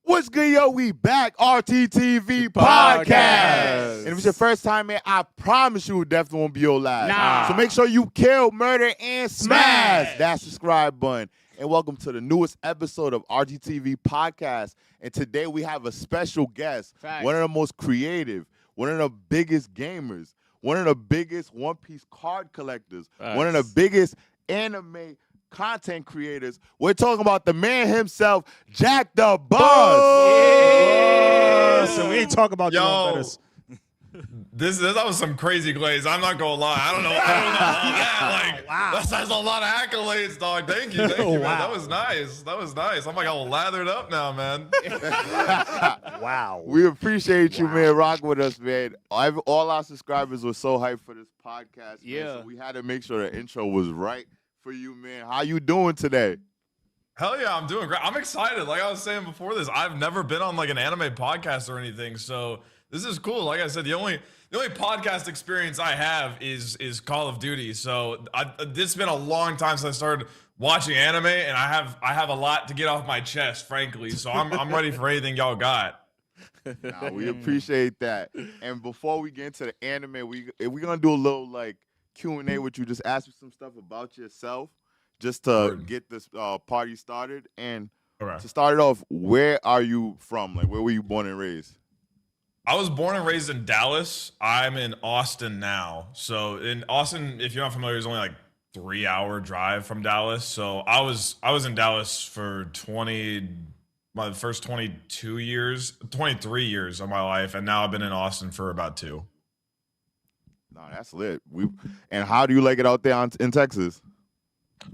What's good, yo? We back, RTTV podcast. And if it's your first time, man, I promise you it definitely won't be your last. So make sure you kill, murder, and smash that subscribe button. And welcome to the newest episode of RTTV podcast. And today we have a special guest, one of the most creative, one of the biggest gamers, one of the biggest One Piece card collectors, one of the biggest anime content creators. We're talking about the man himself, Jack the Boss. Yeah. So we ain't talking about that was some crazy glaze. I'm not gonna lie. I don't know. That's a lot of accolades, dog. Thank you, man. That was nice. I'm like all lathered up now, man. Wow. We appreciate you, man, rocking with us, man. All our subscribers were so hyped for this podcast, man, so we had to make sure the intro was right for you, man. How you doing today? Hell yeah, I'm doing great. I'm excited. Like I was saying before this, I've never been on like an anime podcast or anything, so this is cool. Like I said, the only podcast experience I have is Call of Duty. So it's been a long time since I started watching anime, and I have a lot to get off my chest, frankly. So I'm ready for anything y'all got. Nah, we appreciate that. And before we get into the anime, we're gonna do a little like Q&A with you. Just ask me some stuff about yourself, just to get this party started. And to start it off, where are you from? Like, where were you born and raised? I was born and raised in Dallas. I'm in Austin now. So in Austin, if you're not familiar, it's only like 3-hour drive from Dallas. So I was in Dallas for my first 23 years of my life, and now I've been in Austin for about 2. No, that's lit. And how do you like it out there in Texas?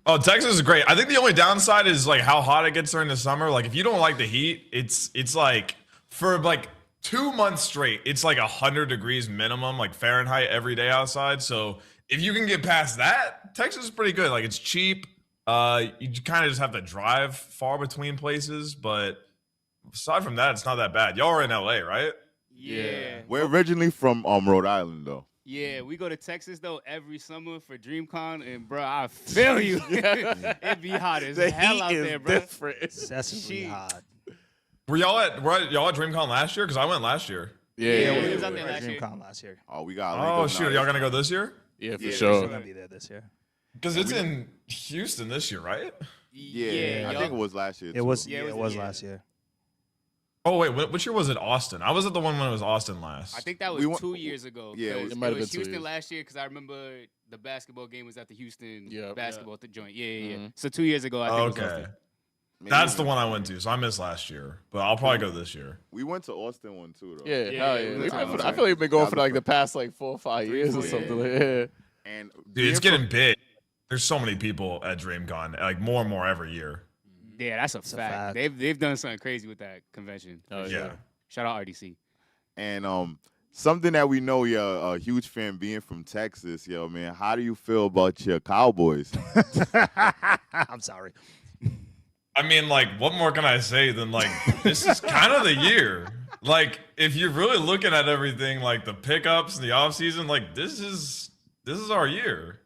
Oh, Texas is great. I think the only downside is like how hot it gets during the summer. Like if you don't like the heat, it's like for like 2 months straight, it's like 100 degrees minimum, like Fahrenheit every day outside. So if you can get past that, Texas is pretty good. Like it's cheap. You kind of just have to drive far between places, but aside from that, it's not that bad. Y'all are in LA, right? Yeah. We're originally from Rhode Island, though. Yeah, we go to Texas though every summer for DreamCon, and bro, I feel you. It be hot as hell out there, bro. Excessively hot. Were y'all at DreamCon last year? Because I went last year. Yeah, we was out there last year. Oh, we got. Oh shoot, y'all gonna go this year? Yeah, for sure. We're gonna be there this year. Because it's in Houston this year, right? Yeah, I think it was last year. It was last year. Oh wait, which year was it? Austin. I was at the one when it was Austin last. I think that was 2 years ago. Yeah, it might have been 2 Houston years. last year because I remember the basketball game was at the Houston basketball joint. Yeah. Mm-hmm. So 2 years ago, I think. It was Okay. Austin. That's the one I went to, so I missed last year, but I'll probably go this year. We went to Austin one too, though. Yeah, Yeah, hell we yeah. went to I feel Austin. like we've been going for like the past like 4 or 5 years or 4 something. years. Like, yeah. And Dude, it's getting big. There's so many people at DreamCon, like more and more every year. Yeah, that's a fact. They've done something crazy with that convention. Oh, Yeah. Shout out RDC. And something that we know you're a huge fan being from Texas, yo, man. How do you feel about your Cowboys? I'm sorry. I mean, like, what more can I say than like this is kind of the year. Like, if you're really looking at everything, like the pickups and the offseason, like this is our year.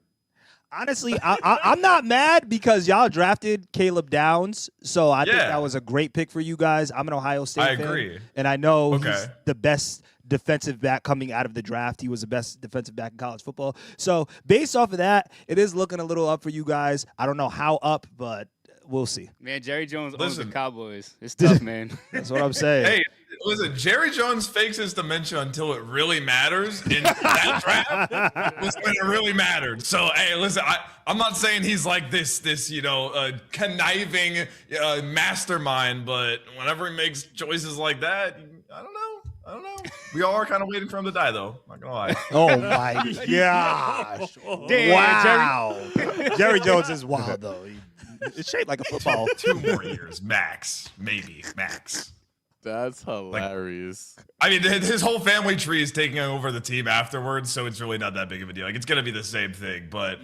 Honestly, I'm not mad because y'all drafted Caleb Downs, so I think that was a great pick for you guys. I'm an Ohio State fan. I agree. And I know he's the best defensive back coming out of the draft. He was the best defensive back in college football. So based off of that, it is looking a little up for you guys. I don't know how up, but we'll see. Man, Jerry Jones owns the Cowboys. It's tough, man. That's what I'm saying. Hey, listen, Jerry Jones fakes his dementia until it really matters. And that draft was when it really mattered. So, hey, listen, I'm not saying he's like this conniving mastermind, but whenever he makes choices like that, I don't know. We all are kind of waiting for him to die, though. Not gonna lie. Oh my gosh! Damn, wow, Jerry Jones is wild though. It's shaped like a football. 2 more years, max, maybe max. That's hilarious. I mean, his whole family tree is taking over the team afterwards, so it's really not that big of a deal. Like, it's gonna be the same thing, but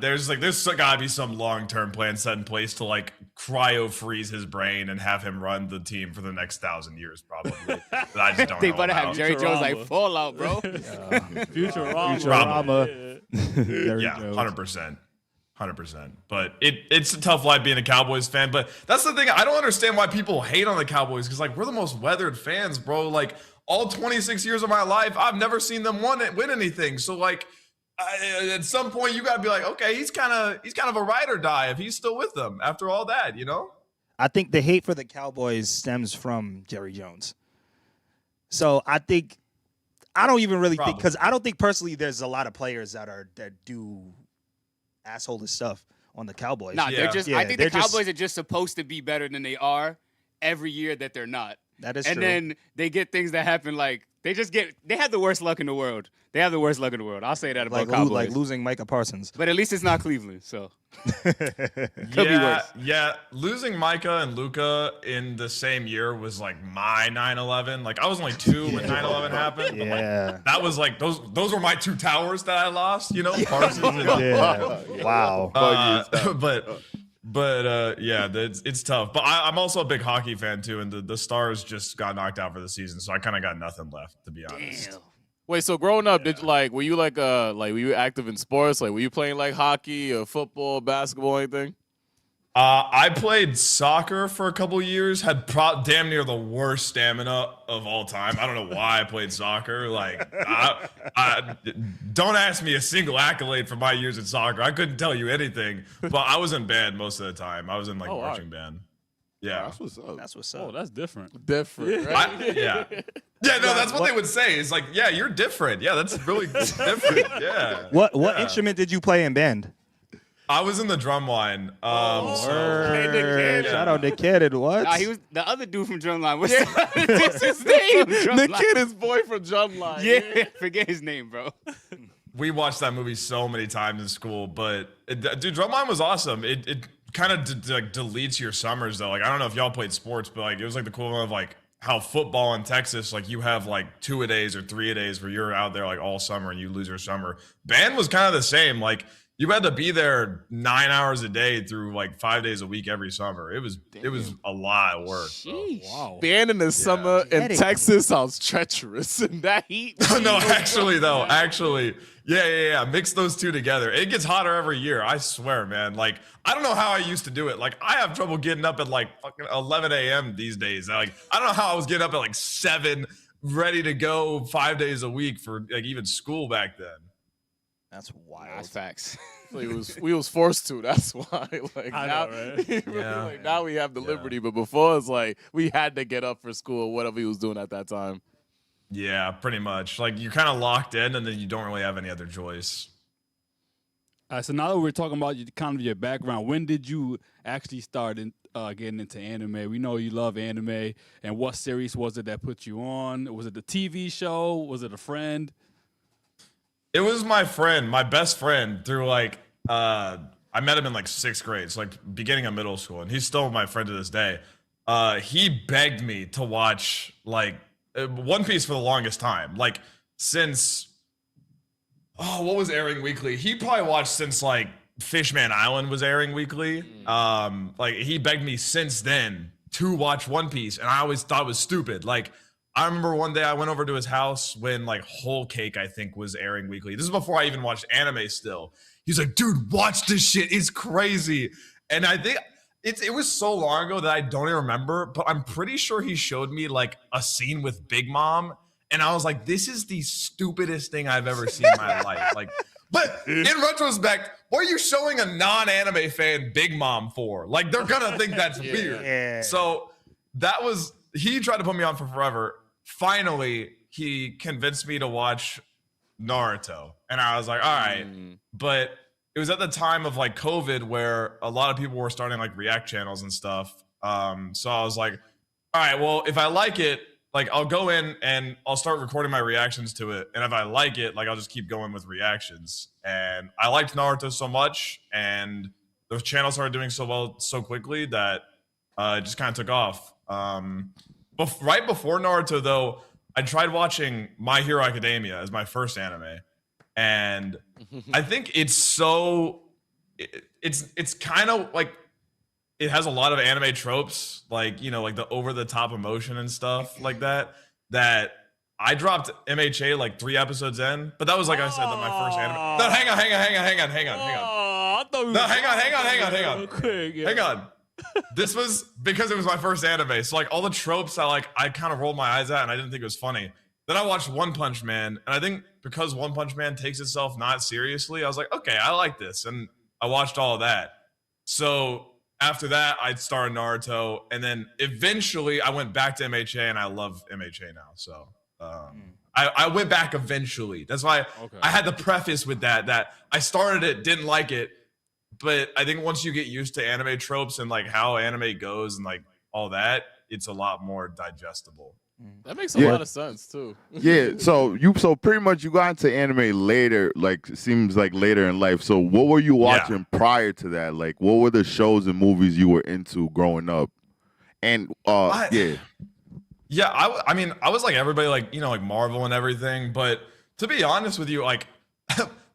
there's gotta be some long-term plan set in place to like cryo freeze his brain and have him run the team for the next 1,000 years, probably. That I just don't They know better about. have Jerry Jones like Fallout, bro. Futurama. Futurama. Yeah, 100%. 100%. But it's a tough life being a Cowboys fan. But that's the thing. I don't understand why people hate on the Cowboys because, like, we're the most weathered fans, bro. Like, all 26 years of my life, I've never seen them win anything. So, like, at some point, you got to be like, okay, he's kind of a ride or die if he's still with them after all that, you know? I think the hate for the Cowboys stems from Jerry Jones. So I don't even really think, because I don't think personally there's a lot of players that do asshole stuff on the Cowboys. Nah, they're just. I think the Cowboys just, are just supposed to be better than they are every year that they're not. That is true. And then they get things that happen like they have the worst luck in the world. They have the worst luck in the world. I'll say that about Cowboys. Like losing Micah Parsons. But at least it's not Cleveland, so could be worse. Yeah, losing Micah and Luka in the same year was like my 9/11. Like I was only 2 when 9/11 happened. But like, that was like those were my 2 towers that I lost. You know, Parsons. And, Wow. But yeah, it's tough. But I'm also a big hockey fan too, and the Stars just got knocked out for the season, so I kind of got nothing left, to be honest. Damn. Wait, so growing up, were you active in sports? Like, were you playing like hockey or football, basketball, anything? I played soccer for a couple years. Had damn near the worst stamina of all time. I don't know why I played soccer. Like, I don't ask me a single accolade for my years in soccer. I couldn't tell you anything. But I was in band most of the time. I was in marching band. Yeah, That's what's up. That's what's up. Oh, that's different. Different, right? Yeah, no, that's what they would say. It's like, yeah, you're different. Yeah, that's really different. Yeah. What instrument did you play in band? I was in the drum line. Shout out to Kid and what? Nah, he was the other dude from Drumline. What's his name? The kid is boy from Drumline. Yeah, forget his name, bro. We watched that movie so many times in school, but dude, Drumline was awesome. It kind of deletes your summers though. Like I don't know if y'all played sports, but like it was like the equivalent of like how football in Texas, like you have like 2-a-days or 3-a-days where you're out there like all summer and you lose your summer. Band was kind of the same. Like you had to be there 9 hours a day through like 5 days a week every summer. It was a lot of work. Wow. Band in the summer in Texas sounds treacherous in that heat. No, actually, yeah. Mix those two together. It gets hotter every year. I swear, man. Like, I don't know how I used to do it. Like, I have trouble getting up at like fucking 11 a.m. these days. Like, I don't know how I was getting up at like 7, ready to go 5 days a week for like even school back then. That's wild. That's facts. we was forced to. That's why. Like I now, know, right? like, now we have the liberty, but before it's like we had to get up for school, whatever he was doing at that time. Yeah, pretty much. Like you're kind of locked in, and then you don't really have any other choice. All right, so now that we're talking about your background, when did you actually start getting into anime? We know you love anime, and what series was it that put you on? Was it the TV show? Was it a friend? It was my friend, my best friend, through like I met him in like 6th grade, so like beginning of middle school, and he's still my friend to this day. He begged me to watch like One Piece for the longest time, like since what was airing weekly? He probably watched since like Fishman Island was airing weekly. Like he begged me since then to watch One Piece, and I always thought it was stupid. Like I remember one day I went over to his house when like Whole Cake, I think, was airing weekly. This is before I even watched anime still. He's like, dude, watch this shit. It's crazy. And I think it was so long ago that I don't even remember, but I'm pretty sure he showed me like a scene with Big Mom. And I was like, this is the stupidest thing I've ever seen in my life. Like, but in retrospect, what are you showing a non-anime fan Big Mom for? Like, they're gonna think that's weird. Yeah. So he tried to put me on for forever. Finally, he convinced me to watch Naruto. And I was like, all right. But it was at the time of like COVID where a lot of people were starting like React channels and stuff. So I was like, all right, well, if I like it, like I'll go in and I'll start recording my reactions to it. And if I like it, like I'll just keep going with reactions. And I liked Naruto so much, and the channel started doing so well so quickly that it just kind of took off. Right before Naruto, though, I tried watching My Hero Academia as my first anime, and I think it's kind of like it has a lot of anime tropes, like like the over the top emotion and stuff like that. That I dropped MHA like 3 episodes in, but that was like I said, that my first anime. No, hang on. Oh, I thought No, hang on. Quick, yeah. Hang on. This was because it was my first anime. So like all the tropes I kind of rolled my eyes at and I didn't think it was funny. Then I watched One Punch Man, and I think because One Punch Man takes itself not seriously, I was like, okay, I like this. And I watched all of that. So after that, I started Naruto, and then eventually I went back to MHA, and I love MHA now. So I went back eventually. That's why I had to preface with that I started it, didn't like it, but I think once you get used to anime tropes and like how anime goes and like all that, it's a lot more digestible. That makes a lot of sense too. Yeah, so pretty much you got into anime later, like it seems like later in life. So what were you watching prior to that? Like what were the shows and movies you were into growing up? And I mean, I was like everybody, like, you know, like Marvel and everything, but to be honest with you, like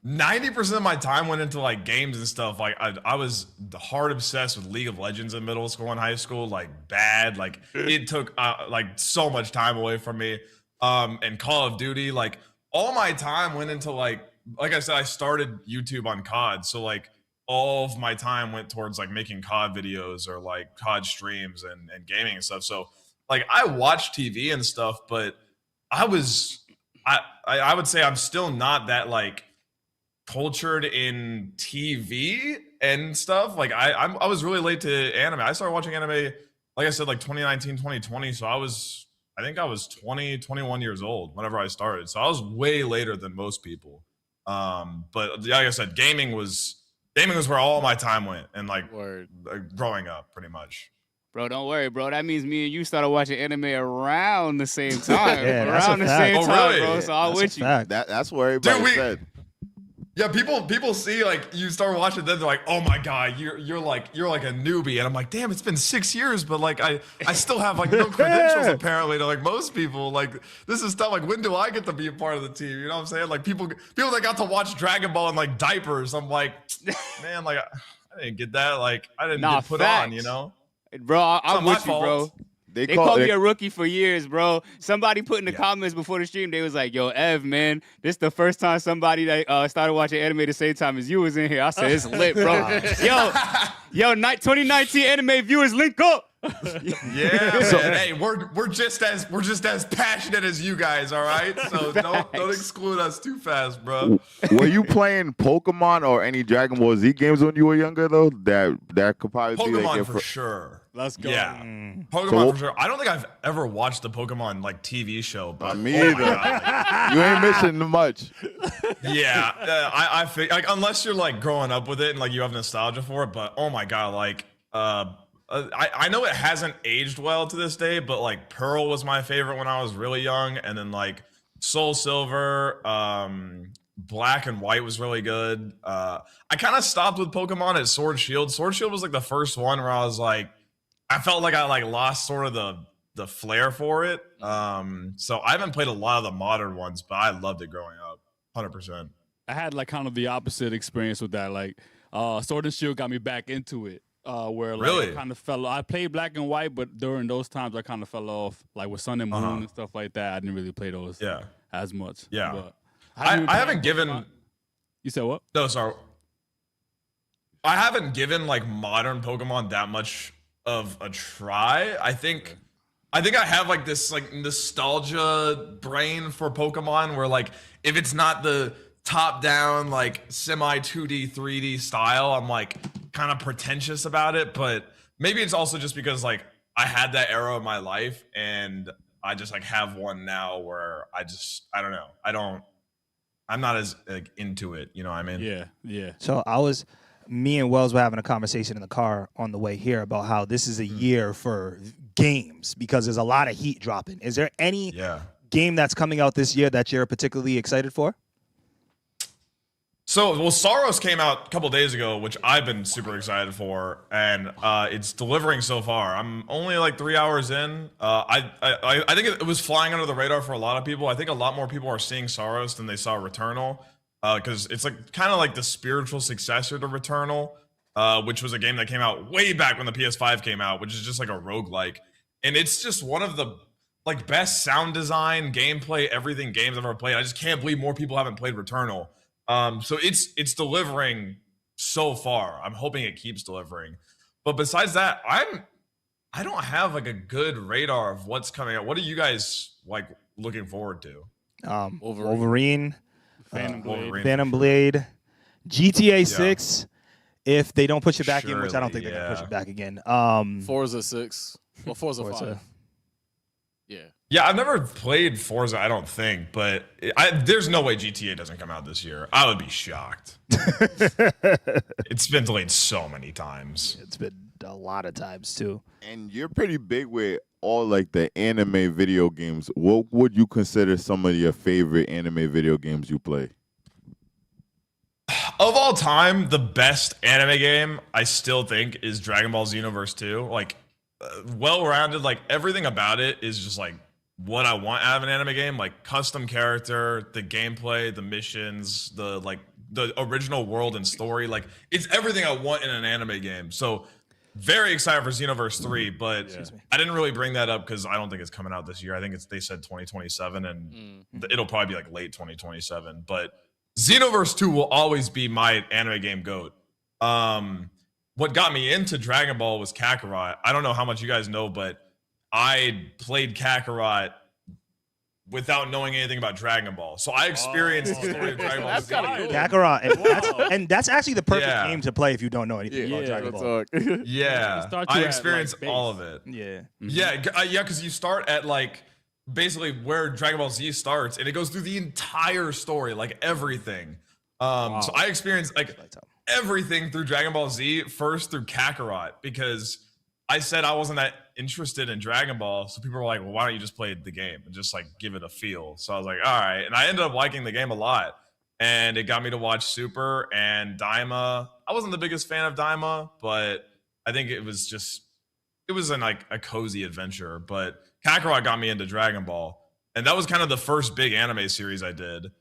90% of my time went into like games and stuff. Like I was hard obsessed with League of Legends in middle school and high school, like bad. Like it took like so much time away from me. And Call of Duty, like all my time went into like I said, I started YouTube on COD. So like all of my time went towards like making COD videos or like COD streams and gaming and stuff. So like I watched TV and stuff, but I would say I'm still not that like cultured in TV and stuff. Like I was really late to anime. I started watching anime, like I said, like 2019, 2020. So I think I was 20, 21 years old whenever I started. So I was way later than most people. But like I said, gaming was where all my time went and like growing up pretty much. Bro, don't worry, bro. That means me and you started watching anime around the same time. Yeah, around the same time, really? bro. So I'm with you. That's what everybody said. Yeah, people see like you start watching, then they're like, "Oh my god, you're like a newbie," and I'm like, "Damn, it's been 6 years, but like I still have like no credentials apparently to like most people. Like this is stuff like when do I get to be a part of the team? You know what I'm saying? Like people that got to watch Dragon Ball in like diapers. I'm like, man, like I didn't get that. Like I didn't get put on, you know." Bro, I'm with you, bro. They called me a rookie for years, bro. Somebody put in the comments before the stream, they was like, yo, Ev, man, this is the first time somebody that started watching anime the same time as you was in here. I said, it's lit, bro. yo, 2019 anime viewers, link up. Yeah, so, hey, we're just as passionate as you guys, all right? So don't exclude us too fast, bro. Were you playing Pokemon or any Dragon Ball Z games when you were younger though? That could probably be like for sure. Let's go. Yeah, Pokemon for sure. I don't think I've ever watched the Pokemon like TV show, but me either. You ain't missing much. Yeah, I think like unless you're like growing up with it and like you have nostalgia for it, but oh my god, like I know it hasn't aged well to this day, but like Pearl was my favorite when I was really young, and then like Soul Silver, Black and White was really good. I kind of stopped with Pokemon at Sword Shield. Sword Shield was like the first one where I was like, I felt like I like lost sort of the flair for it. So I haven't played a lot of the modern ones, but I loved it growing up, 100%. I had like kind of the opposite experience with that. Like Sword and Shield got me back into it. Where like really? I kind of fell. I played Black and White, but during those times I kind of fell off. Like with Sun and Moon and stuff like that, I didn't really play those as much. Yeah, but I haven't given. You said what? No, sorry. I haven't given like modern Pokemon that much of a try. I think I have like this like nostalgia brain for Pokemon where like if it's not the top down like semi 2D 3D style, I'm like kind of pretentious about it, but maybe it's also just because like I had that era of my life and I just like have one now where I don't know. I'm not as like into it, you know what I mean? Yeah. So me and Wells were having a conversation in the car on the way here about how this is a year for games because there's a lot of heat dropping. Is there any game that's coming out this year that you're particularly excited for? So, Saros came out a couple days ago, which I've been super excited for, and it's delivering so far. I'm only like 3 hours in. I think it was flying under the radar for a lot of people. I think a lot more people are seeing Saros than they saw Returnal, because it's like kind of like the spiritual successor to Returnal, which was a game that came out way back when the PS5 came out, which is just like a roguelike. And it's just one of the like best sound design, gameplay, everything games I've ever played. I just can't believe more people haven't played Returnal. So it's delivering so far. I'm hoping it keeps delivering. But besides that, I don't have like a good radar of what's coming out. What are you guys like looking forward to? Wolverine, Phantom Blade. GTA 6. If they don't push it back in, which I don't think they're gonna push yeah. it back again. Forza 6. Well, Forza 5. Yeah. Yeah, I've never played Forza, I don't think, but there's no way GTA doesn't come out this year. I would be shocked. It's been delayed so many times. It's been a lot of times too. And you're pretty big with all like the anime video games. What would you consider some of your favorite anime video games you play? Of all time, the best anime game I still think is Dragon Ball Xenoverse 2. Like, well-rounded, like everything about it is just like what I want out of an anime game. Like custom character, the gameplay, the missions, the original world and story. Like it's everything I want in an anime game. So very excited for Xenoverse 3, but I didn't really bring that up because I don't think it's coming out this year. I think they said 2027, and it'll probably be like late 2027. But Xenoverse 2 will always be my anime game GOAT. What got me into Dragon Ball was Kakarot. I don't know how much you guys know, but I played Kakarot without knowing anything about Dragon Ball. So I experienced the story of Dragon Ball. That's kind of cool. Kakarot, and that's actually the perfect game to play if you don't know anything about Dragon Ball. Yeah, I experienced all of it. Yeah. Yeah, because you start at like basically where Dragon Ball Z starts, and it goes through the entire story, like everything. So I experienced like everything through Dragon Ball Z first through Kakarot, because I said I wasn't that interested in Dragon Ball. So people were like, well, why don't you just play the game and just like give it a feel? So I was like, all right. And I ended up liking the game a lot. And it got me to watch Super and Daima. I wasn't the biggest fan of Daima, but I think it was like a cozy adventure. But Kakarot got me into Dragon Ball. And that was kind of the first big anime series I did.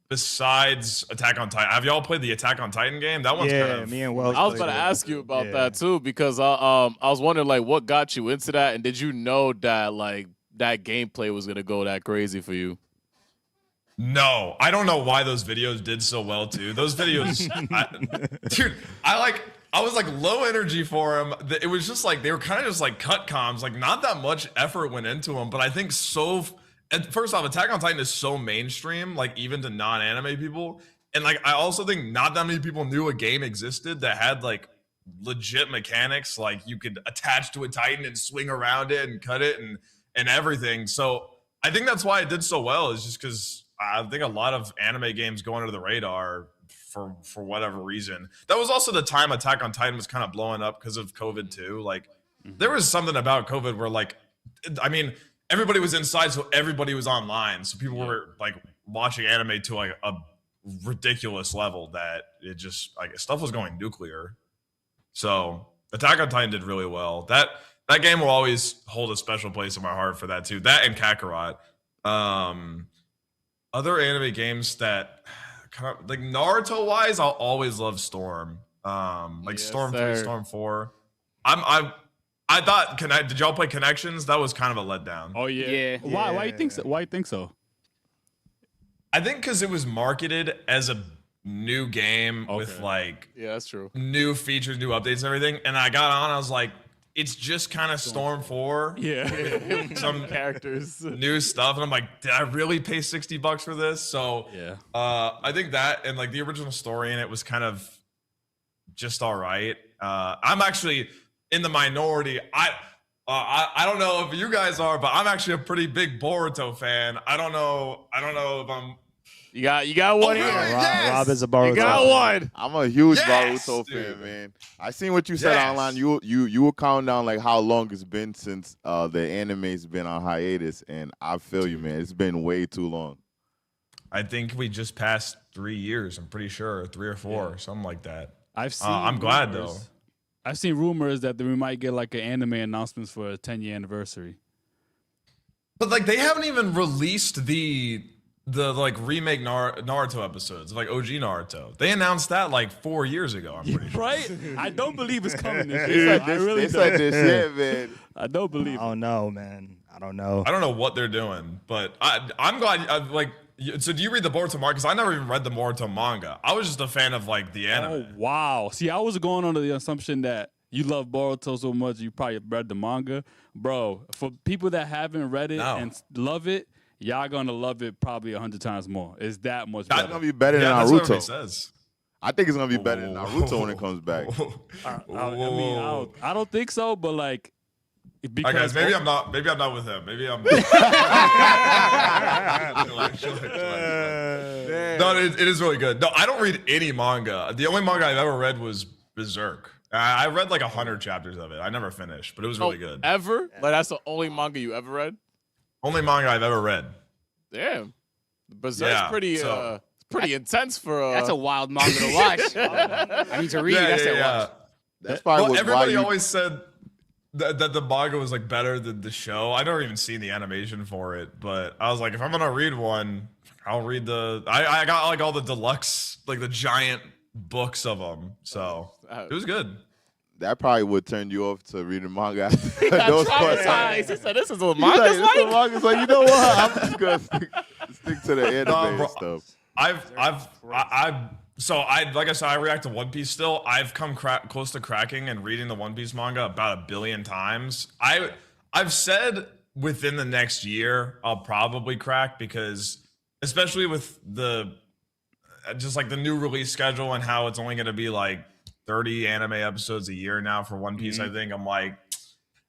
Besides Attack on Titan. Have y'all played the Attack on Titan game? That one's kind of... me and Wells. I was about to ask you about that too, because I was wondering like what got you into that, and did you know that like that gameplay was gonna go that crazy for you? No, I don't know why those videos did so well too. Those videos, I was like low energy for them. It was just like they were kind of just like cut comms, like not that much effort went into them. But I think and first off, Attack on Titan is so mainstream, like even to non-anime people. And like I also think not that many people knew a game existed that had like legit mechanics, like you could attach to a Titan and swing around it and cut it and everything. So I think that's why it did so well, is just because I think a lot of anime games go under the radar for whatever reason. That was also the time Attack on Titan was kind of blowing up because of COVID too. Like there was something about COVID where like, I mean, everybody was inside, so everybody was online. So people were like watching anime to like a ridiculous level that it just like stuff was going nuclear. So Attack on Titan did really well. That game will always hold a special place in my heart for that too. That and Kakarot. Other anime games that kind of like Naruto wise, I'll always love Storm. Storm 3, Storm 4. I thought, did y'all play Connections? That was kind of a letdown. Oh yeah. Why you think so? Why you think so? I think because it was marketed as a new game with like that's true, new features, new updates, and everything. And I got on, I was like, it's just kind of Storm 4. Yeah. Some characters, new stuff, and I'm like, did I really pay $60 for this? So I think that and like the original story in it was kind of just all right. I'm actually in the minority. I don't know if you guys are, but I'm actually a pretty big Boruto fan. I don't know if I'm. You got one here. Yes! Rob is a Boruto. You got one. I'm a huge Yes, Boruto dude. fan, man. I seen what you said online. You were counting down like how long it's been since the anime's been on hiatus, and I feel you, man. It's been way too long. I think we just passed 3 years. I'm pretty sure 3 or 4, something like that. I've seen. I'm glad though. I've seen rumors that we might get like an anime announcements for a 10-year anniversary. But like they haven't even released the like remake Naruto episodes of like OG Naruto. They announced that like 4 years ago. I'm pretty sure. Right? I don't believe it's coming this year. I really They don't. said this shit, man. I don't believe I don't know, man. I don't know. I don't know what they're doing, but I'm glad. Like So do you read the Boruto manga? Because I never even read the Boruto manga. I was just a fan of like the anime. Oh wow! See, I was going under the assumption that you love Boruto so much you probably read the manga, bro. For people that haven't read it and love it, y'all gonna love it probably 100 times more. It's that much better. That's gonna be better than That's what Naruto. everybody says. I think it's gonna be better than Naruto when it comes back. I don't think so, but like, because guys, maybe I'm not with him. Maybe I'm. No, it is really good. No, I don't read any manga. The only manga I've ever read was Berserk. I read like 100 chapters of it. I never finished, but it was really good. Ever? Like that's the only manga you ever read? Only manga I've ever read. Damn. Berserk's pretty pretty intense for That's a wild manga to watch. I need to read it. That's probably everybody always said that the manga was like better than the show. I never even seen the animation for it, but I was like, if I'm gonna read one, I'll read I got like all the deluxe, like the giant books of them. So it was good. That probably would turn you off to reading manga. He said, "This is what manga's like. You know what? I'm just gonna stick to the anime and stuff. Like I said, I react to One Piece still. I've come close to cracking and reading the One Piece manga about 1 billion times. I've said within the next year I'll probably crack, because especially with the new release schedule and how it's only going to be like 30 anime episodes a year now for One Piece. I think I'm like,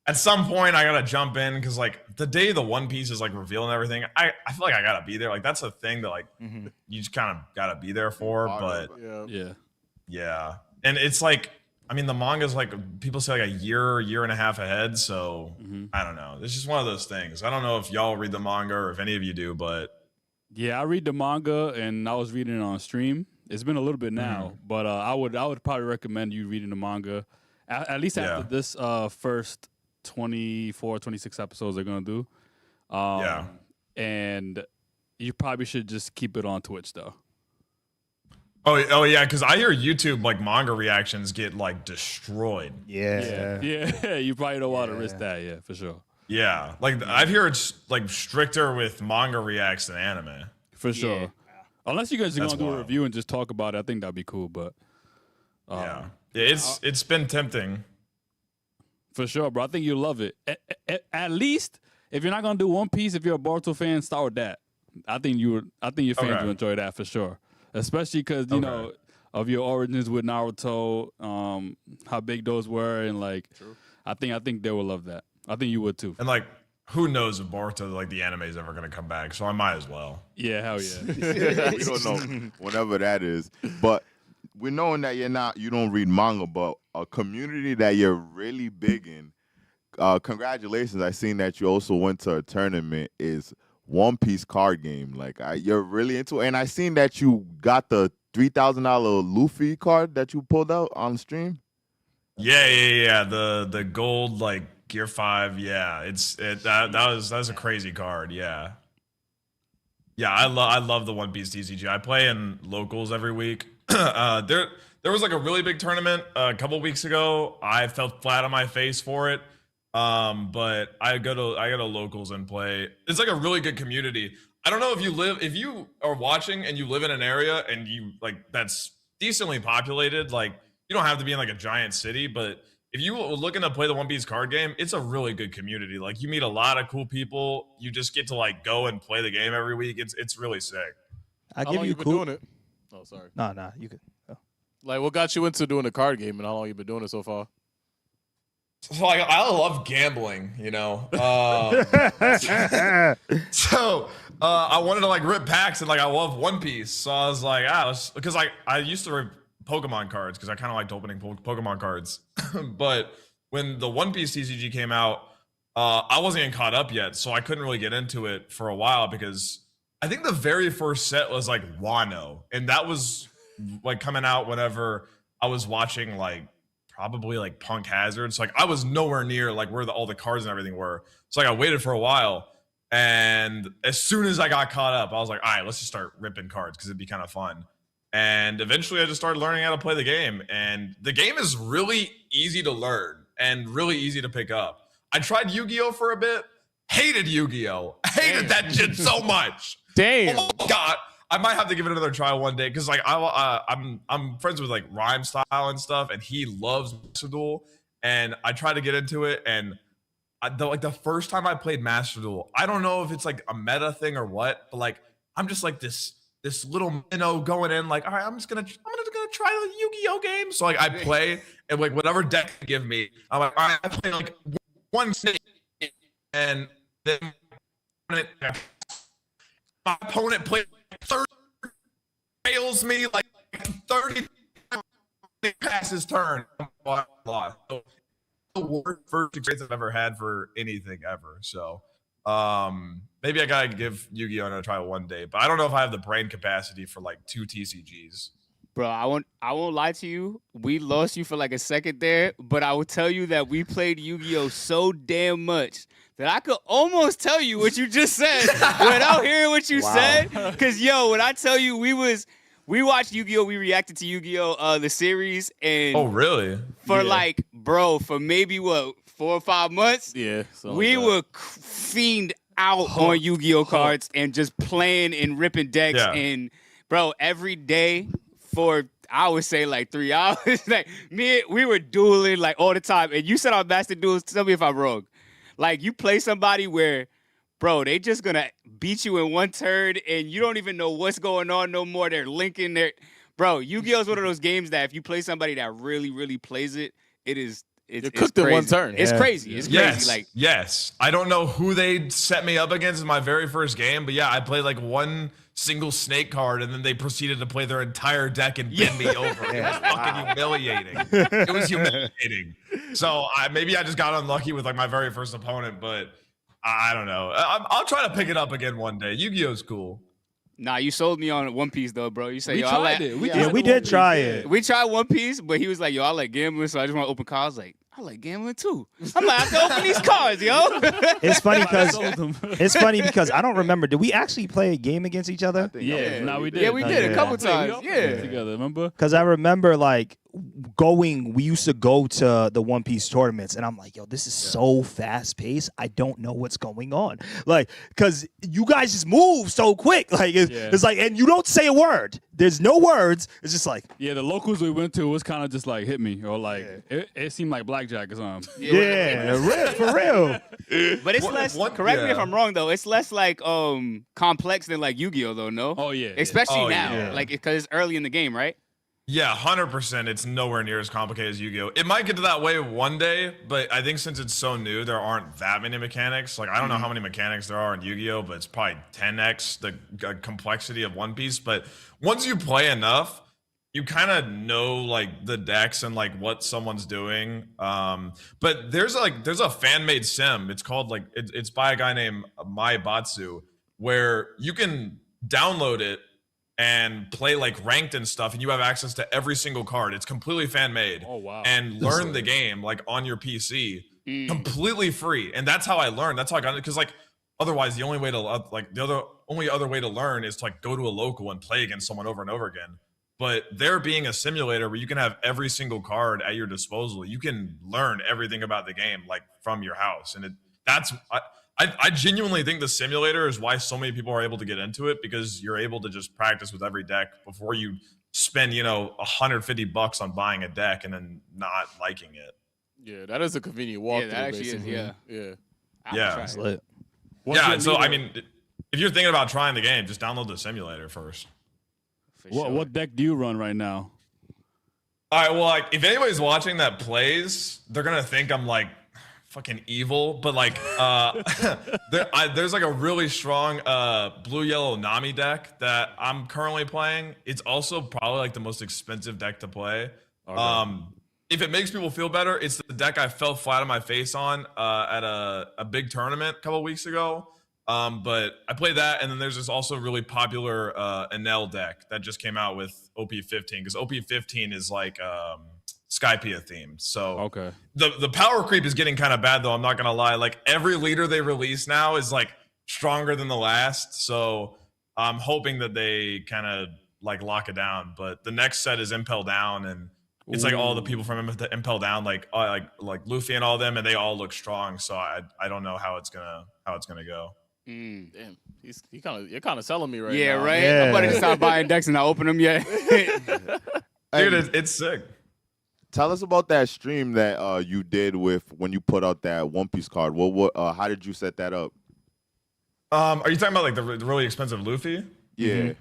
at some point I gotta jump in, because like the day the One Piece is like revealing everything, I feel like I gotta be there. Like that's a thing that like you just kind of gotta be there for. But yeah, and it's like, I mean, the manga's like, people say like a year and a half ahead. So I don't know. It's just one of those things. I don't know if y'all read the manga or if any of you do, but yeah, I read the manga and I was reading it on stream. It's been a little bit now, but I would probably recommend you reading the manga at least after this first 24, 26 episodes they're gonna do. And you probably should just keep it on Twitch though. Oh yeah, because I hear YouTube like manga reactions get like destroyed. Yeah. You probably don't want to risk that. Yeah, for sure. Yeah, like I hear it's like stricter with manga reacts than anime. For sure. Unless you guys are gonna do a review and just talk about it, I think that'd be cool. But it's been tempting. For sure, bro. I think you'll love it. At least if you're not gonna do One Piece, if you're a Boruto fan, start with that. I think your fans will enjoy that for sure. Especially because you know of your origins with Naruto, how big those were, and like I think they will love that. I think you would too. And like, who knows if Boruto, like the anime, is ever gonna come back? So I might as well. Yeah, hell yeah. We don't know whenever that is, but we're knowing that you don't read manga, but a community that you're really big in. Congratulations! I seen that you also went to a tournament. Is One Piece card game? Like you're really into it, and I seen that you got the $3,000 Luffy card that you pulled out on stream. Yeah. The gold like Gear 5. Yeah, that was a crazy card. Yeah. I love the One Piece TCG. I play in locals every week. There was like a really big tournament a couple weeks ago. I fell flat on my face for it. But I go to locals and play. It's like a really good community. I don't know if you are watching and you live in an area and you like that's decently populated, like you don't have to be in like a giant city, but if you are looking to play the One Piece card game, it's a really good community. Like you meet a lot of cool people. You just get to like go and play the game every week. It's really sick. How long you been doing it? Oh, sorry. No, you could. Oh. Like, what got you into doing the card game, and how long you been doing it so far? So like, I love gambling, you know. So I wanted to like rip packs, and like I love One Piece, so I was like, because like I used to rip Pokemon cards because I kind of liked opening Pokemon cards, but when the One Piece TCG came out, I wasn't even caught up yet, so I couldn't really get into it for a while because I think the very first set was like Wano, and that was like coming out whenever I was watching like probably like Punk Hazard. So like I was nowhere near like where all the cards and everything were. So like I waited for a while, and as soon as I got caught up, I was like, all right, let's just start ripping cards because it'd be kind of fun. And eventually I just started learning how to play the game, and the game is really easy to learn and really easy to pick up. I tried Yu-Gi-Oh for a bit. Hated Yu-Gi-Oh! Hated that shit so much. Damn. Oh my God. I might have to give it another try one day because like I'm friends with like Rhyme Style and stuff, and he loves Master Duel, and I try to get into it, and the first time I played Master Duel, I don't know if it's like a meta thing or what, but like I'm just like this little minnow going in like, all right, I'm just gonna try the Yu-Gi-Oh game. So like I play and like whatever deck they give me, I'm like, all right, I play like one snake, and then my opponent played 30, fails me like 30 past his turn. So, the worst first experience I've ever had for anything ever. So maybe I gotta give Yu-Gi-Oh! Another try one day, but I don't know if I have the brain capacity for like 2 TCGs. Bro, I won't lie to you. We lost you for like a second there, but I will tell you that we played Yu-Gi-Oh! So damn much that I could almost tell you what you just said without hearing what you said. Cause yo, when I tell you we watched Yu-Gi-Oh! We reacted to Yu-Gi-Oh! The series, and Oh really? for like, bro, for maybe what, 4 or 5 months? Yeah. We were fiend out on Yu-Gi-Oh! Cards and just playing and ripping decks. Yeah. And bro, every day for I would say like 3 hours. Like we were dueling like all the time. And you said on Master Duels, tell me if I'm wrong. Like you play somebody where, bro, they just gonna beat you in one turn and you don't even know what's going on no more. They're linking their bro, Yu-Gi-Oh! Is one of those games that if you play somebody that really, really plays it, it's cooked in crazy. one turn. It's crazy. It's crazy. Yes, Like yes. I don't know who they set me up against in my very first game, but yeah, I played like one single snake card, and then they proceeded to play their entire deck and bend me over. It was fucking humiliating. It was humiliating. So maybe I just got unlucky with like my very first opponent, but I don't know. I'll try to pick it up again one day. Yu-Gi-Oh's cool. Nah, you sold me on One Piece though, bro. You said We yo, tried it. We did try it. We tried One Piece, but he was like, yo, I like gambling, so I just want to open cards. Like, I like gambling too. I'm like, I have to open these cards, yo. It's funny because Sold them. it's funny because I don't remember. Did we actually play a game against each other? Yeah, no, we did. Yeah, we did a couple We all times. played Yeah. together. Remember? Because I remember like we used to go to the One Piece tournaments, and I'm like, yo, this is so fast paced. I don't know what's going on. Like, because you guys just move so quick. Like, it's like, and you don't say a word. There's no words. It's just like, Yeah, the locals we went to was kind of just like hit me or like it seemed like blackjack or something. for real. But it's less. Correct me if I'm wrong though. It's less like complex than like Yu-Gi-Oh though. No. Oh yeah. Especially Oh, now, yeah. like because it's early in the game, right? Yeah, 100%. It's nowhere near as complicated as Yu-Gi-Oh! It might get to that way one day, but I think since it's so new, there aren't that many mechanics. Like, I don't know how many mechanics there are in Yu-Gi-Oh!, but it's probably 10x the complexity of One Piece. But once you play enough, you kind of know, like, the decks and, like, what someone's doing. But there's a fan-made sim. It's called, like, it's by a guy named Mai Batsu, where you can download it and play like ranked and stuff, and you have access to every single card. It's completely fan made. Oh wow. And learn the game like on your PC, completely free. And that's how I learned. That's how I got it. Because like otherwise, the only way to only other way to learn is to like go to a local and play against someone over and over again. But there being a simulator where you can have every single card at your disposal, you can learn everything about the game like from your house. And I genuinely think the simulator is why so many people are able to get into it, because you're able to just practice with every deck before you spend, $150 on buying a deck and then not liking it. Yeah, that is a convenient walkthrough. Yeah, that actually is. basically. Yeah. Yeah. Yeah. It's lit. Yeah, so I mean, if you're thinking about trying the game, just download the simulator first. What deck do you run right now? All right, well, like, if anybody's watching that plays, they're gonna think I'm like fucking evil, but like there's like a really strong blue yellow Nami deck that I'm currently playing. It's also probably like the most expensive deck to play. Okay. If it makes people feel better, it's the deck I fell flat on my face on at a big tournament a couple weeks ago. But I played that, and then there's this also really popular Enel deck that just came out with OP15, because OP15 is like Skypiea themed. So Okay. The power creep is getting kind of bad though, I'm not gonna lie. Like every leader they release now is like stronger than the last. So I'm hoping that they kind of like lock it down. But the next set is Impel Down, and it's like all the people from Impel Down, like Luffy and all them, and they all look strong. So I don't know how it's gonna go. Damn. You're kind of selling me right now. Yeah, right. Yeah. I'm about to stop buying decks and not open them yet. Dude, it's sick. Tell us about that stream that you did with when you put out that One Piece card. How did you set that up? Are you talking about like the really expensive Luffy? Yeah. Mm-hmm.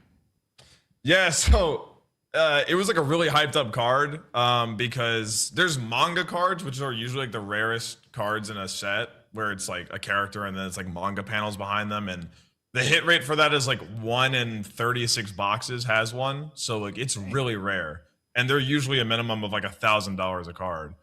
Yeah, so it was like a really hyped up card because there's manga cards, which are usually like the rarest cards in a set, where it's like a character and then it's like manga panels behind them, and the hit rate for that is like 1 in 36 boxes has one, so like it's really rare, and they're usually a minimum of like $1,000 a card.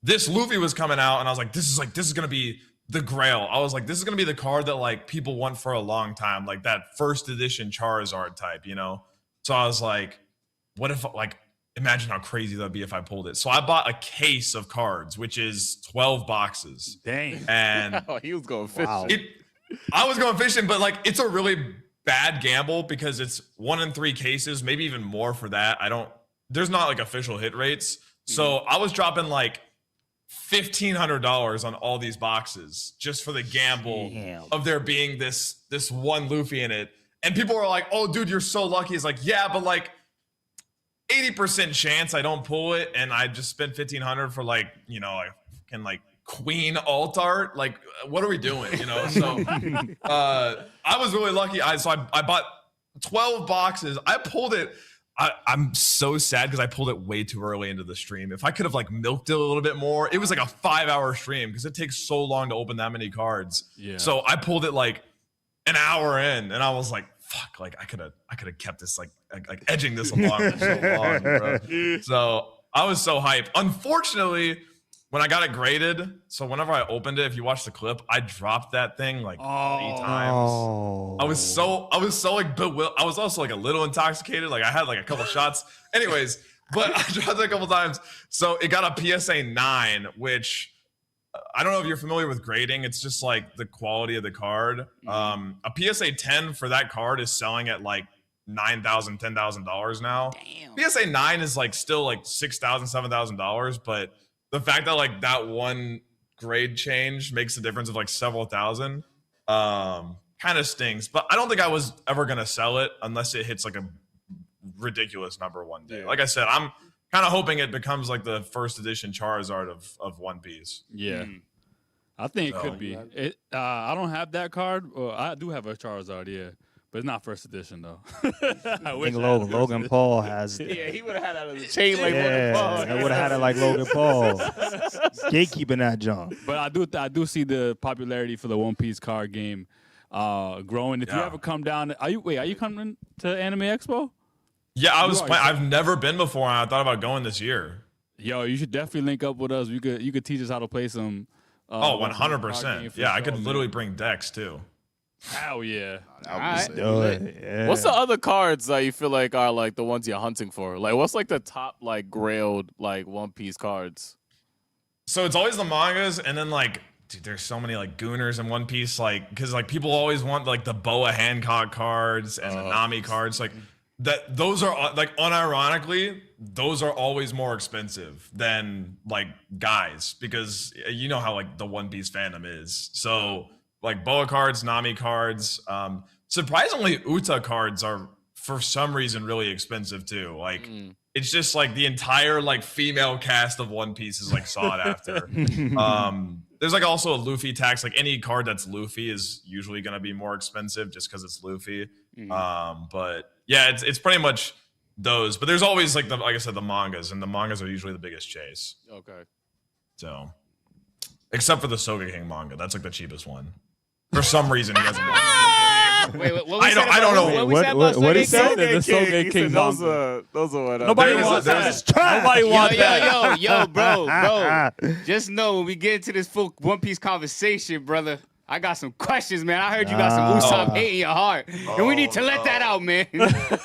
This Luffy was coming out, and I was like, this is gonna be the grail. I was like, this is gonna be the card that like people want for a long time, like that first edition Charizard type, you know? So I was like, what if like, imagine how crazy that'd be if I pulled it. So I bought a case of cards, which is 12 boxes. Dang. And Oh, he was going fishing. Wow. I was going fishing, but like it's a really bad gamble because it's 1 in 3 cases, maybe even more for that. There's not like official hit rates. So I was dropping like $1,500 on all these boxes just for the gamble of there being this one Luffy in it. And people were like, oh, dude, you're so lucky. It's like, yeah, but like 80% chance I don't pull it. And I just spent $1,500 for like, you know, like Queen alt art. Like, what are we doing? You know? So I was really lucky. I bought 12 boxes. I pulled it. I'm so sad because I pulled it way too early into the stream. If I could have like milked it a little bit more, it was like a 5-hour stream because it takes so long to open that many cards. Yeah. So I pulled it like an hour in, and I was like, "Fuck!" Like I could have kept this like edging this along for so long, bro. So I was so hyped. Unfortunately, when I got it graded, so whenever I opened it, if you watch the clip, I dropped that thing like 3 times. Oh. I was so like bewildered. I was also like a little intoxicated. Like I had like a couple shots. Anyways, but I dropped it a couple times. So it got a PSA 9, which I don't know if you're familiar with grading. It's just like the quality of the card. A PSA 10 for that card is selling at like $9,000, $10,000 now. Damn. PSA 9 is like still like $6,000, $7,000, but the fact that like that one grade change makes a difference of like several thousand kind of stings. But I don't think I was ever going to sell it unless it hits like a ridiculous number one day. Like I said, I'm kind of hoping it becomes like the first edition Charizard of One Piece. Yeah. I think it could be. I don't have that card. Well, I do have a Charizard, yeah. But it's not first edition, though. I think Logan Paul has. Yeah, he would have had that as a chain like Yeah, Logan Paul. I would have had it like Logan Paul. Gatekeeping that junk. But I do see the popularity for the One Piece card game growing. If you ever come down, are you coming to Anime Expo? Yeah, I've never been before, and I thought about going this year. Yo, you should definitely link up with us. You could teach us how to play some. 100%. Yeah, I could literally bring decks too. Hell yeah. What's the other cards that you feel like are like the ones you're hunting for? Like, what's like the top like grailed like One Piece cards? So it's always the mangas, and then like, dude, there's so many like Gooners in One Piece, like because like people always want like the Boa Hancock cards and the Nami cards, like that. Those are like unironically, those are always more expensive than like guys because you know how like the One Piece fandom is. So like Boa cards, Nami cards. Surprisingly, Uta cards are for some reason really expensive too. Like it's just like the entire like female cast of One Piece is like sought after. There's like also a Luffy tax. Like any card that's Luffy is usually gonna be more expensive just because it's Luffy. But yeah, it's pretty much those. But there's always like like I said, the mangas, and the mangas are usually the biggest chase. Okay. So except for the Soga King manga, that's like the cheapest one. For some reason, he doesn't want it. Wait, what I don't know. What he said? The Soga King Those are what. Nobody wants that. Nobody wants that. Yo, bro. Just know when we get into this full One Piece conversation, brother, I got some questions, man. I heard you got some Usopp hate in your heart, and we need to let that out, man.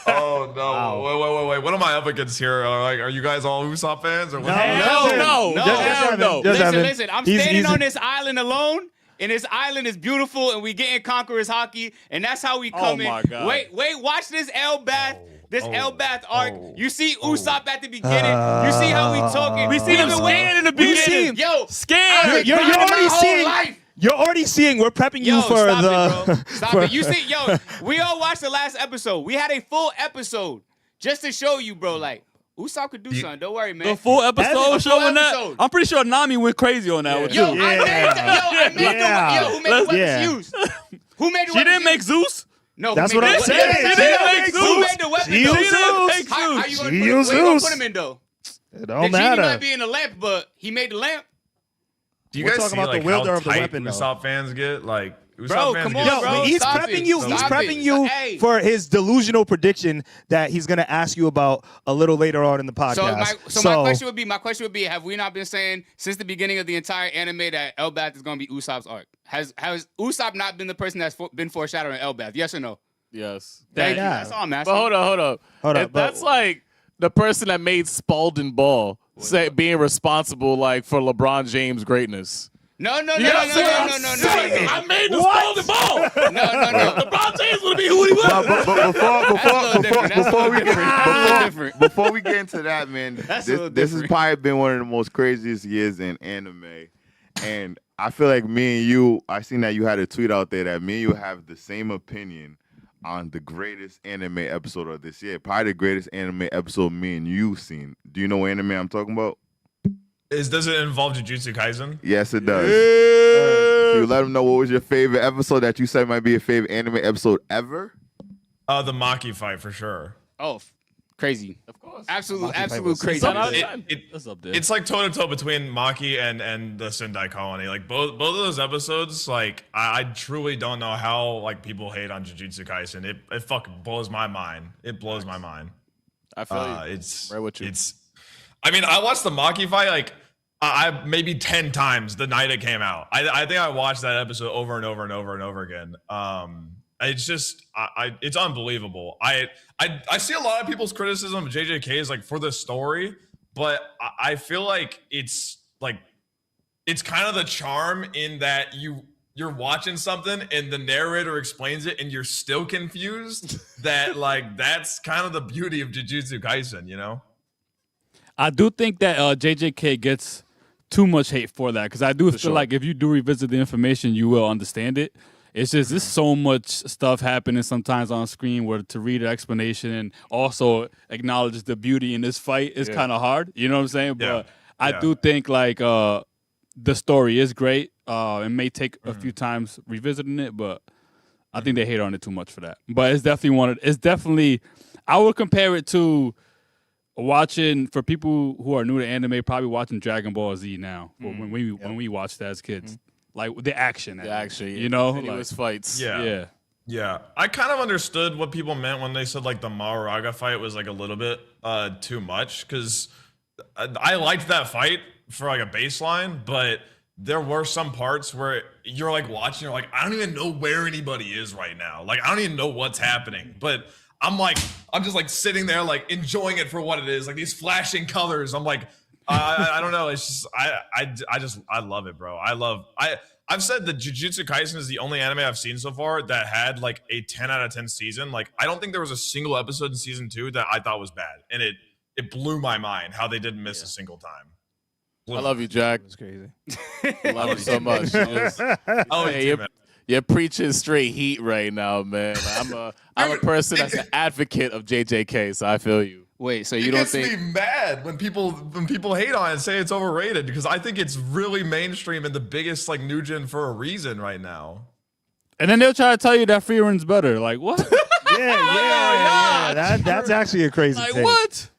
Oh no! Wait! What are my advocates here? Are you guys all Usopp fans or what? No. Listen. I'm standing on this island alone. And this island is beautiful, and we getting Conqueror's hockey, and that's how we come in. My God. Wait, watch this Elbaf. Elbaf arc. You see Usopp at the beginning. You see how we talking. We see him scared in the beginning. Yo, scared. You're already seeing life. You're already seeing. We're prepping you for stop the. it, bro. Stop it. You see, we all watched the last episode. We had a full episode just to show you, bro. Like, Usopp could do something. Don't worry, man. The full episode showing episode. that. I'm pretty sure Nami went crazy on that one too. I made who made the weapons used? Who made the She weapons didn't make used? Zeus. No, That's who what made I'm the saying. weapons? She didn't make Who Zeus. made the weapons? She though? used Zeus. How you She gonna used where you gonna Zeus. put him in though? It The don't genie matter. might be in the lamp, but he made the lamp. Do you We're guys talking see about the like wielder how of the tight weapon, though. Usopp fans get? Like Usopp Bro, fans come get on, Yo, bro. he's Stop prepping it. you. So He's Stop prepping it. you Hey. for his delusional prediction that he's gonna ask you about a little later on in the podcast. My question would be, have we not been saying since the beginning of the entire anime that Elbaf is gonna be Usopp's arc? Has Usopp not been the person that's been foreshadowing Elbaf? Yes or no? Yes. Thank you. Yeah. That's all I'm asking. But hold up. Hold up, If that's like the person that made Spalding Ball being responsible like for LeBron James' greatness. No. I made the Spalding Ball. No. LeBron James would be who he was. Before we get into that, man, That's a little this has different. probably been one of the most craziest years in anime. And I feel like me and you, I seen that you had a tweet out there that me and you have the same opinion on the greatest anime episode of this year. Probably the greatest anime episode me and you seen. Do you know what anime I'm talking about? Does it involve Jujutsu Kaisen? Yes, it does. Can you let them know what was your favorite episode that you said might be your favorite anime episode ever? The Maki fight for sure. Oh, crazy. Of course. Absolute crazy. That's up there. It's like toe to toe between Maki and the Sendai Colony. Like both of those episodes, like I truly don't know how like people hate on Jujutsu Kaisen. It fucking blows my mind. It blows my mind. I feel you. It's Right with you. I mean, I watched the Maki fight like I maybe 10 times the night it came out. I think I watched that episode over and over and over and over again. It's just it's unbelievable. I see a lot of people's criticism of JJK is like for the story, but I feel like it's kind of the charm in that you're watching something and the narrator explains it and you're still confused. That's kind of the beauty of Jujutsu Kaisen, you know? I do think that JJK gets too much hate for that because I do feel like if you do revisit the information, you will understand it. It's just there's so much stuff happening sometimes on screen where to read an explanation and also acknowledge the beauty in this fight is kind of hard. You know what I'm saying? But I do think like the story is great. It may take a few times revisiting it, but I think they hate on it too much for that. But it's definitely I would compare it to watching, for people who are new to anime, probably watching Dragon Ball Z now. When we watched that as kids, like the action, you know, continuous fights. Yeah. I kind of understood what people meant when they said like the Mahoraga fight was like a little bit too much because I liked that fight for like a baseline, but there were some parts where you're like watching, you're like, I don't even know where anybody is right now. Like I don't even know what's happening, but I'm just like sitting there like enjoying it for what it is, like these flashing colors. I'm like, I don't know. It's just I love it, bro. I've said that Jujutsu Kaisen is the only anime I've seen so far that had like a 10 out of 10 season. Like I don't think there was a single episode in season 2 that I thought was bad, and it blew my mind how they didn't miss a single time. I love you, Jack. It's crazy. I love you so much. You're preaching straight heat right now, man. I'm a person that's an advocate of JJK, so I feel you. Wait, so you don't think? It gets me mad when people hate on it and say it's overrated because I think it's really mainstream and the biggest like new gen for a reason right now. And then they'll try to tell you that Frierin's better. Like what? Yeah. That's actually a crazy Like take. what?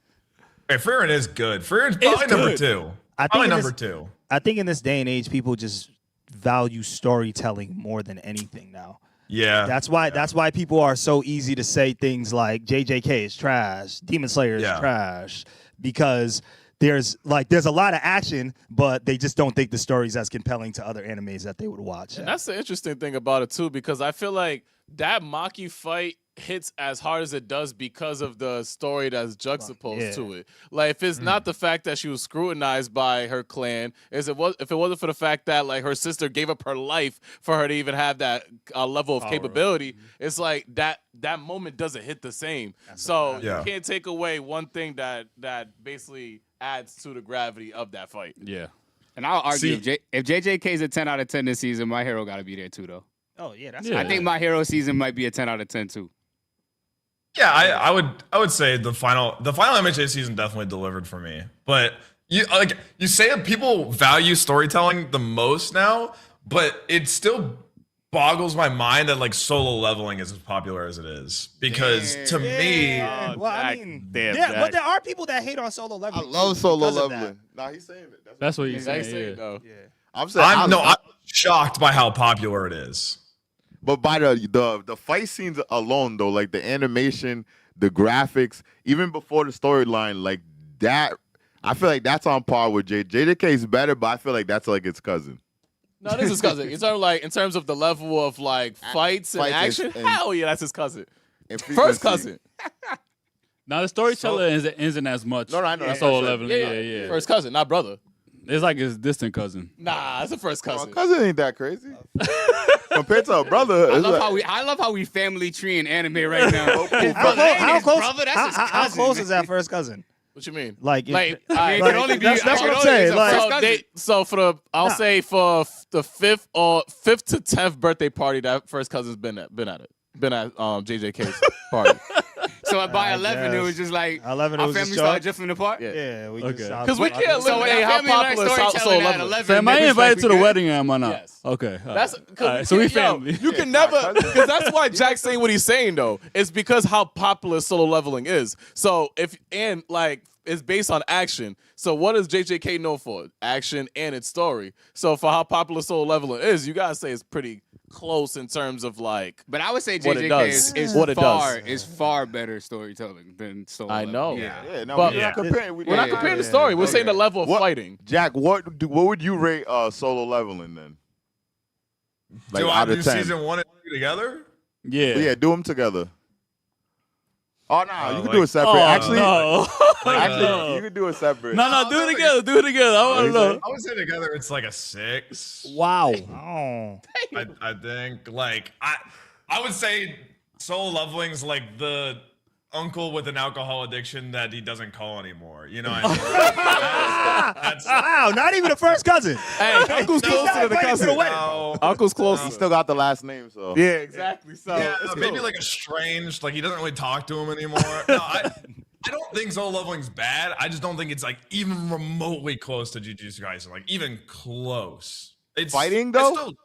Hey, Frieren is good. Frierin's probably number 2. Probably number 2. I think in this day and age, people just value storytelling more than anything now. Yeah. That's why people are so easy to say things like JJK is trash, Demon Slayer is trash, because there's a lot of action, but they just don't think the story's as compelling to other animes that they would watch. And that's the interesting thing about it too, because I feel like that Maki fight hits as hard as it does because of the story that's juxtaposed to it. Like if it's not the fact that she was scrutinized by her clan, if it wasn't for the fact that like her sister gave up her life for her to even have that level of capability, it's like that moment doesn't hit the same. So you can't take away one thing that basically adds to the gravity of that fight. Yeah. And I'll argue if JJK is a 10 out of 10 this season, My Hero got to be there too, though. Oh yeah, that's. Yeah. I think My Hero season might be a 10 out of 10 too. Yeah, I would say the final MHA season definitely delivered for me. But you say that people value storytelling the most now, but it still boggles my mind that like solo leveling is as popular as it is. Because to me, well, I mean, damn, yeah, but there are people that hate on solo I leveling. love solo because of leveling. Nah, he's saying it. That's what he's saying. Saying, though. Yeah. I'm saying. I'm shocked by how popular it is. But by the fight scenes alone, though, like the animation, the graphics, even before the storyline, like that, I feel like that's on par with JJK is better, but I feel like that's like its cousin. No, this is cousin. In terms of the level of like fights and action, hell yeah, that's his cousin. First cousin. Now the storyteller isn't as much. No, I know. as solo leveling. Yeah. First cousin, not brother. It's like his distant cousin. Nah, it's a first cousin. Cousin ain't that crazy. Compared to a brother, I love how we family tree in anime right now. How close? Brother, that's his How cousin. close is that first cousin? What you mean? Like, It can only be. that's what I'm saying. Like, So for the, I'll say for the fifth to 10th birthday party, that first cousin's been at JJK's party. So by 11, it was just like 11, it our was family just started chalk? drifting apart. Yeah, we Okay. just Because we can't So eliminate how popular solo leveling. Am I invited to the wedding? Or am I not? Yes. Okay. all That's right. cause All right, so we family. You can never, because that's why Jack's saying what he's saying though. It's because how popular solo leveling is. So it's based on action. So what is JJK known for? Action and its story. So for how popular solo leveling is, you gotta say it's pretty close in terms of like. But I would say What it does. JJK is far better storytelling than solo. I know. leveling. yeah, no, But- we're not comparing. We're not comparing the story. We're saying the level of fighting. Jack, what would you rate solo leveling then? Like Do I out do of 10. season 1 and 2 together? Yeah. Yeah, do them together. Oh no, you can like- do it separate. Oh, actually, no. actually, you can do it separate. No, do it together. Do it together. I want to know. I would say together it's like a 6. wow. Oh. I think like I would say solo leveling's like the uncle with an alcohol addiction that he doesn't call anymore. You know what I mean? That's Wow, not even a first cousin. Hey, Uncle's He's closer not to the invited to cousin. the wedding. no. Uncle's close. He still got the last name, so Yeah, exactly. So Yeah, it's maybe cool. like estranged, like he doesn't really talk to him anymore. No, I don't think solo leveling's bad. I just don't think it's like even remotely close to Jujutsu Kaisen, like even close. It's Fighting, it's though? still good.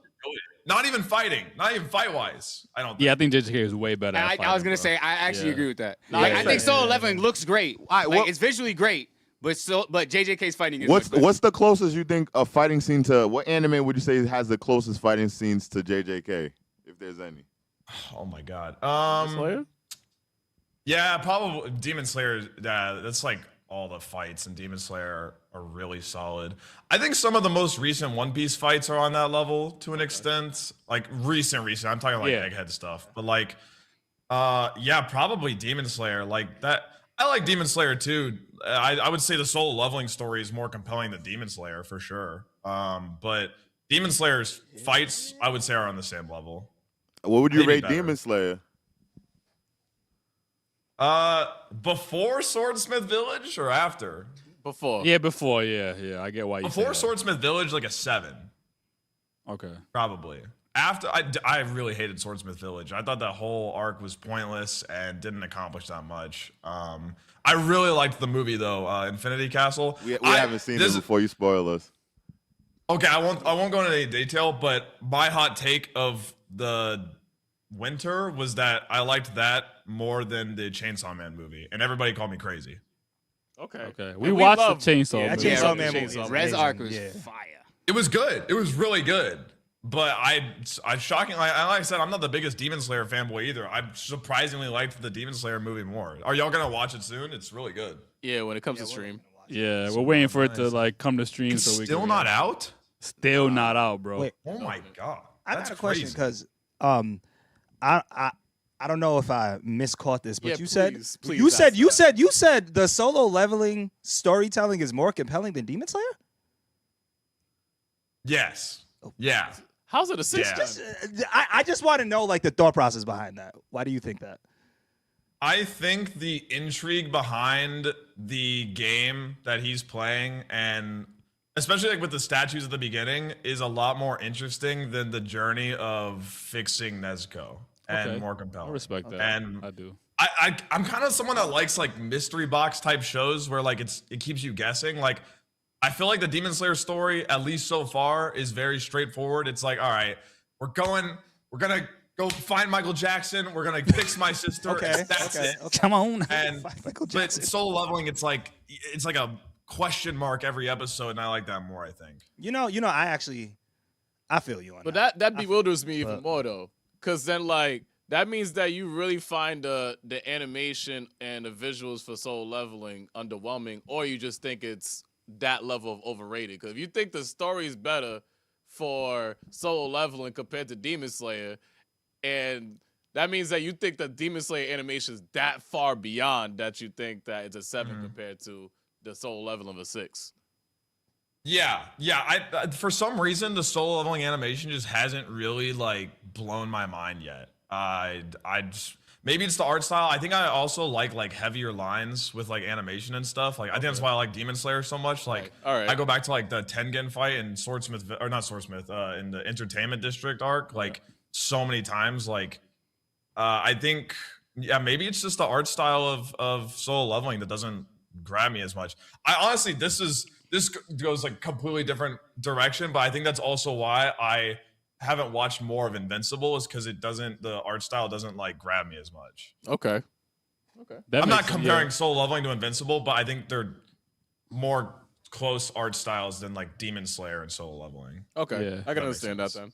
Not even fighting, not even fight wise. I don't. Think. Yeah, I think JJK is way better. And at I fighting, was gonna bro. say I actually Yeah. agree with that. Yeah, Like, yeah, I think yeah, solo yeah. leveling looks great. right, Like what- it's visually great, but JJK's fighting is What's much better. the closest you think a fighting scene to what anime would you say has the closest fighting scenes to JJK, if there's any? Oh my god. Slayer? Yeah, probably Demon Slayer. That's like all the fights in Demon Slayer are really solid. I think some of the most recent One Piece fights are on that level to an extent. Like recent. I'm talking like Yeah. Egghead stuff. But like, yeah, probably Demon Slayer. Like that. I like Demon Slayer too. I would say the solo leveling story is more compelling than Demon Slayer for sure. But Demon Slayer's fights, I would say, are on the same level. What would you Maybe rate better. Demon Slayer? Before Swordsmith Village or after? Before. Yeah, before. Yeah. I get why you Before say that. Swordsmith Village, like a 7, Okay. probably. After, I really hated Swordsmith Village. I thought that whole arc was pointless and didn't accomplish that much. I really liked the movie though, Infinity Castle. We haven't seen it before you spoil us. Okay, I won't go into any detail, but my hot take of the winter was that I liked that more than the Chainsaw Man movie, and everybody called me crazy. Okay. We And watched love- the Chainsaw. Yeah, movie. Chainsaw Man Chainsaw movie is Man. Res amazing. arc was Yeah. fire. It was good. It was really good. But I shockingly, like I said, I'm not the biggest Demon Slayer fanboy either. I surprisingly liked the Demon Slayer movie more. Are y'all gonna watch it soon? It's really good. Yeah, when it comes to stream. Yeah, we're waiting for it to like come to stream It's so we still can. not out. Still not out, bro. Wait. Oh my god, I that's got a question crazy. because I don't know if I miscaught this, but Yeah, you please said ask you said the solo leveling storytelling is more compelling than Demon Slayer. Yes. Yeah. How's it a 6? Yeah. Just, I just want to know like the thought process behind that. Why do you think that? I think the intrigue behind the game that he's playing, and especially like with the statues at the beginning, is a lot more interesting than the journey of fixing Nezuko and more compelling. I respect that. And I do. I'm kind of someone that likes like mystery box type shows where like it keeps you guessing. Like I feel like the Demon Slayer story, at least so far, is very straightforward. It's like, all right, we're gonna go find Michael Jackson. We're gonna fix my sister. Okay, That's it. Come on. And but Solo Leveling, it's like a question mark every episode, and I like that more. I think. You know, I feel you on But that. that bewilders me even more though, because then like that means that you really find the animation and the visuals for Solo Leveling underwhelming, or you just think it's that level of overrated. Because if you think the story is better for Solo Leveling compared to Demon Slayer, and that means that you think the Demon Slayer animation is that far beyond that you think that it's a 7 compared to the Solo Leveling of a 6. Yeah. I for some reason the Solo Leveling animation just hasn't really like blown my mind yet. I just, maybe it's the art style. I think I also like heavier lines with like animation and stuff. Like I think that's why I like Demon Slayer so much. Like all right. I go back to like the Tengen fight in Swordsmith, or not Swordsmith, in the Entertainment District arc, like so many times. Like I think maybe it's just the art style of Solo Leveling that doesn't grab me as much. I honestly, this goes like completely different direction, but I think that's also why I haven't watched more of Invincible, is because the art style doesn't like grab me as much. Okay. I'm not comparing Solo Leveling to Invincible, but I think they're more close art styles than like Demon Slayer and Solo Leveling. Okay. Yeah. I can understand that then.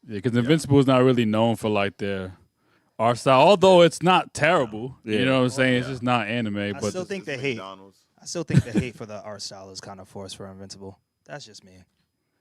Yeah, because Invincible is not really known for like their art style, although it's not terrible. You know what I'm saying? It's just not anime. I But still think the hate. McDonald's. I still think the hate for the art style is kind of forced for Invincible. That's just me.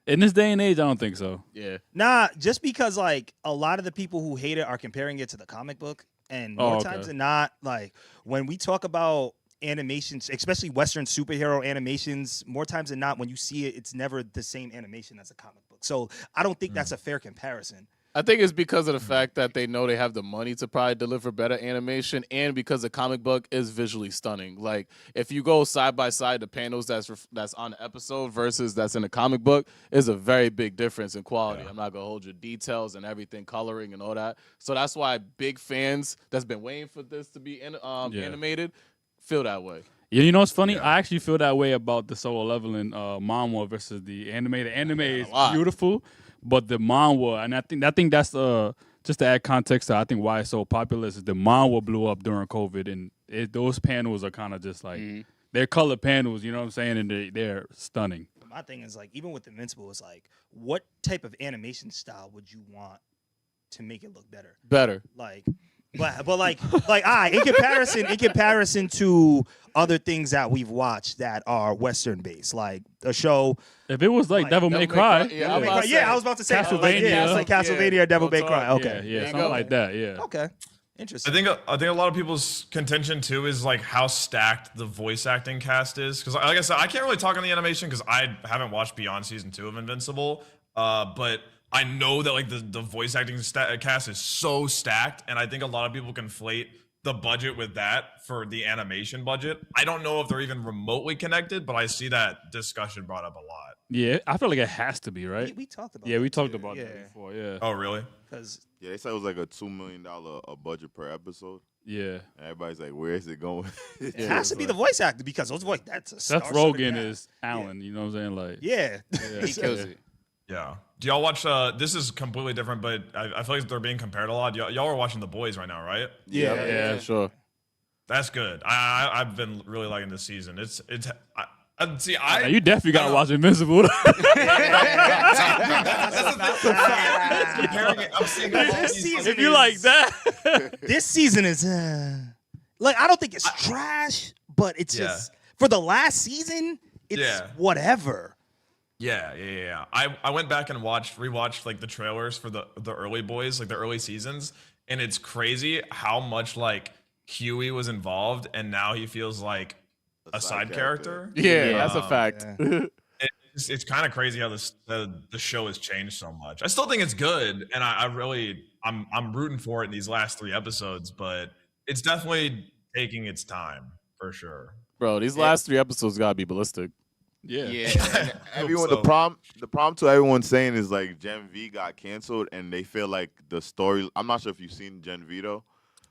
in this day and age, I don't think so. Yeah. Nah, just because like a lot of the people who hate it are comparing it to the comic book, and more times than not, like when we talk about animations, especially Western superhero animations, more times than not, when you see it, it's never the same animation as a comic book. So I don't think that's a fair comparison. I think it's because of the fact that they know they have the money to probably deliver better animation, and because the comic book is visually stunning. Like if you go side by side, the panels that's on the episode versus that's in the comic book is a very big difference in quality. Yeah. I'm not gonna hold you details and everything, coloring and all that. So that's why big fans that's been waiting for this to be animated feel that way. Yeah, you know what's funny? I actually feel that way about the Solo Leveling manhwa versus the anime. The anime is beautiful. But the manhwa, and I think that's just to add context to I think why it's so popular is the manhwa blew up during COVID, and those panels are kind of just like they're color panels, you know what I'm saying, and they're stunning. My thing is like even with Invincible, it's like what type of animation style would you want to make it look better? Like. But like in comparison to other things that we've watched that are Western based, like a show. If it was like Devil May Cry, I was about to say Castlevania, like Castlevania or Devil May Cry. Okay, yeah, something like that. Yeah. Okay, interesting. I think a lot of people's contention too is like how stacked the voice acting cast is. Because like I said, I can't really talk on the animation because I haven't watched beyond season 2 of Invincible. But I know that like the voice acting cast is so stacked, and I think a lot of people conflate the budget with that for the animation budget. I don't know if they're even remotely connected, but I see that discussion brought up a lot. Yeah, I feel like it has to be, right? We talked about. Yeah, we talked about that before. Yeah. Oh, really? Because they said it was like a $2 million a budget per episode. Yeah. And everybody's like, where is it going? It has to be the voice actor because those voice that's Seth Rogen is Alan. You know what I'm saying? Like he kills it. Yeah. Do y'all watch? This is completely different, but I feel like they're being compared a lot. Y'all are watching The Boys right now, right? Yeah, sure. That's good. I've been really liking this season. You definitely gotta watch Invincible. If you like that, this season is like I don't think it's trash, but it's just for the last season, it's whatever. Yeah. I went back and rewatched like the trailers for the early boys, like the early seasons, and it's crazy how much like Huey was involved, and now he feels like a side character. Yeah, that's a fact. It's kind of crazy how the show has changed so much. I still think it's good, and I'm rooting for it in these last 3 episodes, but it's definitely taking its time for sure. Bro, these last 3 episodes gotta be ballistic. Yeah. Everyone, so. the problem to everyone saying is like Gen V got canceled, and they feel like the story. I'm not sure if you've seen Gen V though.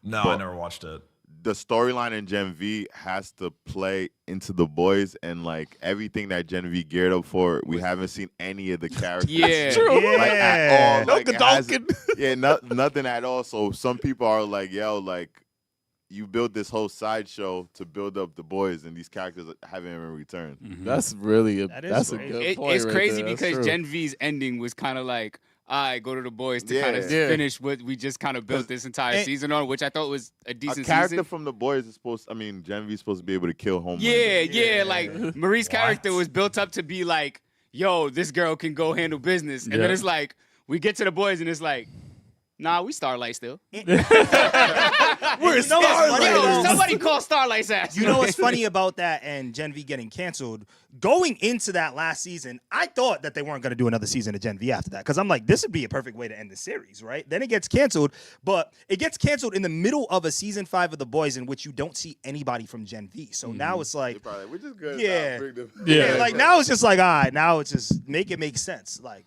No, I but never watched it. The storyline in Gen V has to play into the boys, and like everything that Gen V geared up for, we haven't seen any of the characters. Yeah. True. Like at all. No Like, Godolphin. nothing at all. So some people are like, yo, like you built this whole sideshow to build up the boys, and these characters haven't even returned. That's really That is that's a crazy. good point. It's right crazy there. That's because true. Gen V's ending was kind of like, I go to the boys to kind of Yeah. finish what we just kind of built this entire season on, which I thought was a A decent character season. from the boys is Gen V is supposed to be able to kill Homelander. Yeah, like Marie's character was built up to be like, yo, this girl can go handle business. And then it's like, we get to the boys and it's like, nah, we Starlight still. We're Starlight. Somebody call Starlight's ass. You know what's funny about that and Gen V getting canceled? Going into that last season, I thought that they weren't going to do another season of Gen V after that because I'm like, this would be a perfect way to end the series, right? Then it gets canceled, but it gets canceled in the middle of a season 5 of The Boys in which you don't see anybody from Gen V. So now it's like, Probably, which is good. Yeah. Yeah. like now it's just like, all right, now it's just make it make sense. Like,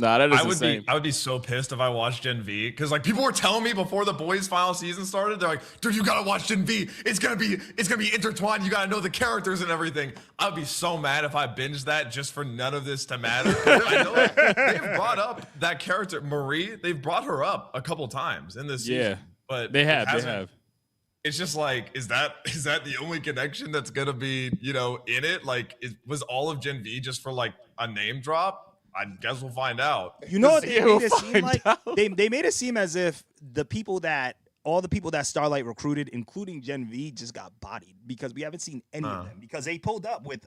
Nah, that is I would insane. be so pissed if I watched Gen V because like people were telling me before the boys' final season started, they're like, "Dude, you gotta watch Gen V. It's gonna be intertwined. You gotta know the characters and everything." I'd be so mad if I binged that just for none of this to matter. I know they've brought up that character Marie. They've brought her up a couple times in this season, but They it have. hasn't- It's just like, is that the only connection that's gonna be in it? Like, was all of Gen V just for like a name drop? I guess we'll find out. you know what they Yeah, made we'll it seem find like? out. They made it seem as if all the people that Starlight recruited, including Gen V, just got bodied because we haven't seen any of them because they pulled up with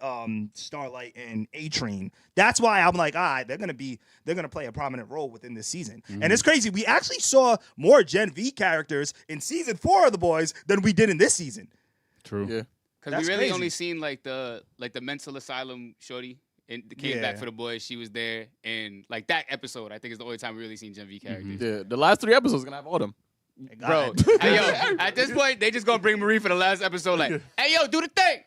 Starlight and A-Train. That's why I'm like, all right, they're gonna play a prominent role within this season. And it's crazy. We actually saw more Gen V characters in season 4 of The Boys than we did in this season. True. Yeah. Because That's we really crazy. only seen like the mental asylum shorty and came back for the boys. She was there, and like that episode, I think is the only time we really seen Gen V characters. Yeah. The last 3 episodes gonna have all them. Bro, hey, yo, at this point, they just gonna bring Marie for the last episode. Like, hey, yo, do the thing.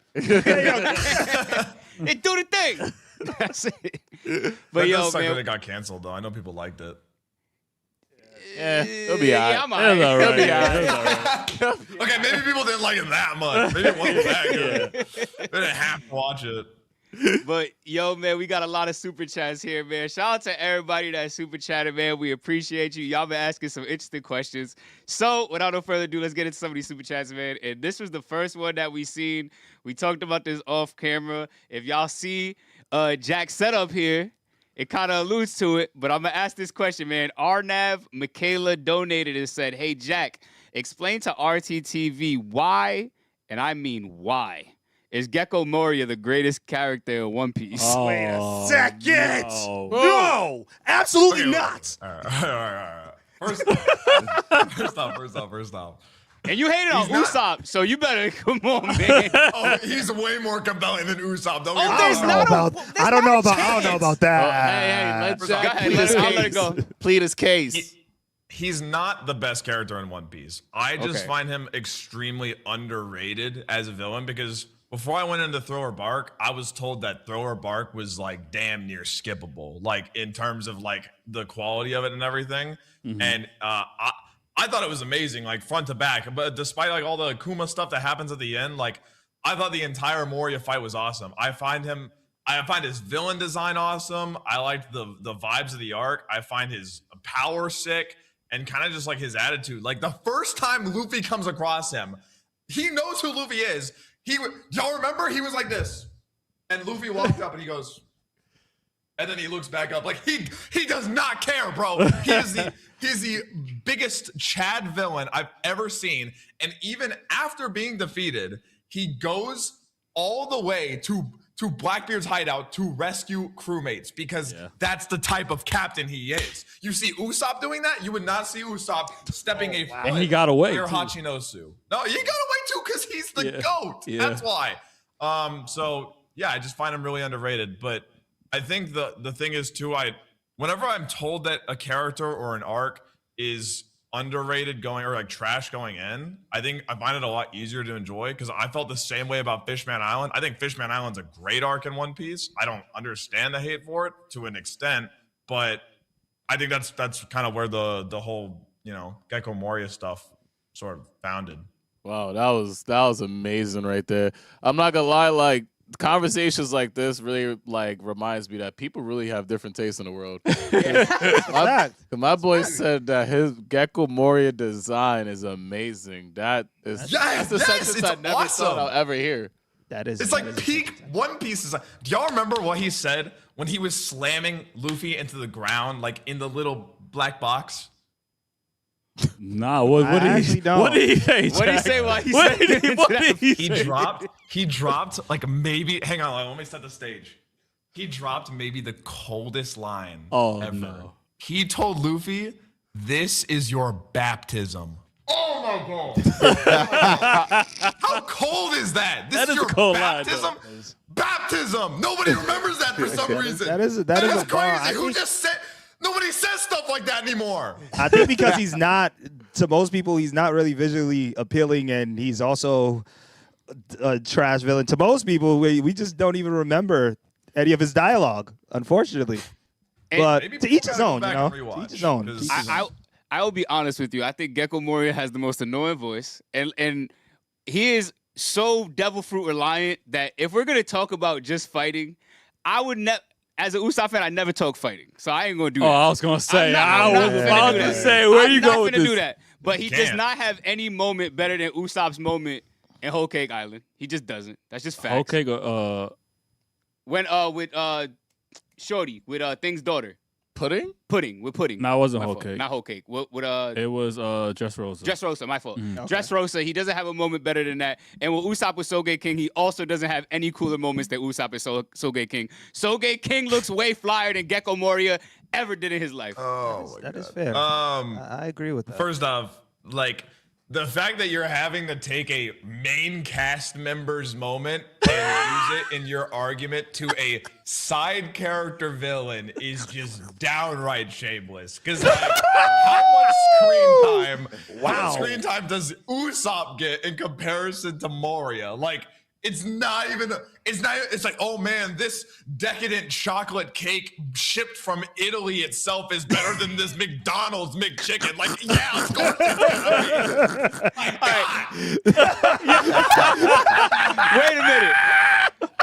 Hey, do the thing. That's it. But That yo, does suck that man, it got canceled though. I know people liked it. Yeah, it'll be alright. yeah, I'm It was alright. all right. be Yeah, all it was all right. Okay, maybe people didn't like it that much. Maybe it wasn't that good. They didn't have to watch it. But yo, man, we got a lot of super chats here, man. Shout out to everybody that super chatted, man. We appreciate you. Y'all been asking some interesting questions. So without no further ado, let's get into some of these super chats, man. And this was the first one that we seen. We talked about this off camera. If y'all see Jack's setup here, it kind of alludes to it. But I'm gonna ask this question, man. Arnav Michaela donated and said, "Hey Jack, explain to RTTV why, and I mean why, is Gecko Moria the greatest character in One Piece?" Wait a second. no. No, absolutely Okay, not. All right. First off. And you hated on He's Usopp, so you better come on, man. Oh, he's way more compelling than Usopp. Don't get me there's wrong. not a- I don't know about that. Hey, let Go Jack ahead, plead his I'll let it case. go. Plead his case. He's not the best character in One Piece. I just Okay. find him extremely underrated as a villain because before I went into Thrower Bark, I was told that Thrower Bark was like damn near skippable, like in terms of like the quality of it and everything. And I thought it was amazing, like front to back. But despite like all the Akuma stuff that happens at the end, like I thought the entire Moria fight was awesome. I find his villain design awesome. I liked the vibes of the arc. I find his power sick and kind of just like his attitude. Like the first time Luffy comes across him, he knows who Luffy is. Y'all remember? He was like this. And Luffy walked up and he goes, and then he looks back up like he does not care, bro. He's the biggest Chad villain I've ever seen. And even after being defeated, he goes all the way to Blackbeard's hideout to rescue crewmates because that's the type of captain he is. You see Usopp doing that, you would not see Usopp stepping a foot And he got away, near too. Hachinosu. No, he got away too because he's the GOAT. Yeah. That's why. So yeah, I just find him really underrated. But I think the thing is too, whenever I'm told that a character or an arc is underrated going or like trash going in, I think I find it a lot easier to enjoy because I felt the same way about Fishman Island. I think Fishman Island's a great arc in One Piece. I don't understand the hate for it to an extent, but I think that's kind of where the whole, Gecko Moria stuff sort of founded. Wow, that was amazing right there. I'm not gonna lie, like conversations like this really like reminds me that people really have different tastes in the world. My boy said that his Gecko Moria design is amazing. That's the sentence I never thought I'll ever hear. It's like peak One Piece. Do y'all remember what he said when he was slamming Luffy into the ground, like in the little black box? Nah, what did he say? What did he say? He dropped like maybe. Hang on, let me set the stage. He dropped maybe the coldest line ever. No. He told Luffy, "This is your baptism." Oh my god! How cold is that? This is your cold baptism. Line, baptism. Nobody remembers that for some reason. That is crazy. bar. Who just said? Nobody says stuff like that anymore. I think because he's not, to most people, he's not really visually appealing, and he's also a trash villain. To most people, we just don't even remember any of his dialogue, unfortunately. But to each his own, To each his own. I will be honest with you. I think Gecko Moria has the most annoying voice, and he is so devil fruit reliant that if we're gonna talk about just fighting, I would never. As an Usopp fan, I never talk fighting, so I ain't gonna do that. Oh, I was gonna say, I was about to say, where you go with this? I'm not gonna do that. But he does not have any moment better than Usopp's moment in Whole Cake Island. He just doesn't. That's just facts. Okay, when with Shorty with Thing's daughter. Pudding? Pudding. No, it wasn't Whole Cake. Not Whole Cake. It was Dressrosa. Dressrosa, my fault. Mm. Okay. Dressrosa, he doesn't have a moment better than that. And with Usopp with Soge King, he also doesn't have any cooler moments than Usopp and Soge King. Soge King looks way flyer than Gecko Moria ever did in his life. Oh, that is fair. I agree with that. First off, like the fact that you're having to take a main cast member's moment and use it in your argument to a side character villain is just downright shameless. Because like, how much screen time does Usopp get in comparison to Moria? Like, it's like, oh man, this decadent chocolate cake shipped from Italy itself is better than this McDonald's McChicken. Like, yeah, of course it's better. Wait a minute.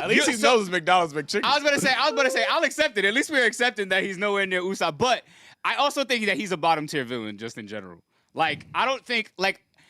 At least he knows McDonald's McChicken. I was gonna say, I'll accept it. At least we're accepting that he's nowhere near Usopp. But I also think that he's a bottom tier villain just in general. Like, I don't think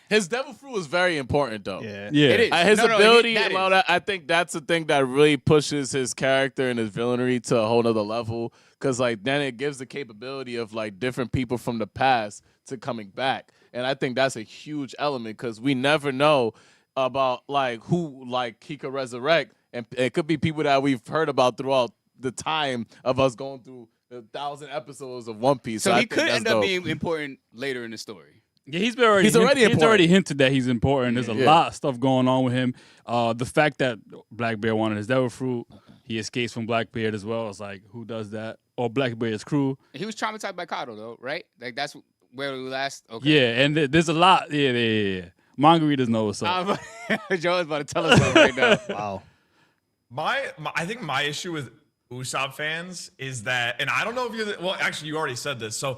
his devil fruit is very important, though. Yeah. It is. His ability, I think that's the thing that really pushes his character and his villainy to a whole nother level. Because, like, then it gives the capability of, like, different people from the past to coming back. And I think that's a huge element because we never know about, like, who, like, he could resurrect. And it could be people that we've heard about throughout the time of us going through 1,000 episodes of One Piece. So he could end up being important later in the story. Yeah, he's already hinted that he's important. There's a lot of stuff going on with him. The fact that Blackbeard wanted his devil fruit, he escapes from Blackbeard as well. It's like, who does that? Or Blackbeard's crew. He was traumatized by Kaido, though, right? Like, that's where we last. Okay. Yeah, and there's a lot. Yeah. Manga readers know what's up. Joe's about to tell us something right now. Wow. I think my issue with Usopp fans is that, and I don't know if actually you already said this. So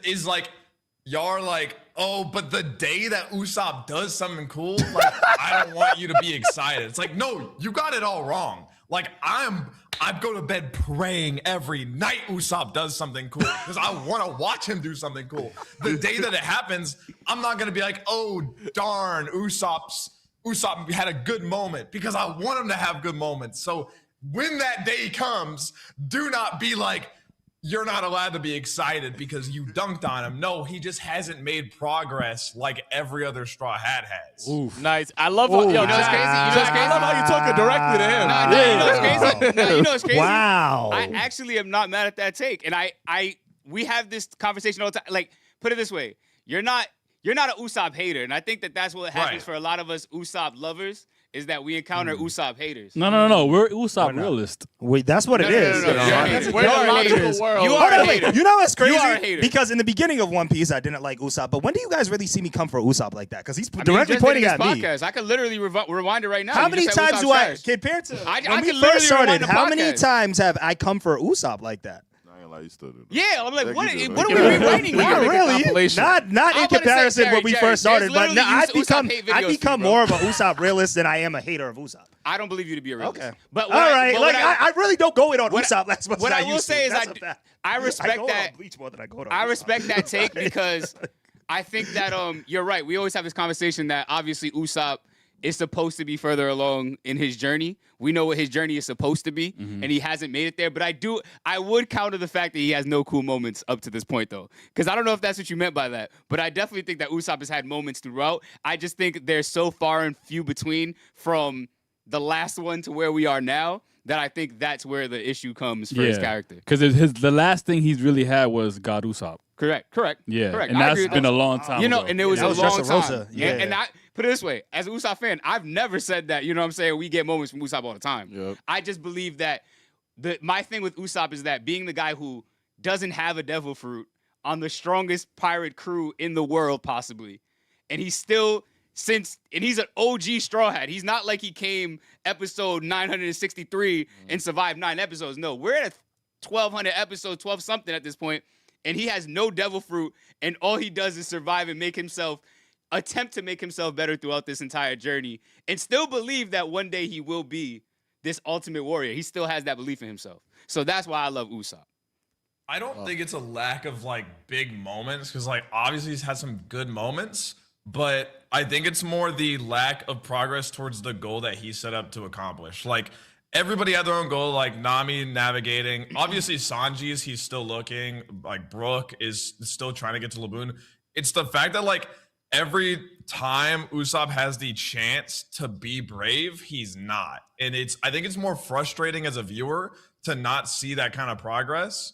is like, y'all are like, oh, but the day that Usopp does something cool, like, I don't want you to be excited. It's like, no, you got it all wrong. Like, I go to bed praying every night Usopp does something cool because I want to watch him do something cool. The day that it happens, I'm not going to be like, oh, darn, Usopp had a good moment because I want him to have good moments. So when that day comes, do not be like, you're not allowed to be excited because you dunked on him. No, he just hasn't made progress like every other Straw Hat has. Oof. Nice. I love how, yo, just crazy. I love how you talking directly to him. You know what's crazy? Wow. I actually am not mad at that take. And we have this conversation all the time. Like, put it this way. You're not an Usopp hater. And I think that that's what happens for a lot of us Usopp lovers is that we encounter Usopp haters. No. We're Usopp realists. Wait, that's what it is. No. You're a hater. We're You're the a logical hater. world. You are a hater. You know what's crazy? You are a hater. Because in the beginning of One Piece, I didn't like Usopp. But when do you guys really see me come for Usopp like that? Because he's directly pointing at me. Podcast. I could literally rewind it right now. How You many just said times Usopp do I, trash. compared to I when we could first literally started, rewind the how many podcast. times have I come for Usopp like that? I ain't like you still do that. Yeah, I'm like, Yeah, what you do, are we man. rewriting We here? can Not make a really. compilation. Not I'm in about to say, comparison when we Jerry, first started. there's But now literally I've Usopp hate videos to become you, bro. more of a Usopp realist than I am a hater of Usopp. I don't believe you to be a realist. Okay. But All right. but Like I really don't go in on what- Usopp as much what as I I will used to. say is That's I a fact. I I respect go that. on Bleach more than I go on I Usopp. respect that take because I think that you're right. We always have this conversation that obviously Usopp is supposed to be further along in his journey. We know what his journey is supposed to be, and he hasn't made it there. But I would counter the fact that he has no cool moments up to this point, though, because I don't know if that's what you meant by that. But I definitely think that Usopp has had moments throughout. I just think they're so far and few between from the last one to where we are now that I think that's where the issue comes for his character. Because the last thing he's really had was God Usopp. Correct. Yeah, Correct. and I that's agree with been that. a long time ago. And it was that a was long time. Dressrosa. Yeah. And I put it this way, as an Usopp fan, I've never said that, you know what I'm saying, we get moments from Usopp all the time. Yep. I just believe that my thing with Usopp is that being the guy who doesn't have a devil fruit on the strongest pirate crew in the world, possibly, and he's still and he's an OG Straw Hat. He's not like he came episode 963 and survived 9 episodes. No, we're at 1,200 episodes, 12 something at this point, and he has no devil fruit, and all he does is survive and attempt to make himself better throughout this entire journey, and still believe that one day he will be this ultimate warrior. He still has that belief in himself. So that's why I love Usopp. I don't think it's a lack of like big moments because like obviously he's had some good moments, but I think it's more the lack of progress towards the goal that he set up to accomplish. Like everybody had their own goal, like Nami navigating. Obviously Sanji's, he's still looking. Like Brook is still trying to get to Laboon. It's the fact that like every time Usopp has the chance to be brave, he's not. And I think it's more frustrating as a viewer to not see that kind of progress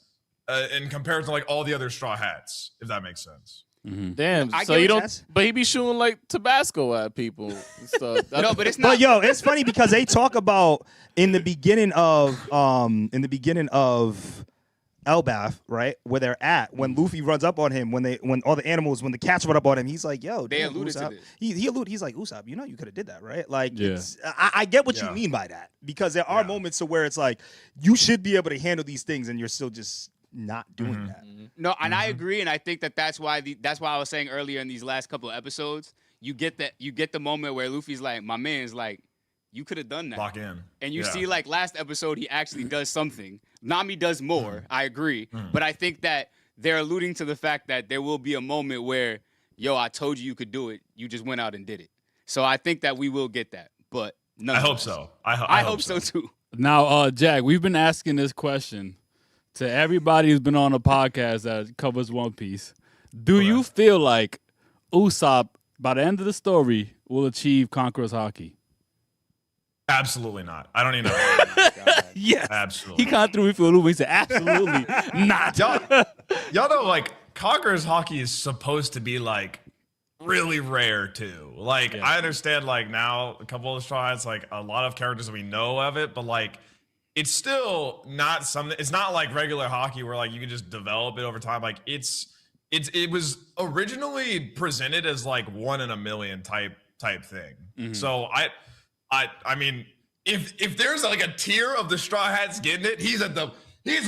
in comparison to like all the other Straw Hats, if that makes sense. Damn. I So get you what don't, but he be shooting like Tabasco at people and stuff. No, but it's not. But yo, it's funny because they talk about in the beginning of Elbaf, right, where they're at, when Luffy runs up on him, when the cats run up on him, he's like, yo, They damn, alluded to Usopp. this. He alluded, he's like, Usopp, you know you could have did that, right? Like, Yeah. I get what you Yeah. mean by that, because there are moments to where it's like, you should be able to handle these things, and you're still just not doing that. No, and I agree, and I think that's why I was saying earlier in these last couple of episodes, you get the moment where Luffy's like, my man's like, you could have done that. Lock in. And you Yeah. see, like last episode, he actually does something. Nami does more. I agree, but I think that they're alluding to the fact that there will be a moment where, yo, I told you could do it. You just went out and did it. So I think that we will get that, but I hope so. I hope so too. Now, Jack, we've been asking this question to everybody who's been on a podcast that covers One Piece. Do you feel like Usopp, by the end of the story, will achieve Conqueror's Haki? Absolutely not. I don't even know. Yes. Absolutely. He kind of threw me for a loop. He said, absolutely not. Y'all know, like, Conqueror's Haki is supposed to be, like, really rare, too. Like, I understand, like, now, a couple of Straw Hats, like, a lot of characters we know of it, but, like, it's still not something, it's not like regular hockey where, like, you can just develop it over time. Like, it was originally presented as, like, 1 in a million type thing. So, I mean, if there's like a tier of the Straw Hats getting it, he's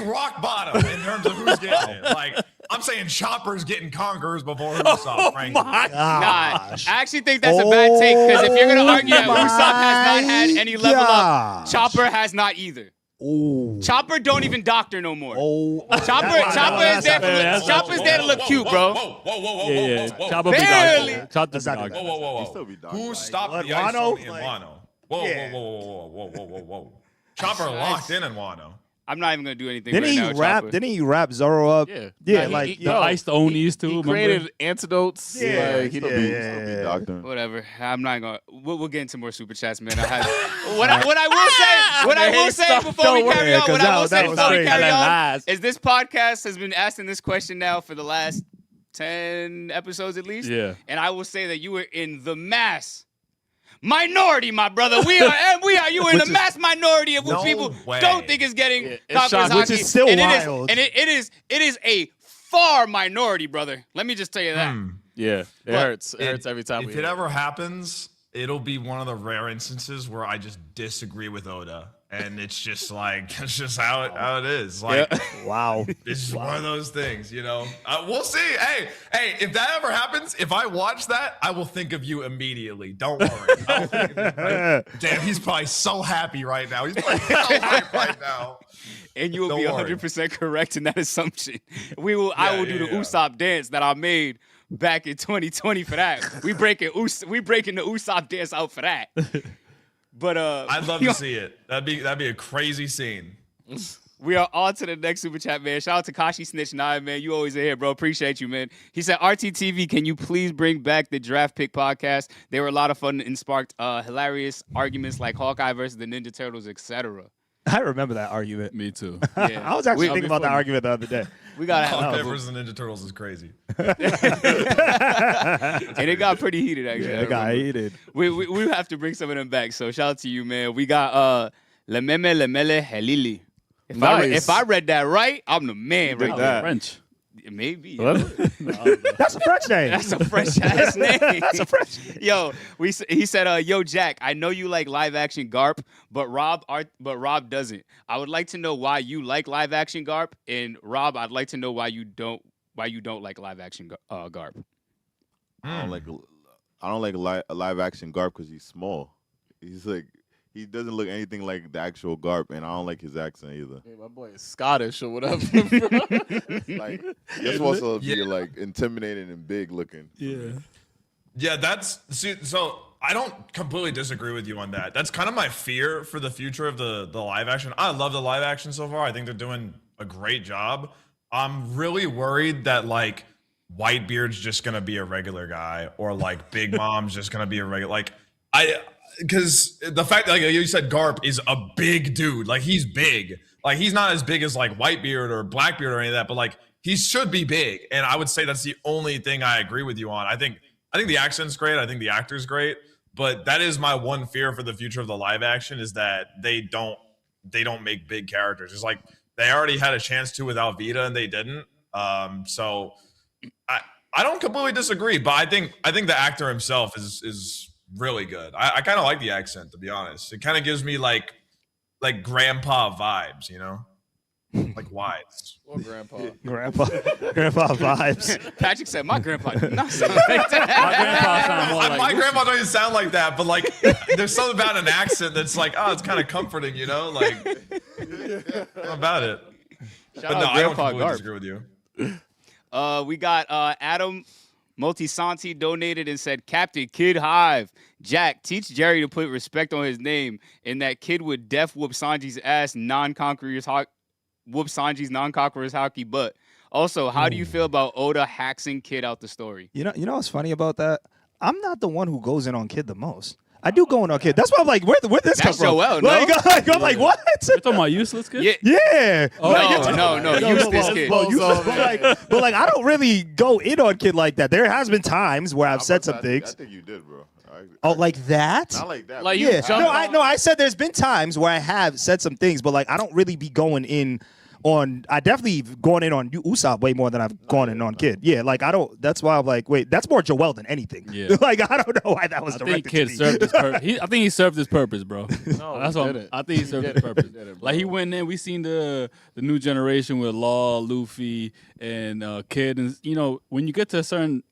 rock bottom in terms of who's getting it. Like, I'm saying Chopper's getting Conquerors before Usopp, frankly. Nah, I actually think that's a bad take, because if you're gonna argue that Usopp has not had any level up, Chopper has not either. Chopper don't even doctor no more. Chopper is there to look cute, bro. Whoa. Yeah. Chopper be Barely. doctor. Chopper be That's not doctor. Whoa. Still be dark, Who right? stopped the Wano? ice on in Like- Wano? Yeah. Whoa. Chopper locked in Wano. I'm not even gonna do anything Didn't right he now, rap? Chopper. Didn't he rap Zoro up? Yeah. Yeah, Nah, like he- The yo, iced Onis, too. He remember? created antidotes. Yeah, Like, he Still did- be, still be doctor. Whatever. I'm not gonna. We'll get into more super chats, man. What I will say before we carry on. What I will say before we carry on is this podcast has been asking this question now for the last 10 episodes at least. Yeah. And I will say that you were in the mass minority, my brother. We are you in the mass minority of what people don't think is getting conference hockey. Which is still wild. It is a far minority, brother. Let me just tell you that. Yeah, it hurts. It hurts every time. If it ever happens, it'll be one of the rare instances where I just disagree with Oda. And it's just like, that's just how it is. Like, wow. It's just one of those things, you know? We'll see. Hey, if that ever happens, if I watch that, I will think of you immediately. Don't worry. I'll think of you, right? Damn, he's probably so happy right now. He's probably so hyped right now. And you will be 100% correct in that assumption. I will do the Usopp dance that I made back in 2020 for that. We breaking the Usopp dance out for that. But I'd love to see it. That'd be a crazy scene. We are on to the next super chat, man. Shout out to Kashi Snitch 9, man. You always in here, bro. Appreciate you, man. He said, RTTV, can you please bring back the draft pick podcast? They were a lot of fun and sparked hilarious arguments like Hawkeye versus the Ninja Turtles, etc. I remember that argument. Me too. Yeah. I was actually thinking about that argument the other day. We gotta Hawkeye versus the Ninja Turtles is crazy. And it got pretty heated, actually. Yeah, it got heated. We have to bring some of them back. So shout out to you, man. We got Lememe Lemele Helili. If I read that right, I'm the man right there. French. Maybe. That's a French name. That's a French ass name. That's a French. Yo, he said, yo, Jack, I know you like live action Garp, but Rob doesn't. I would like to know why you like live action Garp, and Rob, I'd like to know why you don't like live action Garp. I don't like live action Garp because he's small. He doesn't look anything like the actual Garp, and I don't like his accent either. Hey, my boy is Scottish or whatever. Like, you're supposed to be like intimidating and big looking. Yeah, so I don't completely disagree with you on that. That's kind of my fear for the future of the live action. I love the live action so far. I think they're doing a great job. I'm really worried that like Whitebeard's just gonna be a regular guy, or like Big Mom's just gonna be a regular because the fact that, like you said, Garp is a big dude. Like, he's big. Like, he's not as big as like Whitebeard or Blackbeard or any of that, but like he should be big. And I would say that's the only thing I agree with you on. I think the accent's great. I think the actor's great. But that is my one fear for the future of the live action, is that they don't make big characters. It's like they already had a chance to without Vita and they didn't. So I don't completely disagree, but I think the actor himself is really good. I kind of like the accent, to be honest. It kind of gives me like grandpa vibes, you know, like wives. Or grandpa. Grandpa vibes. Patrick said, my grandpa did not sound like that. My grandpa sound more like My grandpa don't even sound like that, but like there's something about an accent that's like, oh, it's kind of comforting, you know, like about it. Shout But no, out I don't Grandpa completely Garp. disagree with you. We got Adam Multisanti donated and said, Captain Kid Hive. Jack, teach Jerry to put respect on his name, and that kid would def whoop Sanji's ass, whoop Sanji's non-conqueror's hockey butt. Also, how do you feel about Oda haxing Kid out the story? You know what's funny about that? I'm not the one who goes in on Kid the most. I do go in on Kid. That's why I'm like, where this come That's from? Joel, no? I'm like, what? You're talking about useless kid? Yeah. No, useless kid. But like, I don't really go in on Kid like that. There has been times where I've said some things. I think you did, bro. Oh, like that? Not like that. Like, bro. you jumped on- I said there's been times where I have said some things, but like I don't really be going in on. I definitely going in on Usopp way more than I've gone in on Kid. Yeah, like I don't. That's why I'm like, wait, that's more Joel than anything. Yeah. Like I don't know why that was I directed think Kid to me. served his purpose. I think he served his purpose, bro. No, That's he what didn't. I think he served his purpose. didn't, Like, he bro. went in, we seen the new generation with Law, Luffy, and Kid, and you know, when you get to a certain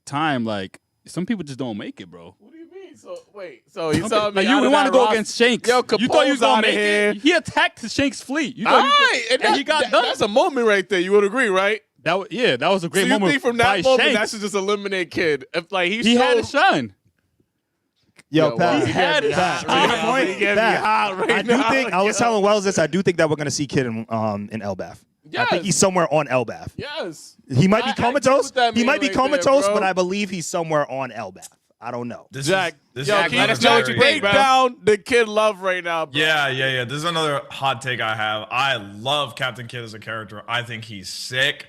time, like some people just don't make it, bro. What do you mean? So wait, so you telling me Like, you want to go against Shanks? Yo, you thought you was Capone's gonna outta make here. it? He attacked Shanks' fleet. You All thought right, and he got done. That's a moment right there. You would agree, right? That was a great So you moment. think from by that moment Shanks. that should just eliminate Kid? If like he had to shine. Yo, Pat. He had it. Pat, Right to now, your point, he get me Pat, hot right I do now. think I was telling Wells this. I do think that we're gonna see Kid in Elbaf. I Yes. think he's somewhere on Elbaf. Yes. He might I be agree comatose. with that He man might be right there, comatose, bro. but I believe he's somewhere on Elbaf. I don't know. Jack, this yo, is can you let us know what very- you think, break bro. down the Kid love right now, bro? Yeah. This is another hot take I have. I love Captain Kid as a character. I think he's sick.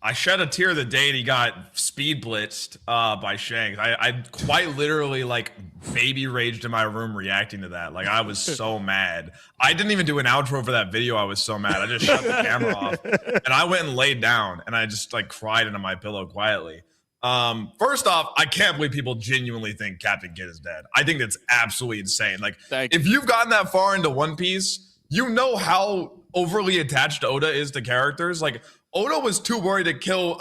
I shed a tear the day he got speed blitzed by Shanks. I quite literally like baby raged in my room reacting to that. Like I was so mad. I didn't even do an outro for that video. I was so mad. I just shut the camera off and I went and laid down and I just like cried into my pillow quietly. First off, I can't believe people genuinely think Captain Kid is dead. I think that's absolutely insane. Like if you've gotten that far into One Piece, you know how overly attached Oda is to characters. Like Oda was too worried to kill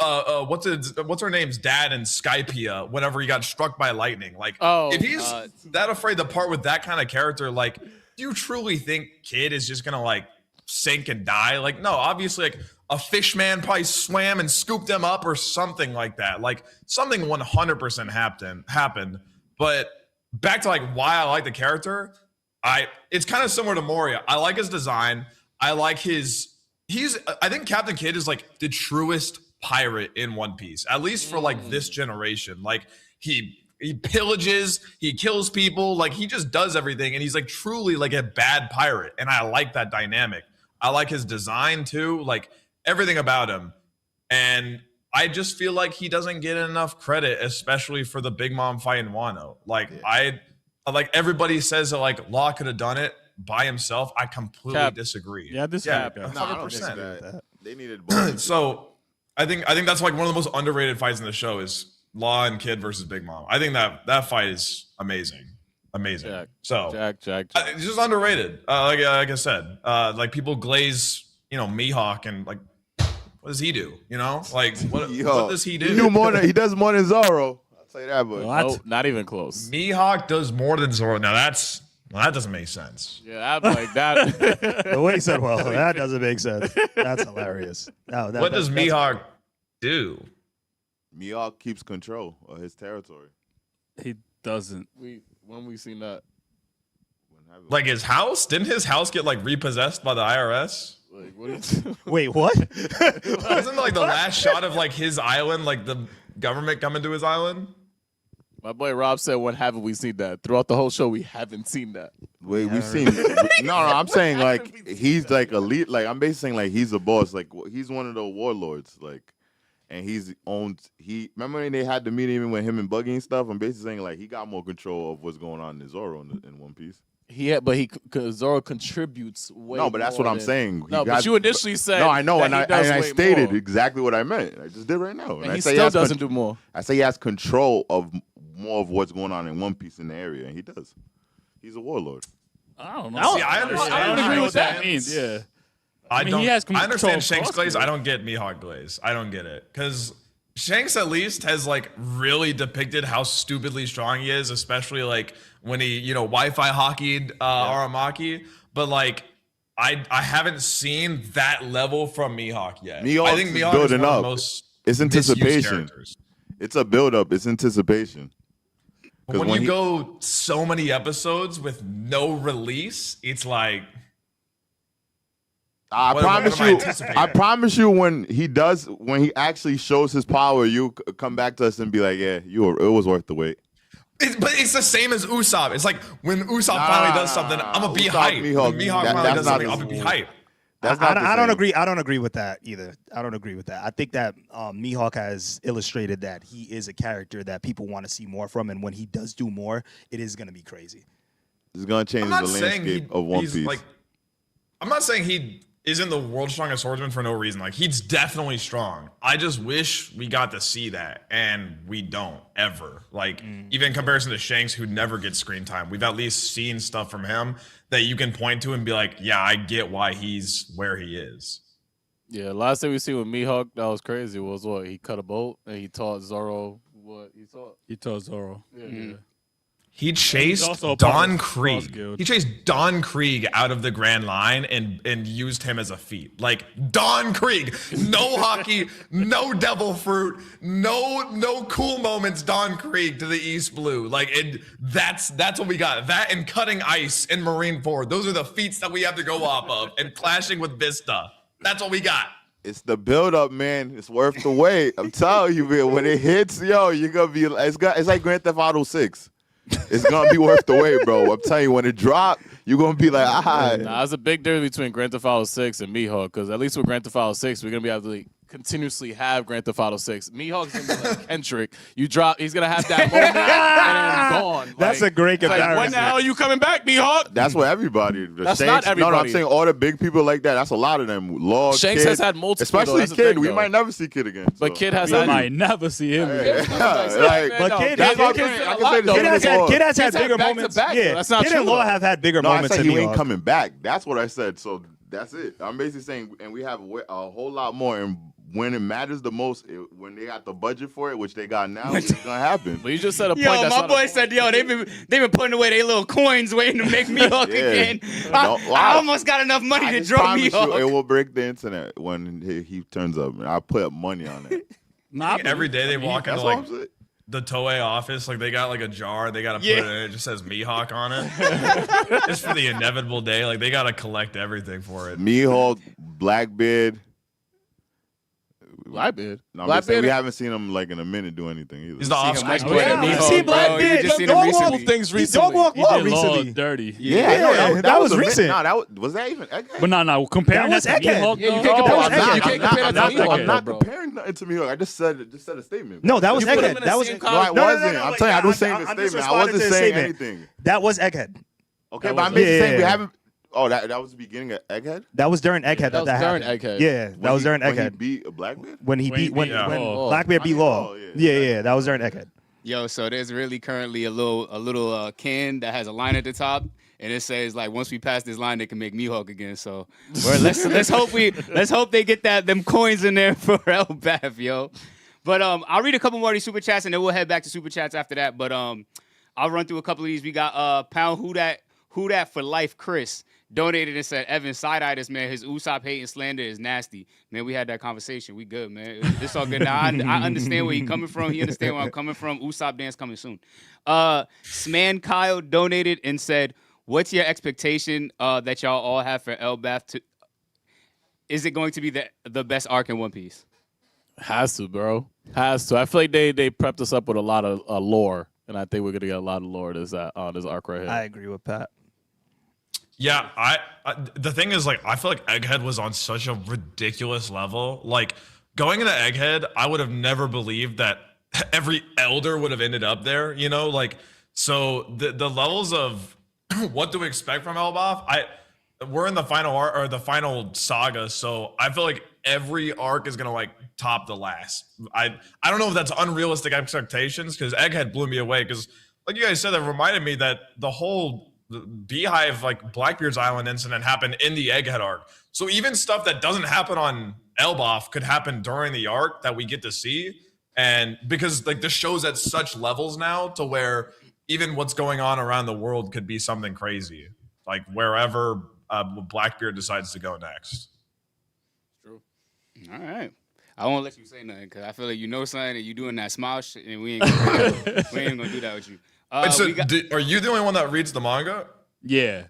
what's her name's dad in Skypiea whenever he got struck by lightning. Like if he's that afraid to part with that kind of character, like do you truly think Kid is just gonna like sink and die? Like no, obviously like a fish man probably swam and scooped them up or something like that. Like something 100% happened. But back to like why I like the character, it's kind of similar to Moria. I like his design. I like I think Captain Kid is like the truest pirate in One Piece, at least for like this generation. Like he pillages, he kills people, like he just does everything. And he's like truly like a bad pirate. And I like that dynamic. I like his design too, like everything about him. And I just feel like he doesn't get enough credit, especially for the Big Mom fight in Wano. Like like everybody says that like Law could have done it by himself. I completely disagree. Yeah, this happened. 100%. They needed both. So I think that's like one of the most underrated fights in the show is Law and Kid versus Big Mom. I think that fight is amazing. Jack. So Jack. It's just underrated. Like I said, like people glaze, Mihawk and like, what does he do? Like what does he do? He does more than Zoro. I'll say that, but no, not even close. Mihawk does more than Zoro. Now that doesn't make sense. Yeah, I'm like that. The way he said, well, that doesn't make sense. That's hilarious. No, what does Mihawk do? Mihawk keeps control of his territory. He doesn't. When we seen that? Like his house? Didn't his house get like repossessed by the IRS? Like, what Wait, what? Wasn't like the last shot of like his island, like the government coming to his island? My boy Rob said, when haven't we seen that? Throughout the whole show, we haven't seen that. Wait, we've seen. No, I'm saying like he's like elite. Like I'm basically saying like he's a boss. Like he's one of the warlords. Like, and remember when they had the meeting even with him and Buggy and stuff? I'm basically saying like he got more control of what's going on in Zoro in One Piece. Zoro contributes way. No, but that's what I'm saying. But you initially said. No, I know, and I stated more. exactly what I meant. I just did right now. And he still doesn't do more. I say he has control of more of what's going on in One Piece in the area, and he does. He's a warlord. I don't know. See, I understand. I don't agree with what that means. Yeah. I mean, he has I understand control Shanks across glaze. the- I don't get Mihawk glaze. I don't get it. Because Shanks at least has like really depicted how stupidly strong he is, especially like when he, Wi-Fi hockeyed Aramaki. But like I haven't seen that level from Mihawk yet. I think Mihawk is one of the most it's anticipation. characters. It's a build-up. It's anticipation. But when you go so many episodes with no release, it's like I promise you when he actually shows his power, you come back to us and be like, yeah, it was worth the wait. But it's the same as Usopp. It's like when Usopp finally does something, I'm gonna be hyped. When Mihawk finally does something, I'm gonna be hyped. I don't agree. I don't agree with that either. I don't agree with that. I think that Mihawk has illustrated that he is a character that people want to see more from, and when he does do more, it is going to be crazy. It's going to change the landscape of One Piece. I'm not saying he isn't the world's strongest swordsman for no reason. Like he's definitely strong. I just wish we got to see that, and we don't ever. Like even in comparison to Shanks, who never gets screen time, we've at least seen stuff from him that you can point to and be like, yeah, I get why he's where he is. Yeah, last thing we see with Mihawk that was crazy was what he cut a boat and he taught Zoro what he taught. He told Zoro. Yeah. He chased also a part Don of the Krieg. Cross Guild. He chased Don Krieg out of the Grand Line and used him as a feat. Like Don Krieg, no hockey, no devil fruit, no cool moments. Don Krieg to the East Blue. Like that's what we got. That and cutting ice in Marineford. Those are the feats that we have to go off of. And clashing with Vista. That's what we got. It's the build up, man. It's worth the wait. I'm telling you, man. When it hits, you're gonna be. It's like Grand Theft Auto 6. It's gonna be worth the wait, bro. I'm telling you, when it drop, you're gonna be like, Nah, there's a big difference between Grand Theft Auto 6 and Mihawk, because at least with Grand Theft Auto 6, we're gonna be able to continuously have Grand Theft Auto 6. Mihawk's gonna be like Patricrt. He's gonna have that moment and then gone. That's a great comparison. When the hell are you coming back, Mihawk? That's what everybody. That's not everybody. No, I'm saying all the big people like that. That's a lot of them. Law, Shanks Kid, has had multiple. especially Kid. Kid. We might never see Kid again. But Kid has You had. might never see him. Yeah, Like, but Kid- that's what I'm Kid- saying. I can say the Kid same has thing had, for- Kid has had Kid's had bigger back to moments. back, though. Yeah, That's not Kid true, and Law though. have had bigger No, I moments said than he ain't Mihawk. coming back. That's what I said. So that's it. I'm basically saying, and we have a whole lot more. And when it matters the most, when they got the budget for it, which they got now, it's gonna happen. But you just said a point. Yo, that's my not boy a said, yo, they've been putting away their little coins waiting to make Mihawk Yeah. again. No, I almost got enough money I to just draw promise you, Mihawk. it will break the internet when he turns up. And I put money on it. Nah, Every day they walk That's into what like I'm saying. the Toei office, like they got like a jar, they gotta put Yeah. it in, it just says Mihawk on it. Just for the inevitable day, like they gotta collect everything for it. Mihawk, Blackbeard. Blackbeard. No, I'm just saying, we haven't seen him like in a minute do anything either. He's the Seen him much offspring. more than Yeah, Mihawk, see bro. Blackbeard, You just seen him dog recently. Multiple things He recently. dog walked he Law did Law recently. dirty. Yeah, Yeah, that was a recent. Nah, was that even Egghead? But no, comparing That was that to Egghead. Mihawk, Yeah, you though, can't compare was that to- Egghead. you can't compare that to Mihawk, I'm not bro. comparing nothing to Mihawk. I just said a statement. No, that was You put him Egghead. in the That was same No, I column. wasn't. I'm telling you, I was saying I'm the just statement. I responding wasn't to the saying statement. anything. That was Egghead. Okay, That but I'm was- basically saying we Yeah. haven't. Oh, that was the beginning of Egghead. That was during Egghead. That was that during happened. Egghead. Yeah, that was during When he Egghead. beat a Blackbeard. When he beat when Law. Blackbeard beat Law. Oh, yeah. Yeah, that was during Egghead. Yo, so there's really currently a little can that has a line at the top, and it says like once we pass this line, they can make Mihawk again. So let's hope they get them coins in there for Elbaf, yo. But I'll read a couple more of these super chats, and then we'll head back to super chats after that. But I'll run through a couple of these. We got Pound Who that for life, Chris. Donated and said, Evan, side-eye this, man. His Usopp hate and slander is nasty. Man, we had that conversation. We good, man. It's all good. Now, I understand where he coming from. He understand where I'm coming from. Usopp dance coming soon. Sman Kyle donated and said, what's your expectation that y'all all have for Elbaf? Is it going to be the best arc in One Piece? Has to, bro. Has to. I feel like they prepped us up with a lot of lore, and I think we're gonna get a lot of lore this arc right here. I agree with Pat. Yeah, I the thing is, like, I feel like Egghead was on such a ridiculous level. Like, going into Egghead, I would have never believed that every elder would have ended up there, you know? Like, so the levels of what to expect from Elbaf, we're in the final arc, or the final saga, so I feel like every arc is gonna like top the last. I don't know if that's unrealistic expectations, because Egghead blew me away, because like you guys said, that reminded me that the whole Beehive, like Blackbeard's Island incident happened in the Egghead arc. So even stuff that doesn't happen on Elbaf could happen during the arc that we get to see. And because like the show's at such levels now to where even what's going on around the world could be something crazy, like wherever Blackbeard decides to go next. True. All right. I won't let you say nothing because I feel like you know something and you doing that smile shit, and we ain't gonna do that with you. Wait, so are you the only one that reads the manga? Yeah.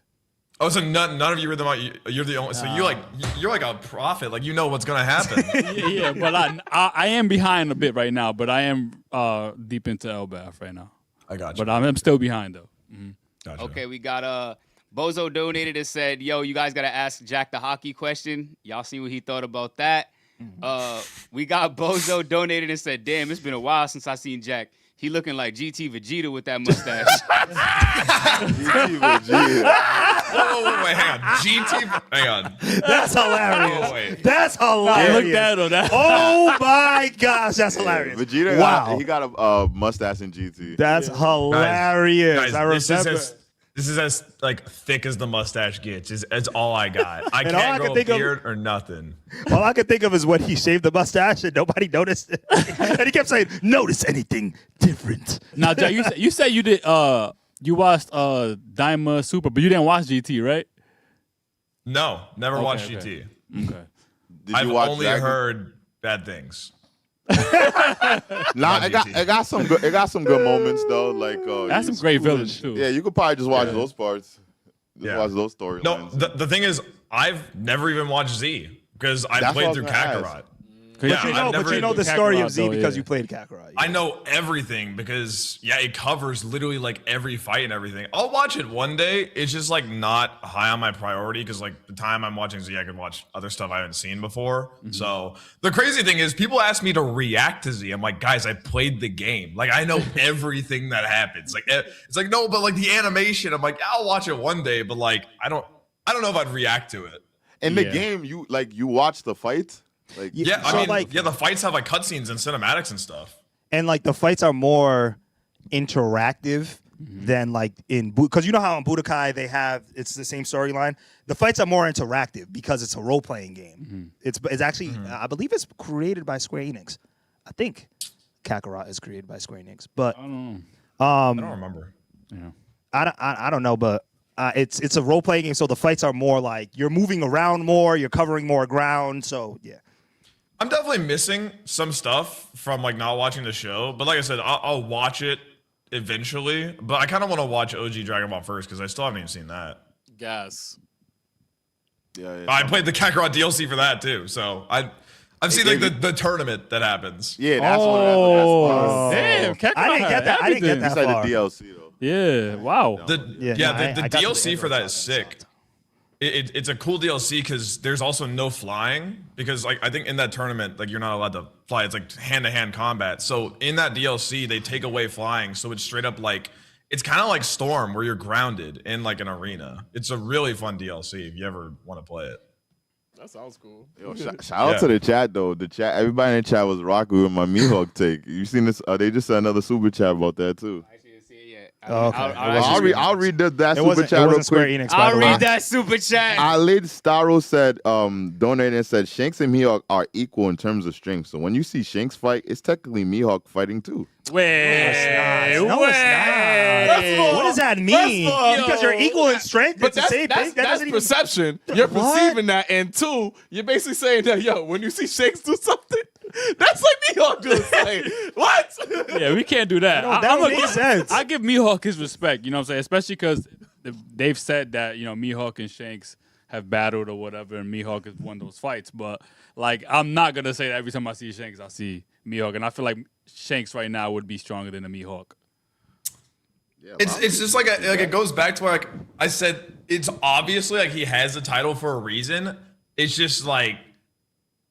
Oh, so none of you read the manga. You're the only. So you're like a prophet. Like, you know what's gonna happen. yeah, but I am behind a bit right now, but I am deep into Elbaf right now. I got you. But I'm still behind though. Mm-hmm. Gotcha. Okay, we got Bozo donated and said, yo, you guys gotta ask Jack the hockey question. Y'all see what he thought about that. We got Bozo donated and said, damn, it's been a while since I seen Jack. He looking like GT Vegeta with that mustache. GT Vegeta. Whoa, wait, hang on. GT, hang on. That's hilarious. Oh, wait. That's I hilarious. looked at him. That. Oh my gosh, that's hilarious. Vegeta, Wow. he got a mustache in GT. That's hilarious. Guys, I remember. this is as like thick as the mustache gets. It's all I got. I And all I can't can grow a think of- beard or nothing. All I could think of is when he shaved the mustache and nobody noticed it. And he kept saying, notice anything different. Now, Jack, you said you did. You watched Daima Super, but you didn't watch GT, right? No, never watched okay. GT. Okay. Did I've you watch only Dragon? heard bad things. Nah, it got some good moments though. Like That's some great villains too. Yeah, you could probably just watch those parts. Just watch those storylines. No, the thing is, I've never even watched Z because I That's what I played was through gonna Kakarot. ask. Yeah, But you know the story of Z because you played Kakarot. I know everything because it covers literally like every fight and everything. I'll watch it one day. It's just like not high on my priority because like the time I'm watching Z, I can watch other stuff I haven't seen before. So the crazy thing is people ask me to react to Z. I'm like, guys, I played the game. Like I know everything that happens. Like it's like, no, but like the animation, I'm like, I'll watch it one day, but like I don't know if I'd react to it. In the game, you watch the fights? Like, yeah, I mean, the fights have like cutscenes and cinematics and stuff. And like the fights are more interactive than like because you know how in Budokai it's the same storyline. The fights are more interactive because it's a role playing game. It's actually I believe it's created by Square Enix. I think Kakarot is created by Square Enix, but I don't know. I don't remember. Yeah. I don't know, but it's a role playing game, so the fights are more like you're moving around more, you're covering more ground. So yeah. I'm definitely missing some stuff from like not watching the show, but like I said, I'll watch it eventually. But I kind of want to watch OG Dragon Ball first because I still haven't even seen that. Gas. Yeah. I played the Kakarot DLC for that too, so I've seen like the tournament that happens. Yeah, that's what Damn, Kakarot I didn't get that. I didn't get that It's like far. the DLC though. Yeah, wow. The I got to the DLC for Android that is side. sick. It's a cool DLC because there's also no flying because like I think in that tournament like you're not allowed to fly. It's like hand-to-hand combat. So in that DLC they take away flying, so it's straight up like it's kind of like Storm where you're grounded in like an arena. It's a really fun DLC if you ever want to play it. That sounds cool. Yo, shout out to the chat though. The chat, everybody in the chat was rocking with my Mihawk take. You seen this? They just said another super chat about that too. I didn't see it yet. Okay. I'll read that It super chat real wasn't Square quick. Enix. By I'll the way. read that super chat. Alid Staro said, donated and said, Shanks and Mihawk are equal in terms of strength. So when you see Shanks fight, it's technically Mihawk fighting too. Wait, No, it's not. What does that mean? Yo. Because you're equal in strength, But it's the same thing. That that's doesn't even. perception. You're What? perceiving that, and two, you're basically saying that, yo, when you see Shanks do something, that's like Mihawk doing something. What? Yeah, we can't do that. No, that don't make sense. I give Mihawk his respect, you know what I'm saying? Especially because they've said that, you know, Mihawk and Shanks have battled or whatever, and Mihawk has won those fights. But, like, I'm not going to say that every time I see Shanks, I see Mihawk. And I feel like Shanks right now would be stronger than a Mihawk. Yeah, It's just like it goes back to where like I said, it's obviously like he has the title for a reason. It's just like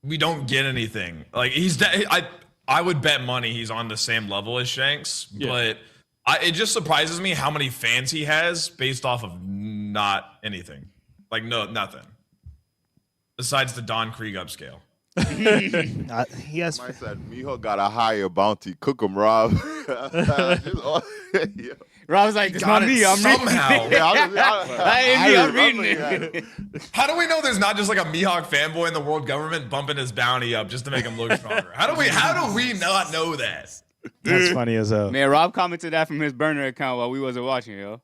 we don't get anything. Like I would bet money he's on the same level as Shanks, but it just surprises me how many fans he has based off of not anything. Like nothing. Besides the Don Krieg upscale. He has. I said Mihawk got a higher bounty. Cook him, Rob. Yeah. Rob's like, it's not me. I'm somehow. reading it. I'm reading it. How do we know there's not just like a Mihawk fanboy in the world government bumping his bounty up just to make him look stronger? How do we not know that? That's funny as hell. Man, Rob commented that from his burner account while we wasn't watching, yo.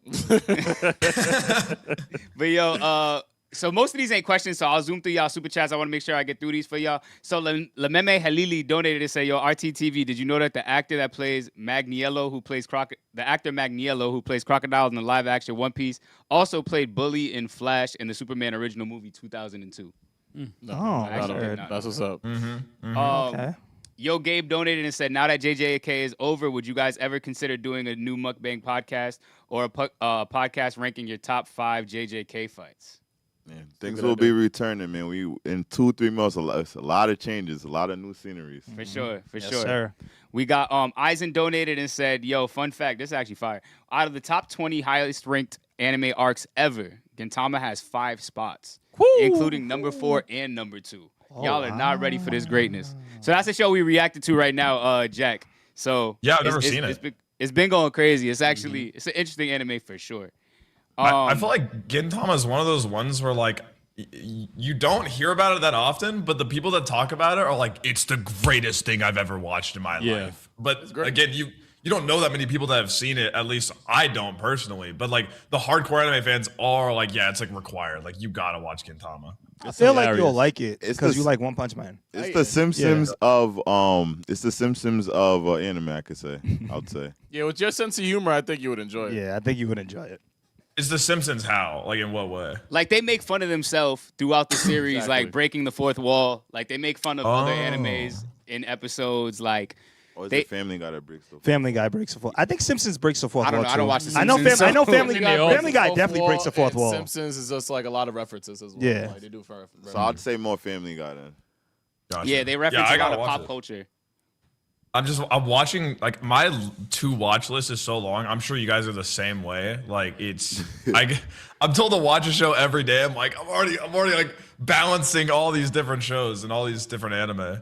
But yo, so most of these ain't questions, so I'll zoom through y'all super chats. I want to make sure I get through these for y'all. So Lameme Halili donated to say, yo, RTTV, did you know that the actor that plays Magniello, who plays Crocodile in the live action One Piece, also played Bully in Flash in the Superman original movie 2002? That's what's up. Okay. Yo, Gabe donated and said, now that JJK is over, would you guys ever consider doing a new mukbang podcast or a podcast ranking your top 5 JJK fights? Man, things will be returning, man. We in 2-3 months, a lot of changes, a lot of new sceneries. For sure. Yes, sir. We got Eisen donated and said, yo, fun fact, this is actually fire. Out of the top 20 highest ranked anime arcs ever, Gintama has 5 spots, including number 4 and number 2. Y'all are not ready for this greatness. So that's the show we reacted to right now, Jack. So Yeah, I've never seen it. It's been going crazy. It's actually it's an interesting anime for sure. I feel like Gintama is one of those ones where like you don't hear about it that often, but the people that talk about it are like, it's the greatest thing I've ever watched in my life. But again, you don't know that many people that have seen it. At least I don't personally. But like the hardcore anime fans are like, yeah, it's like required. Like you gotta watch Gintama. I feel like you'll like it because you like One Punch Man. It's the Simpsons of anime, I would say. Yeah, with your sense of humor, I think you would enjoy it. Yeah, I think you would enjoy it. Is The Simpsons how? Like in what way? Like they make fun of themselves throughout the series, Exactly. like breaking the fourth wall. Like they make fun of other animes in episodes. Like Or is They- it Family Guy that breaks the Family Guy breaks the fourth. I think Simpsons breaks the fourth I don't wall know. I too. don't watch The I know, Simpsons, I know so- Family They all- Guy. Family Guy Fourth definitely wall, breaks the fourth and wall. Simpsons is just like a lot of references as well. Yeah. Like, they do for So I'd say more Family Guy then. Gotcha. yeah, they reference I a lot gotta of watch pop it. culture. I'm watching, like, my to watch list is so long. I'm sure you guys are the same way. Like, it's I'm told to watch a show every day. I'm like, I'm already like balancing all these different shows and all these different anime.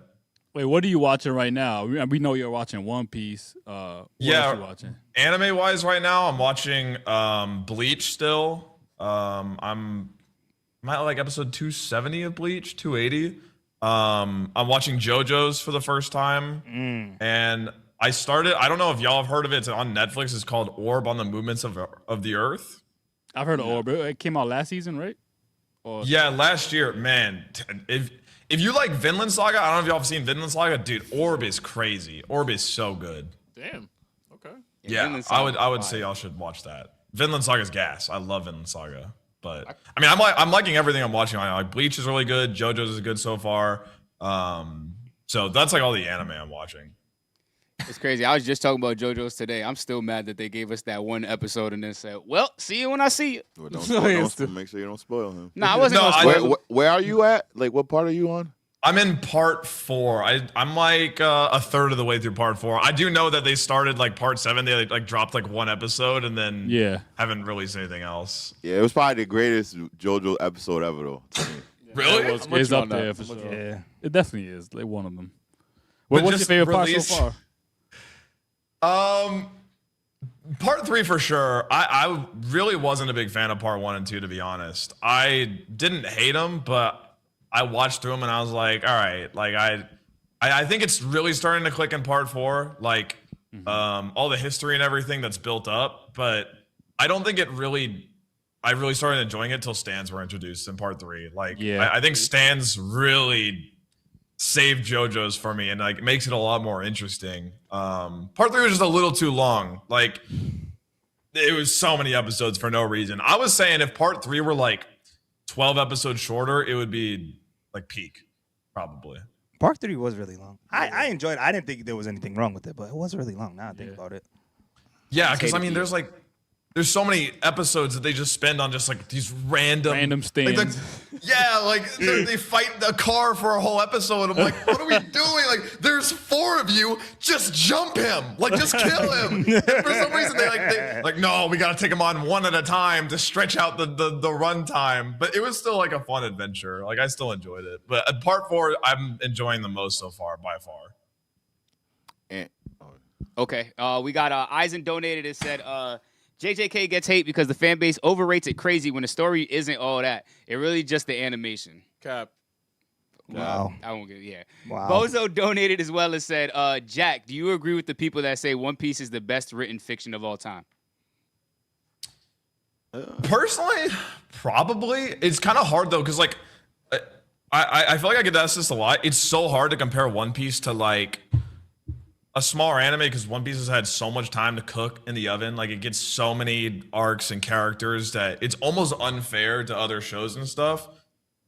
Wait, what are you watching right now? We know you're watching One Piece. What Yeah. else you watching? Anime wise, right now I'm watching Bleach still. I'm at like episode 270 of Bleach, 280. I'm watching JoJo's for the first time, and I started. I don't know if y'all have heard of it. It's on Netflix. It's called Orb on the Movements of the Earth. I've heard of Orb. It came out last season, right? Or Yeah, last year, man. If you like Vinland Saga, I don't know if y'all have seen Vinland Saga, dude. Orb is crazy. Orb is so good. Damn. Okay. Yeah, Vinland I Saga would is say fire. y'all should watch that. Vinland Saga's gas. I love Vinland Saga. But I mean, I'm liking everything I'm watching right now. Like Bleach is really good. JoJo's is good so far. So that's like all the anime I'm watching. It's crazy. I was just talking about JoJo's today. I'm still mad that they gave us that one episode and then said, "Well, see you when I see you." Well, don't make sure you don't spoil him. Nah, I wasn't No, gonna spoil it. Where are you at? Like, what part are you on? I'm in part 4. I'm like a third of the way through part 4. I do know that they started like part 7. They like dropped like one episode and then yeah. haven't released anything else. Yeah, it was probably the greatest JoJo episode ever, though. To me. Really? I'm with It's you up on that. there for I'm with you sure. on that. Yeah. It definitely is. Like one of them. But What's your just favorite part release- so far? Part 3 for sure. I really wasn't a big fan of part 1 and 2, to be honest. I didn't hate them, but I watched through them and I was like, all right, like I think it's really starting to click in part 4, like all the history and everything that's built up, but I don't think I really started enjoying it till stands were introduced in part 3. Like, Yeah. I think stands really saved JoJo's for me and like makes it a lot more interesting. Part 3 was just a little too long. Like, it was so many episodes for no reason. I was saying if part 3 were like 12 episodes shorter, it would be like peak, probably. Part 3 was really long. I enjoyed it. I didn't think there was anything wrong with it, but it was really long now I think about it. Yeah, because I hated mean, the- there's so many episodes that they just spend on just like these random stands. They fight the car for a whole episode. I'm like, what are we doing? Like, there's 4 of you, just jump him, like just kill him. And for some reason they no, we gotta take him on one at a time to stretch out the run time. But it was still like a fun adventure. Like I still enjoyed it. But part 4, I'm enjoying the most so far by far. And, Okay. We got Eisen donated and said, JJK gets hate because the fan base overrates it crazy when the story isn't all that. It really just the animation. Cap. Wow. I won't get yeah. Wow. Bozo donated as well and said, Jack, do you agree with the people that say One Piece is the best written fiction of all time? Personally, probably. It's kind of hard though, because like I feel like I get asked this a lot. It's so hard to compare One Piece to like a smaller anime because One Piece has had so much time to cook in the oven. Like it gets so many arcs and characters that it's almost unfair to other shows and stuff.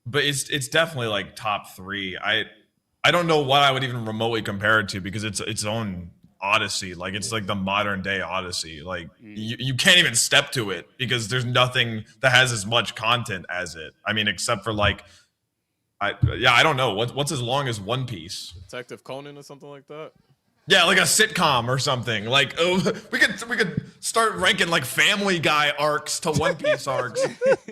But it's definitely like top 3. I don't know what I would even remotely compare it to because it's its own odyssey. Like it's like the modern day odyssey. Like you can't even step to it because there's nothing that has as much content as it. I mean, except for like I don't know what's as long as One Piece. Detective Conan or something like that. Yeah, like a sitcom or something. Like, oh, we could start ranking like Family Guy arcs to One Piece arcs,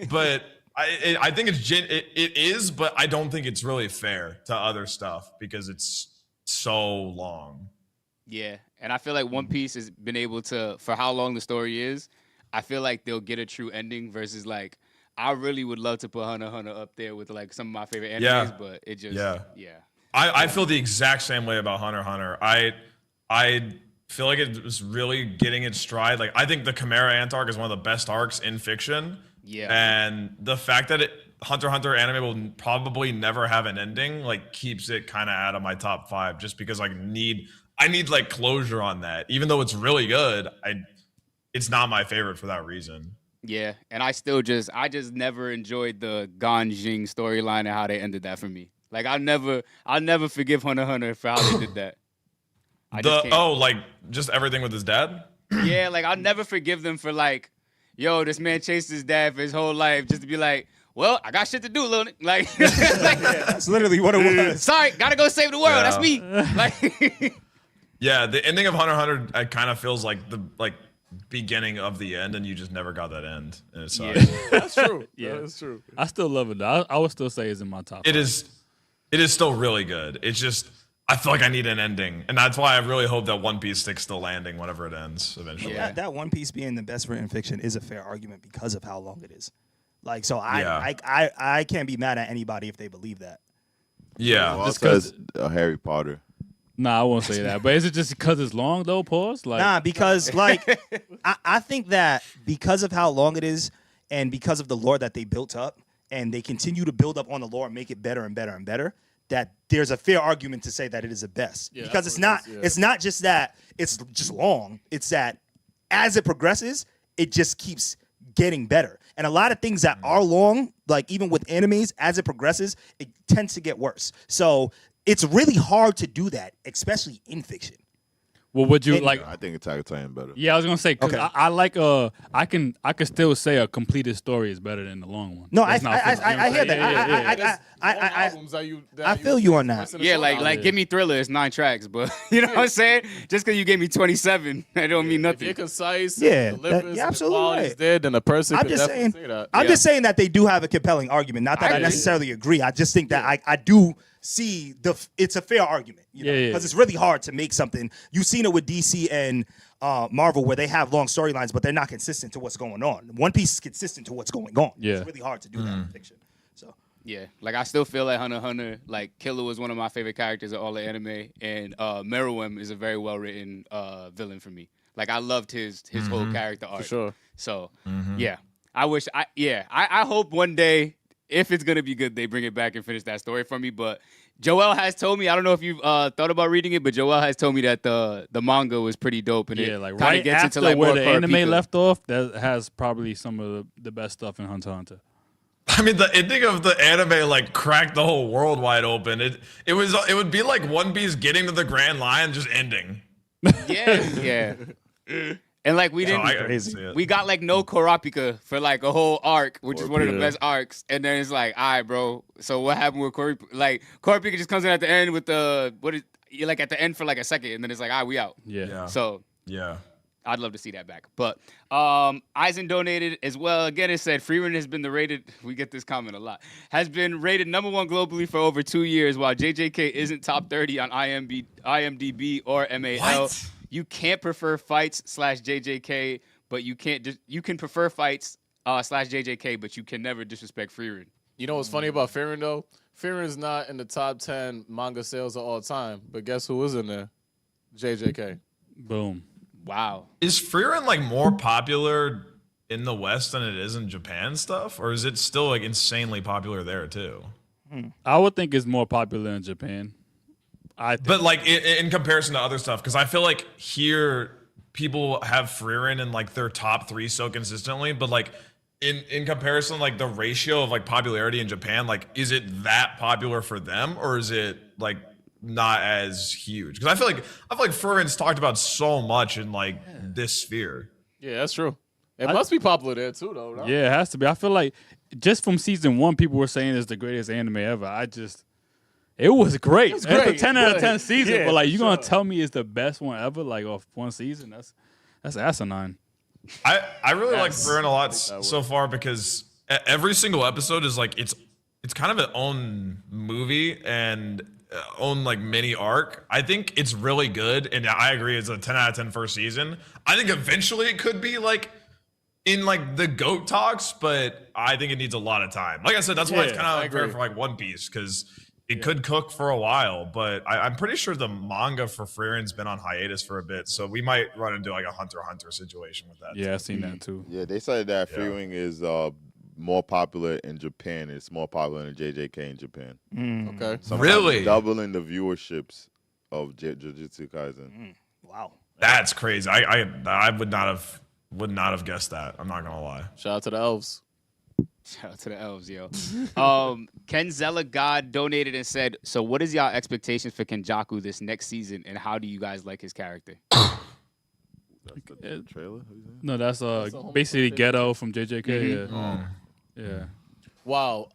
but I think it is, but I don't think it's really fair to other stuff because it's so long. Yeah, and I feel like One Piece has been able to, for how long the story is, I feel like they'll get a true ending versus like, I really would love to put Hunter x Hunter up there with like some of my favorite animes, Yeah. but it just, Yeah. yeah. I feel the exact same way about Hunter x Hunter. I feel like it was really getting its stride. Like I think the Chimera Ant arc is one of the best arcs in fiction. Yeah. And the fact that Hunter x Hunter anime will probably never have an ending, like keeps it kind of out of my top 5 just because I need like closure on that. Even though it's really good, it's not my favorite for that reason. Yeah, and I just never enjoyed the Ganjing storyline and how they ended that for me. Like I'll never forgive Hunter x Hunter for how they did that. Like just everything with his dad? Yeah, like I'll never forgive them for like, yo, this man chased his dad for his whole life just to be like, well, I got shit to do, little like, That's literally what it was. Sorry, gotta go save the world. Yeah. That's me. Like, Yeah, the ending of Hunter x Hunter kind of feels like the beginning of the end, and you just never got that end, and it sucks. Yeah. That's true. Yeah. That's true. I still love it though. I would still say it's in my top. It is still really good. It's just I feel like I need an ending, and that's why I really hope that One Piece sticks to landing whenever it ends eventually. Yeah. That One Piece being the best written fiction is a fair argument because of how long it is. Like, so Yeah. I can't be mad at anybody if they believe that. Yeah. Well, Just says Harry Potter. Nah, I won't say that. But is it just because it's long though? Pause. Like, Nah, because like I think that because of how long it is and because of the lore that they built up and they continue to build up on the lore and make it better and better and better, that there's a fair argument to say that it is the best. Yeah, because that's it's what not it is, yeah. it's not just that it's just long. It's that as it progresses, it just keeps getting better. And a lot of things that are long, like even with animes, as it progresses, it tends to get worse. So it's really hard to do that, especially in fiction. well, would you And- like? I think Attack on Titan better. Yeah, I was gonna say 'cause Okay. I like I can still say a completed story is better than the long one. No, That's not fair. I hear that. Yeah. I feel you on that. yeah, like give me Thriller. It's 9 tracks, but you know what I'm saying? Just because you gave me 27, that don't mean If nothing. you're concise, Yeah, and delivers, you're and absolutely the quality's right. there, then a person I'm could just definitely saying. say that. I'm Yeah. just saying that they do have a compelling argument. Not that I agree. necessarily agree. I just think that I do see it's a fair argument. You know, Yeah, yeah. because it's really hard to make something. You've seen it with DC and Marvel where they have long storylines, but they're not consistent to what's going on. One Piece is consistent to what's going on. Yeah. It's really hard to do that in fiction. So Yeah, like I still feel like Hunter x Hunter, like Killer was one of my favorite characters of all the anime, and Meruem is a very well written villain for me. Like I loved his whole character arc. For sure. So yeah, I hope one day if it's gonna be good, they bring it back and finish that story for me. But Joel has told me, I don't know if you've thought about reading it, but Joel has told me that the manga was pretty dope, and Yeah, it like kind right of gets after into like where more the anime Kurapika. left off, that has probably some of the best stuff in Hunter x Hunter. I mean, the ending of the anime like cracked the whole world wide open. It would be like One Piece getting to the Grand Line, just ending. Yeah. And like we So didn't. I can see it. We got like no Kurapika for like a whole arc, which is one of the Yeah. best arcs. And then it's like, all right, bro. So what happened with Kurapika? Like Kurapika just comes in at the end with you're like at the end for like a second, and then it's like, all right, we out. Yeah. Yeah. So Yeah. I'd love to see that back. But Eisen donated as well. Again, it said Freeman has been we get this comment a lot, has been rated #1 globally for over 2 years, while JJK isn't top 30 on IMDb or MAL. What? You can't prefer fights /JJK, but you can prefer fights /JJK, but you can never disrespect Freeman. You know what's funny about Frieren though? Frieren's not in the top 10 manga sales of all time, but guess who was in there? JJK. Boom. Wow. Is Frieren like more popular in the West than it is in Japan stuff, or is it still like insanely popular there too? I would think it's more popular in Japan. I think. But like in comparison to other stuff, because I feel like here people have Frieren in like their top 3 so consistently, but like in comparison, like the ratio of like popularity in Japan, like is it that popular for them, or is it like not as huge? Because I feel like Frieren's talked about so much in like this sphere. Yeah, that's true. It must be popular there too, though. Right? Yeah, it has to be. I feel like just from season 1, people were saying it's the greatest anime ever. It was great. It was It's a great. 10 out of Yeah. 10 season, Yeah, but like you for gonna sure. tell me it's the best one ever, like off one season? That's asinine. I really like Yes. Frieren a lot that so far because every single episode is like it's kind of an own movie and own like mini arc. I think it's really good, and I agree it's a 10 out of 10 first season. I think eventually it could be like in like the GOAT talks, but I think it needs a lot of time. Like I said, that's why it's Yeah, kind I of unfair agree. for like One Piece because it could cook for a while, but I'm pretty sure the manga for Frieren's been on hiatus for a bit, so we might run into like a Hunter x Hunter situation with that. Yeah, I seen that too. Yeah, they said that Free Wing is more popular in Japan. It's more popular than JJK in Japan. Okay. Sometimes Really? doubling the viewerships of Jujutsu Kaisen. wow. That's crazy. I would not have would not have guessed that. I'm not gonna lie. Shout out to the elves. Shout out to the elves, yo. Ken Zella God donated and said, so what is y'all expectations for Kenjaku this next season, and how do you guys like his character? That's the trailer? No, that's basically Ghetto from JJK. Yeah. Wow.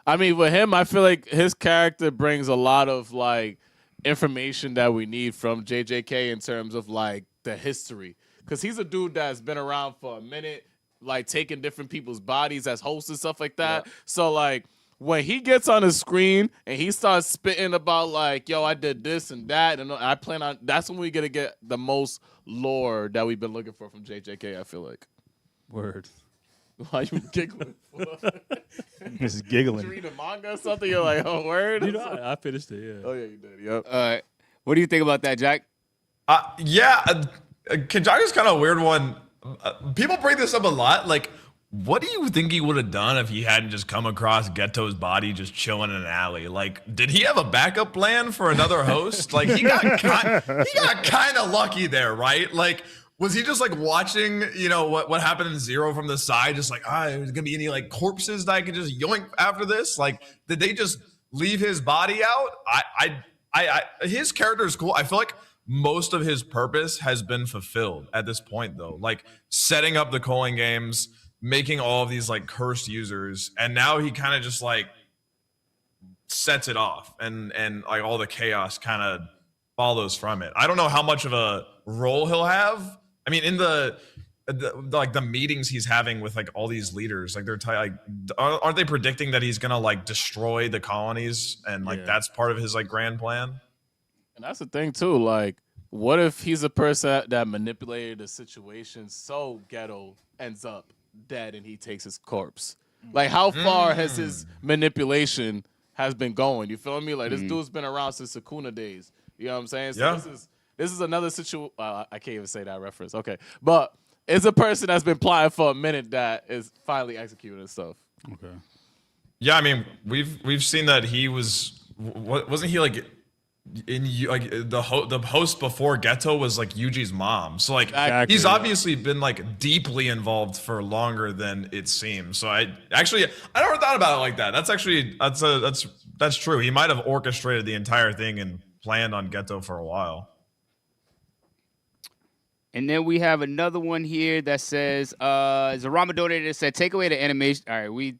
I mean, with him, I feel like his character brings a lot of like information that we need from JJK in terms of like the history, because he's a dude that's been around for a minute, like taking different people's bodies as hosts and stuff like that. Yeah. So like when he gets on the screen and he starts spitting about like, yo, I did this and that, and I plan on, that's when we're gonna get the most lore that we've been looking for from JJK, I feel like. Word. Why you giggling for? Just giggling. Did you read a manga or something? You're like, oh, word? You know, I finished it, yeah. Oh, yeah, you did, yep. What do you think about that, Jack? Kenjaku's kind of a weird one. People bring this up a lot. Like, what do you think he would have done if he hadn't just come across Geto's body just chilling in an alley? Like, did he have a backup plan for another host? Like, he got kind of lucky there, right? Like, was he just like watching, you know, what happened in Zero from the side, just like, there's gonna be any like corpses that I could just yoink after this? Like, did they just leave his body out? His character is cool. I feel like most of his purpose has been fulfilled at this point, though. Like setting up the calling games, making all of these like cursed users, and now he kind of just like sets it off, and like all the chaos kind of follows from it. I don't know how much of a role he'll have. I mean, in the meetings he's having with like all these leaders, like they're aren't they predicting that he's gonna like destroy the colonies, and like that's part of his like grand plan? And that's the thing too. Like, what if he's a person that manipulated the situation so Ghetto ends up dead and he takes his corpse? Like, how far has his manipulation has been going? You feel me? Like, this dude's been around since Sakuna days. You know what I'm saying? So this is another situation. I can't even say that reference. Okay, but it's a person that's been plotting for a minute that is finally executing stuff. Okay. Yeah, I mean, we've seen that he wasn't he like the host before Ghetto was like Yuji's mom. So like he's obviously been like deeply involved for longer than it seems. So I never thought about it like that. That's true. He might have orchestrated the entire thing and planned on Ghetto for a while. And then we have another one here that says, Zarama donated and said, take away the animation. All right,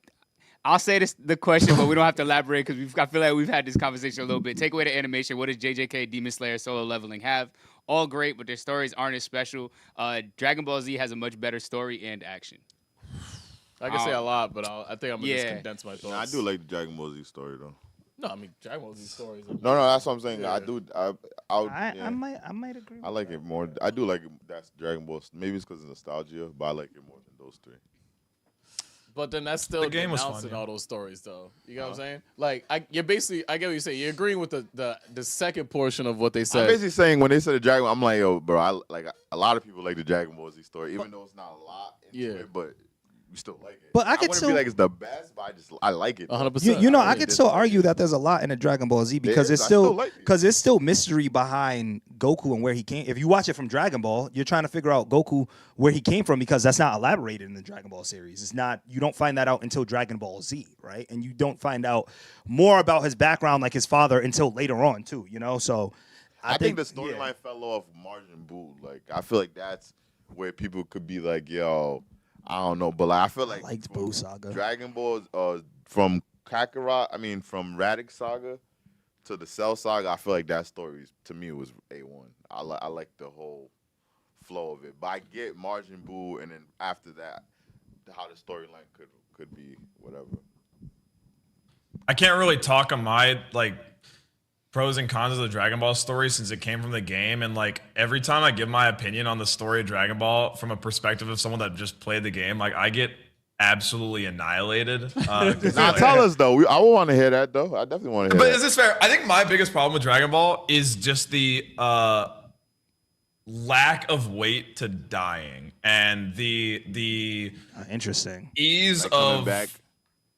I'll say the question, but we don't have to elaborate because I feel like we've had this conversation a little bit. Take away the animation. What does JJK, Demon Slayer, Solo Leveling have? All great, but their stories aren't as special. Dragon Ball Z has a much better story and action. I can say a lot, but I think I'm going to just condense my thoughts. I do like the Dragon Ball Z story, though. No, I mean, Dragon Ball Z stories. No, that's what I'm saying. Yeah. I might agree. I like it more. I do like it. That's Dragon Ball. Maybe it's because of nostalgia, but I like it more than those three. But then that's still denouncing all those stories, though. You know what I'm saying? Like, I get what you're saying. You're agreeing with the second portion of what they said. I'm basically saying when they said the Dragon Ball, I'm like, yo, bro, a lot of people like the Dragon Ball Z story, even though it's not a lot into it, but we still like it. But I wouldn't be like it's the best, but I like it. 100%. You know, I could still argue that there's a lot in the Dragon Ball Z because it's still mystery behind Goku and where he came. If you watch it from Dragon Ball, you're trying to figure out Goku where he came from because that's not elaborated in the Dragon Ball series. It's not. You don't find that out until Dragon Ball Z, right? And you don't find out more about his background, like his father, until later on too. You know, so I think the storyline fell off Majin Buu. Like I feel like that's where people could be like, yo. I don't know, but I feel like I liked Buu Saga. Dragon Ball, from Kakarot, from Raditz Saga to the Cell Saga, I feel like that story to me was A1. I like the whole flow of it, but I get Majin Buu, and then after that, how the storyline could be whatever. I can't really talk on my pros and cons of the Dragon Ball story since it came from the game, and every time I give my opinion on the story of Dragon Ball from a perspective of someone that just played the game, I get absolutely annihilated. Tell us though. I would want to hear that though. I definitely want to hear. But is this fair? I think my biggest problem with Dragon Ball is just the lack of weight to dying and the interesting ease of back.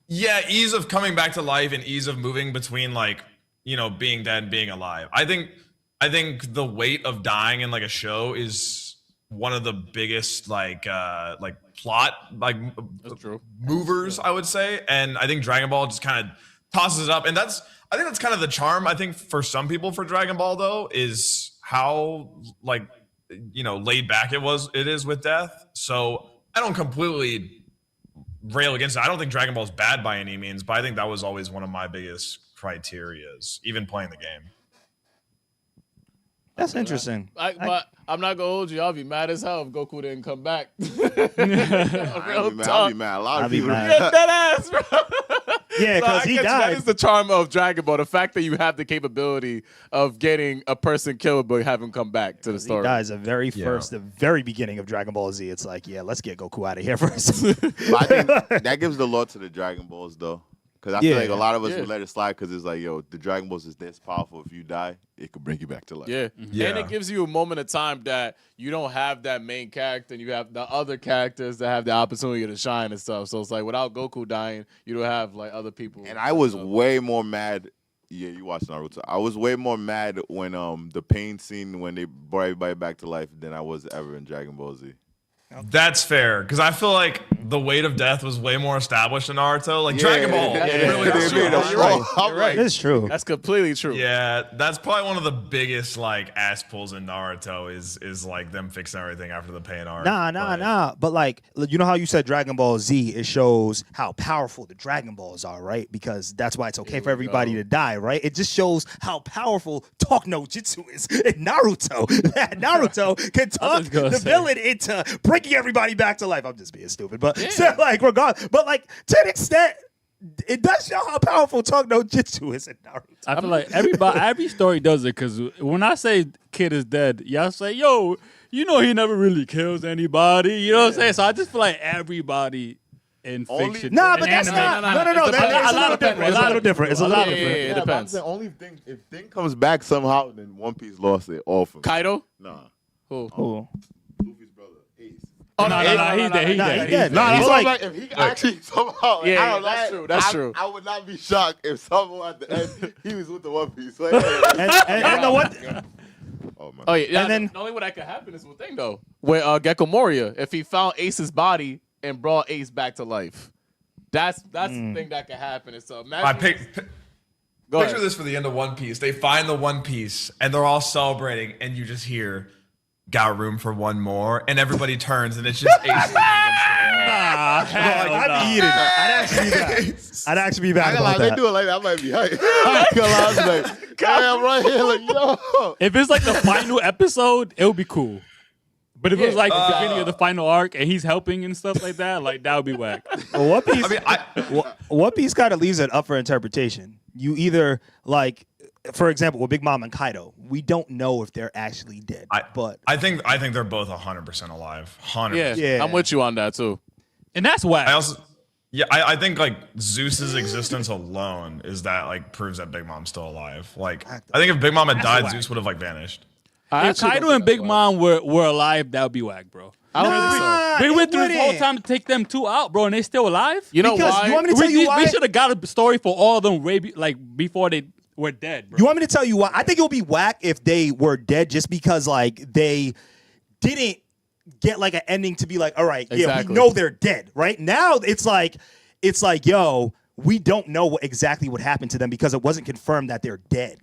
Yeah, ease of coming back to life and ease of moving between being dead and being alive. I think the weight of dying in a show is one of the biggest like plot movers, I would say. And I think Dragon Ball just kind of tosses it up, and I think that's kind of the charm. I think for some people for Dragon Ball though is how like laid back it is with death. So I don't completely rail against it. I don't think Dragon Ball is bad by any means, but I think that was always one of my biggest criterias, even playing the game. That's interesting. But I'm not gonna hold you. I'll be mad as hell if Goku didn't come back. I'll be mad. A lot of people. Get that ass, bro. Yeah, because he died. That is the charm of Dragon Ball. The fact that you have the capability of getting a person killed but have him come back to the story. He dies the very beginning of Dragon Ball Z. It's like, yeah, let's get Goku out of here first. But I think that gives the law to the Dragon Balls, though. Because I feel like a lot of us would let it slide because it's like, yo, the Dragon Balls is this powerful. If you die, it could bring you back to life. Yeah. And it gives you a moment of time that you don't have that main character and you have the other characters that have the opportunity to shine and stuff. So it's like without Goku dying, you don't have like other people. And I was way more mad. Yeah, you watched Naruto. I was way more mad when the pain scene when they brought everybody back to life than I was ever in Dragon Ball Z. That's fair, because I feel like the weight of death was way more established in Naruto. Like Dragon Ball, really That's true. You're right. It's true. That's completely true. Yeah, that's probably one of the biggest like ass pulls in Naruto is like them fixing everything after the pain arc. Nah. But like, you know how you said Dragon Ball Z, it shows how powerful the Dragon Balls are, right? Because that's why it's okay for everybody to die, right? It just shows how powerful Talk No Jutsu is in Naruto. That Naruto can talk the villain into breaking everybody back to life. I'm just being stupid, but so, like, regardless, but like to an extent, it does show how powerful Talk No Jutsu is in Naruto. I feel like every story does it, because when I say Kid is dead, y'all say, yo, he never really kills anybody. You know what I'm saying? So I just feel like everybody in fiction. Nah, but that's not. No. It's a little different. It's a little different. It's a little different. It depends. The only thing, if Thing comes back somehow, then One Piece lost it all for me. Kaido? Nah. Who? Luffy's brother, Ace. Oh, no, he's dead. He's dead. No, He's that's like, if he actually somehow, Yeah, that's true. That's true. I would not be shocked if someone at the end he was with the One Piece. Like, and the one. oh man. Oh yeah, And then the only way that could happen is with Thing though, with Gecko Moria. If he found Ace's body and brought Ace back to life, that's the thing that could happen. And so imagine. Picture this for the end of One Piece. They find the One Piece and they're all celebrating, and you just hear, "Got room for one more," and everybody turns, and it's just Ace. I'd be eating. I'd actually be back about They that. do it like that. I might be hype. I ain't gonna lie. I was like, I'm right here. Like, yo. If it's like the final episode, it would be cool. But if it was like the beginning of the final arc and he's helping and stuff like that would be whack. Well, One Piece kind of leaves it up for interpretation. You either like, for example, with Big Mom and Kaido, we don't know if they're actually dead. But I think they're both 100% alive. 100%. Yeah. I'm with you on that too. And that's whack. I think like Zeus's existence alone is that like proves that Big Mom's still alive. Like I think if Big Mom had died, Zeus would have like vanished. If Kaido and Big Mom were alive, that would be whack, bro. We went through this whole time to take them two out, bro, and they still alive? You know because why? You want me to tell you why? We should have got a story for all of them before they were dead, bro. You want me to tell you why? I think it would be whack if they were dead just because like they didn't get like an ending to be like, all right, yeah, we know they're dead. Right now, it's like, yo, we don't know exactly what happened to them because it wasn't confirmed that they're dead.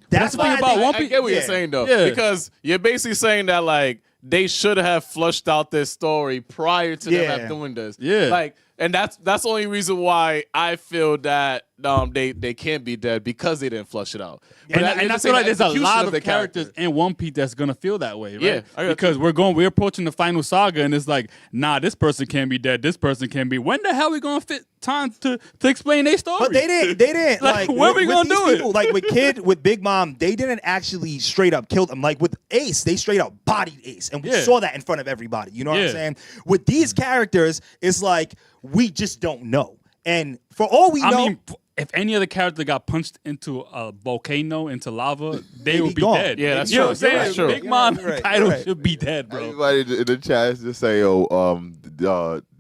That's why I get what you're saying though, because you're basically saying that like they should have flushed out this story prior to them doing this. Yeah, like, and that's the only reason why I feel that they can't be dead because they didn't flush it out. And I feel like there's a lot of characters in One Piece that's gonna feel that way, right? Yeah, because we're approaching the final saga, and it's like, nah, this person can't be dead. This person can be. When the hell we gonna fit time to explain their story? But they didn't. Like, when are we gonna do it? Like with Kid, with Big Mom, they didn't actually straight up kill them. Like with Ace, they straight up bodied Ace, and we saw that in front of everybody. You know what I'm saying? With these characters, it's like we just don't know. And for all we know, I mean, if any other character got punched into a volcano, into lava, they would be gone. dead. Yeah, that's you know true. what I'm saying? That's true. Big Mom and Kaido should be dead, bro. Everybody in the chat just say,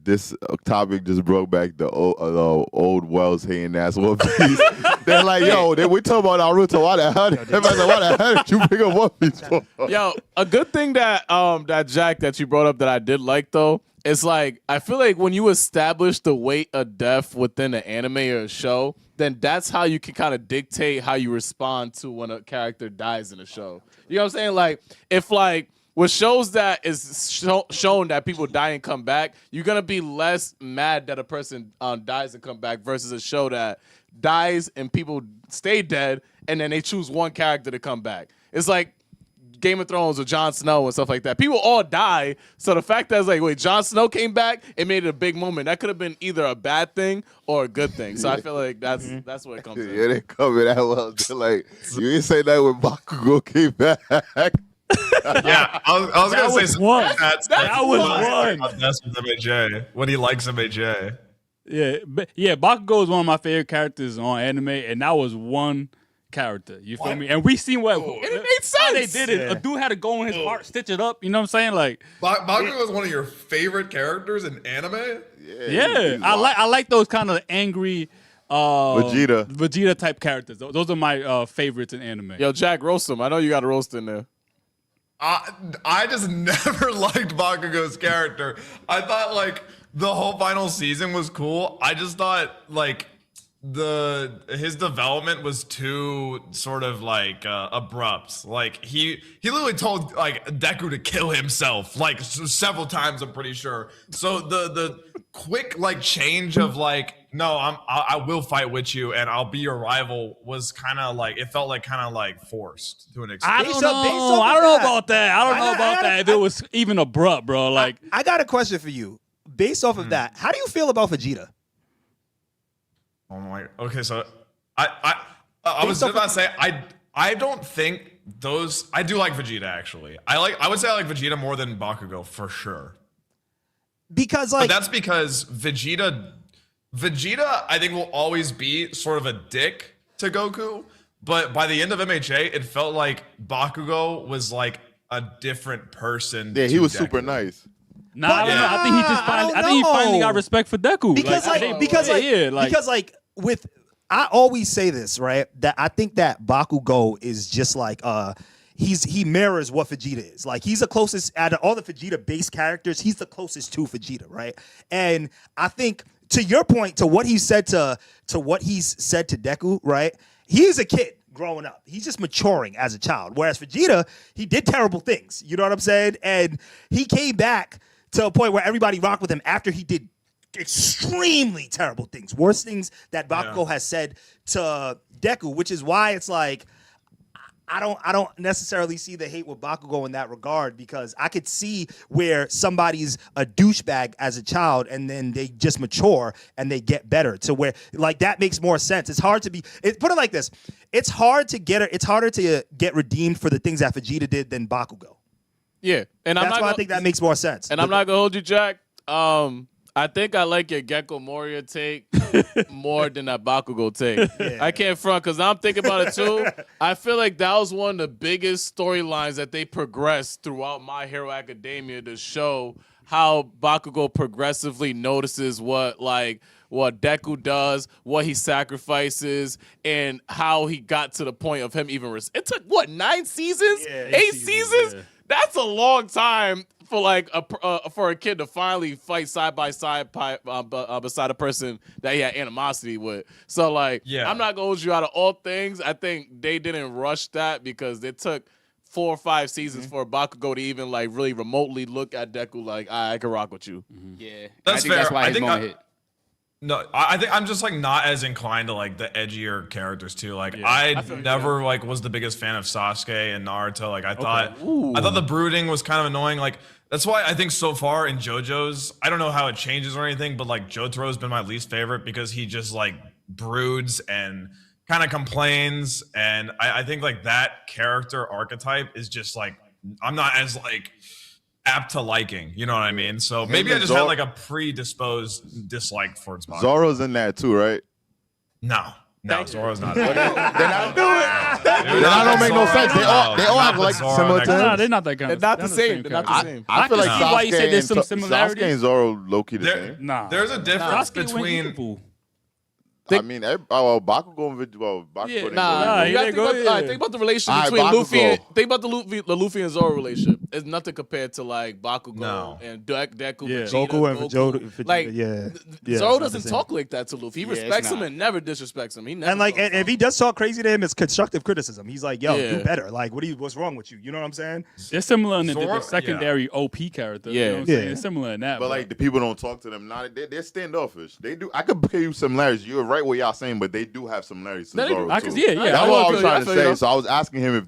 this topic just broke back the old Wells hating ass One Piece. They're like, yo, we talking about Naruto. Why the hell? Everybody's like, why the hell did you pick up One Piece for? Yo, a good thing that that Jack that you brought up that I did like though, is like I feel like when you establish the weight of death within an anime or a show, then that's how you can kind of dictate how you respond to when a character dies in a show. You know what I'm saying? Like if like with shows that is shown that people die and come back, you're gonna be less mad that a person dies and come back versus a show that dies and people stay dead and then they choose one character to come back. It's like Game of Thrones or Jon Snow and stuff like that. People all die, so the fact that it's like, wait, Jon Snow came back, it made it a big moment. That could have been either a bad thing or a good thing. So I feel like that's what it comes in. Yeah, they cover that well. They're like, you ain't say that when Bakugo came back. Yeah, I was gonna say something. one. That was one. That's with MJ when he likes MJ. Yeah, Bakugo is one of my favorite characters on anime, and that was one character. You feel me? And we seen what And it made sense. how they did it. A dude had to go in his heart, stitch it up. You know what I'm saying? Like, Bakugo is one of your favorite characters in anime. yeah, I like those kind of angry Vegeta type characters. Those are my favorites in anime. Yo, Jack, roast him. I know you got a roast in there. I just never liked Bakugo's character. I thought like the whole final season was cool. I just thought like his development was too sort of like abrupt. Like he literally told like Deku to kill himself like several times, I'm pretty sure. So the quick like change of like, no, I will fight with you and I'll be your rival was kind of like, it felt like kind of like forced to an extent. I don't know about that. If it was even abrupt, bro. Like, I got a question for you. Based off of that, how do you feel about Vegeta? Oh my. Okay, so I was about to say I don't think those. I do like Vegeta actually. I would say I like Vegeta more than Bakugo for sure. Because like, but that's because Vegeta I think will always be sort of a dick to Goku. But by the end of MHA, it felt like Bakugo was like a different person. Yeah, he was Deku. super nice. Nah, I don't know. I think he just he finally got respect for Deku. Because I always say this, right? That I think that Bakugo is just like he mirrors what Vegeta is. Like he's the closest out of all the Vegeta based characters, he's the closest to Vegeta, right? And I think to your point, to what he said to what he's said to Deku, right? He's a kid growing up. He's just maturing as a child. Whereas Vegeta, he did terrible things. You know what I'm saying? And he came back to a point where everybody rocked with him after he did extremely terrible things, worse things that Bakugo has said to Deku, which is why it's like I don't necessarily see the hate with Bakugo in that regard, because I could see where somebody's a douchebag as a child and then they just mature and they get better to where like that makes more sense. It's hard to put it like this. It's harder to get redeemed for the things that Vegeta did than Bakugo. Yeah, and that's why I think that makes more sense. And I'm not gonna hold you, Jack. I think I like your Gecko Moria take more than that Bakugo take. Yeah. I can't front because I'm thinking about it too. I feel like that was one of the biggest storylines that they progressed throughout My Hero Academia to show how Bakugo progressively notices what Deku does, what he sacrifices, and how he got to the point of him even. It took 9 seasons? Yeah, 8 seasons? Yeah. That's a long time for like for a kid to finally fight side by side beside a person that he had animosity with. So like, I'm not gonna hold you out of all things. I think they didn't rush that because it took 4 or 5 seasons for Bakugo to even like really remotely look at Deku like I can rock with you. Yeah, that's fair. That's why his moment hit. No, I think I'm just like not as inclined to like the edgier characters too. Like I never like was the biggest fan of Sasuke and Naruto. Like I thought the brooding was kind of annoying. Like that's why I think so far in JoJo's, I don't know how it changes or anything, but like Jotaro's been my least favorite because he just like broods and kind of complains. And I think like that character archetype is just like I'm not as like apt to liking, you know what I mean? So maybe I just had like a predisposed dislike towards Bakugo. Zoro's in that too, right? No, Zoro's not. Then I don't make no sense. They all have like similar to him. No, they're not that kind of. They're not the same. They're not the same. I feel like see why you said there's some similarities. Sasuke and Zoro low-key the same. Nah, there's a difference Sasuke between. I mean, Bakugo and Vegeta. Yeah, Nah, you gotta they go, think about the relationship Alright, between Luffy. Bakugo. Think about the Luffy and Zoro relationship. It's nothing compared to like Bakugo No. and Deku, Yeah. Vegeta, Goku and Goku. Vegeta, Like yeah. Zoro it's not the doesn't same. talk like that to Luffy. He Yeah, it's respects him not. and never disrespects him. He never And like, talks and if about he does talk crazy to him, it's constructive criticism. He's like, "Yo, Yeah. do better. Like, what's wrong with you? You know what I'm saying?" They're similar in the Zoro- secondary OP character. Yeah. You know what I'm saying? Yeah. They're similar in that. But like the people don't talk to them. Now they're standoffish. They do. I could pay you similarities. You're right what y'all saying, but they do have similarities to No, they do. Zoro I too. can, yeah. That's I what I feel was you. trying I to feel you. say. So I was asking him if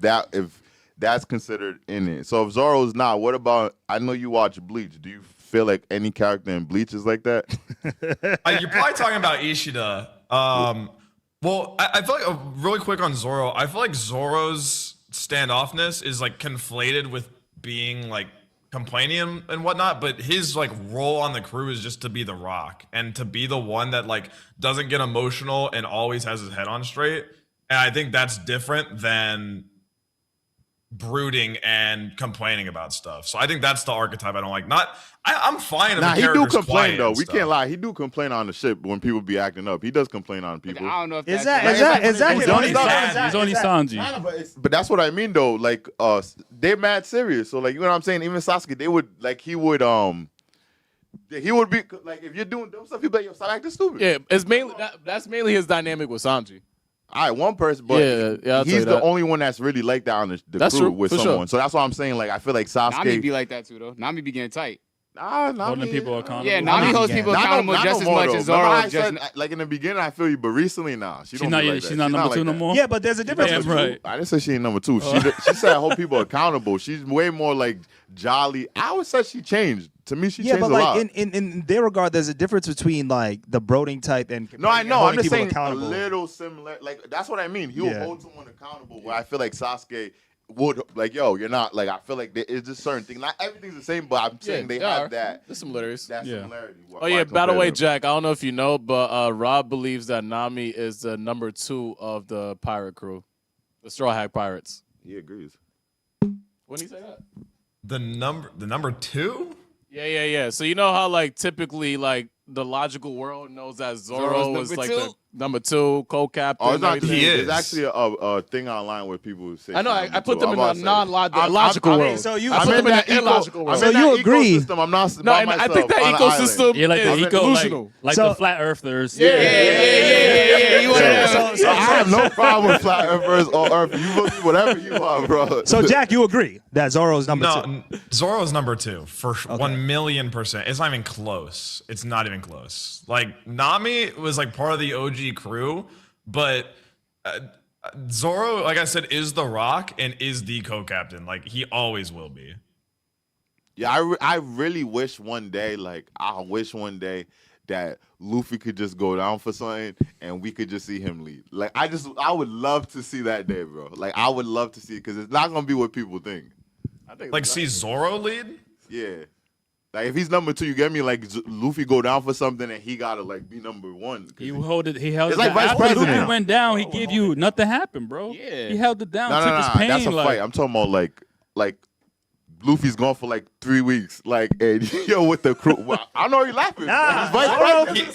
that's considered in it. So if Zoro's not, what about? I know you watch Bleach. Do you feel like any character in Bleach is like that? You're probably talking about Ishida. Well, I feel like really quick on Zoro. I feel like Zoro's standoffness is like conflated with being like complaining and whatnot, but his like role on the crew is just to be the rock and to be the one that like doesn't get emotional and always has his head on straight. And I think that's different than brooding and complaining about stuff. So I think that's the archetype I don't like. I'm fine if Nah, a he do character's complain quiet though. and We stuff. can't lie. He do complain on the ship when people be acting up. He does complain on But people. I don't know if Is that's that his It's only Don't Sanji. stop. It's only Sanji. But that's what I mean though. Like they're mad serious. So like you know what I'm saying. Even Sasuke, they would like he would be like if you're doing dumb stuff, he'd be like, yo, stop acting stupid. Yeah, it's mainly that's mainly his dynamic with Sanji. All right, one person, but Yeah, I'll tell he's you the that. only one that's really like that on the That's crew true, with for someone. sure. So that's why I'm saying like I feel like Nami Sasuke. be like that too though. Nami be getting tight. Holding people accountable. Yeah, Nami holds people accountable just as much as Zoro. I Just said, like in the beginning, I feel you, but recently, nah, she She's don't not. be like that. She's not number like two no that. more. Yeah, but there's a difference. Damn between- right. I didn't say she ain't number two. She said hold people accountable. She's way more like jolly. I always said she changed. To me, she Yeah, changed but a lot. like in their regard, there's a difference between like the brooding type and No, I know. I'm holding just people saying accountable. a little similar. Like that's what I mean. He'll Yeah. hold someone accountable. Where I feel like Sasuke would like, yo, you're not like. I feel like there is just certain thing. Not everything's the same, but I'm saying they have that. There's similarities. That Yeah. similarity. Oh yeah, by the way, Jack, I don't know if you know, but Rob believes that Nami is the number 2 of the pirate crew, the Straw Hat Pirates. He agrees. When did he say that? The number 2? Yeah. So you know how like typically like the logical world knows that Zoro Zoro's is number like two? the number 2 co-captain. Oh, it's not. He is. There's actually a thing online where people say. I know. she's I put them number in a two. non-logical I'm- world. So you, I I'm put in them in that the illogical world. I'm So in you that agree? ecosystem. I'm not No, by and I myself think that on an ecosystem island. Yeah, like the is eco, delusional. like So- the flat earthers. Yeah. You wanna- So I have no problem with flat earthers or Earth. You believe whatever you want, bro. So Jack, you agree that Zoro's number two? No, Zoro's number 2 for 1,000,000%. It's not even close. It's not even close. Like Nami was like part of the OG crew, but Zoro, like I said, is the Rock and is the co-captain. Like he always will be. Yeah, I really wish one day, that Luffy could just go down for something and we could just see him lead. Like I would love to see that day, bro. Like I would love to see it because it's not gonna be what people think. I think Like see Zoro lead. Yeah. Like if he's number 2, you get me? Like Luffy go down for something and he gotta like be number 1. He held it. He held It's it like down. vice After Luffy president. went down, he gave you nothing happened, bro. Yeah. He held it down. No, took his pain. that's a like, fight. I'm talking about like Luffy's gone for like 3 weeks. Like, and yo, with the crew. Well, I know you're laughing. Nah, He's vice Zoro- president.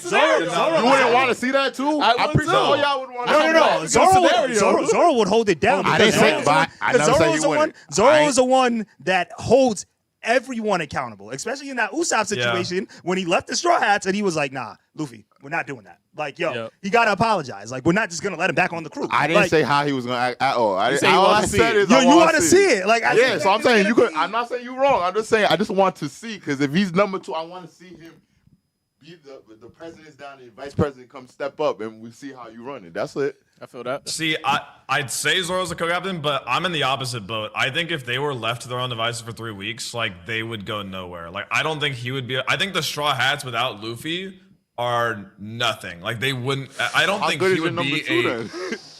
Zoro- You wouldn't want to see that too? I I'm would pretty sure too. all y'all would want to No. Zoro would hold it down. I because didn't say- Zoro's but I never Zoro said he is the one. wouldn't. Zoro I is the one that holds everyone accountable, especially in that Usopp situation when he left the Straw Hats and he was like, "Nah, Luffy, we're not doing that. Like, yo, Yep. he gotta apologize. Like, we're not just gonna let him back on the crew." I didn't Like, say how he was gonna act at all. said you All want I to see said it. is yo, I you want want to see it. Like, I Yeah, think so I'm it's saying gonna you could. be- I'm not saying you're wrong. I'm just saying I just want to see because if he's number 2, I want to see him be the president's down and the vice president come step up and we see how you run it. That's it. I feel that. See, I'd say Zoro's the co-captain, but I'm in the opposite boat. I think if they were left to their own devices for 3 weeks, like they would go nowhere. Like I don't think he would be. I think the Straw Hats without Luffy are nothing. Like they wouldn't. I don't How think good he is your would number be 2 then?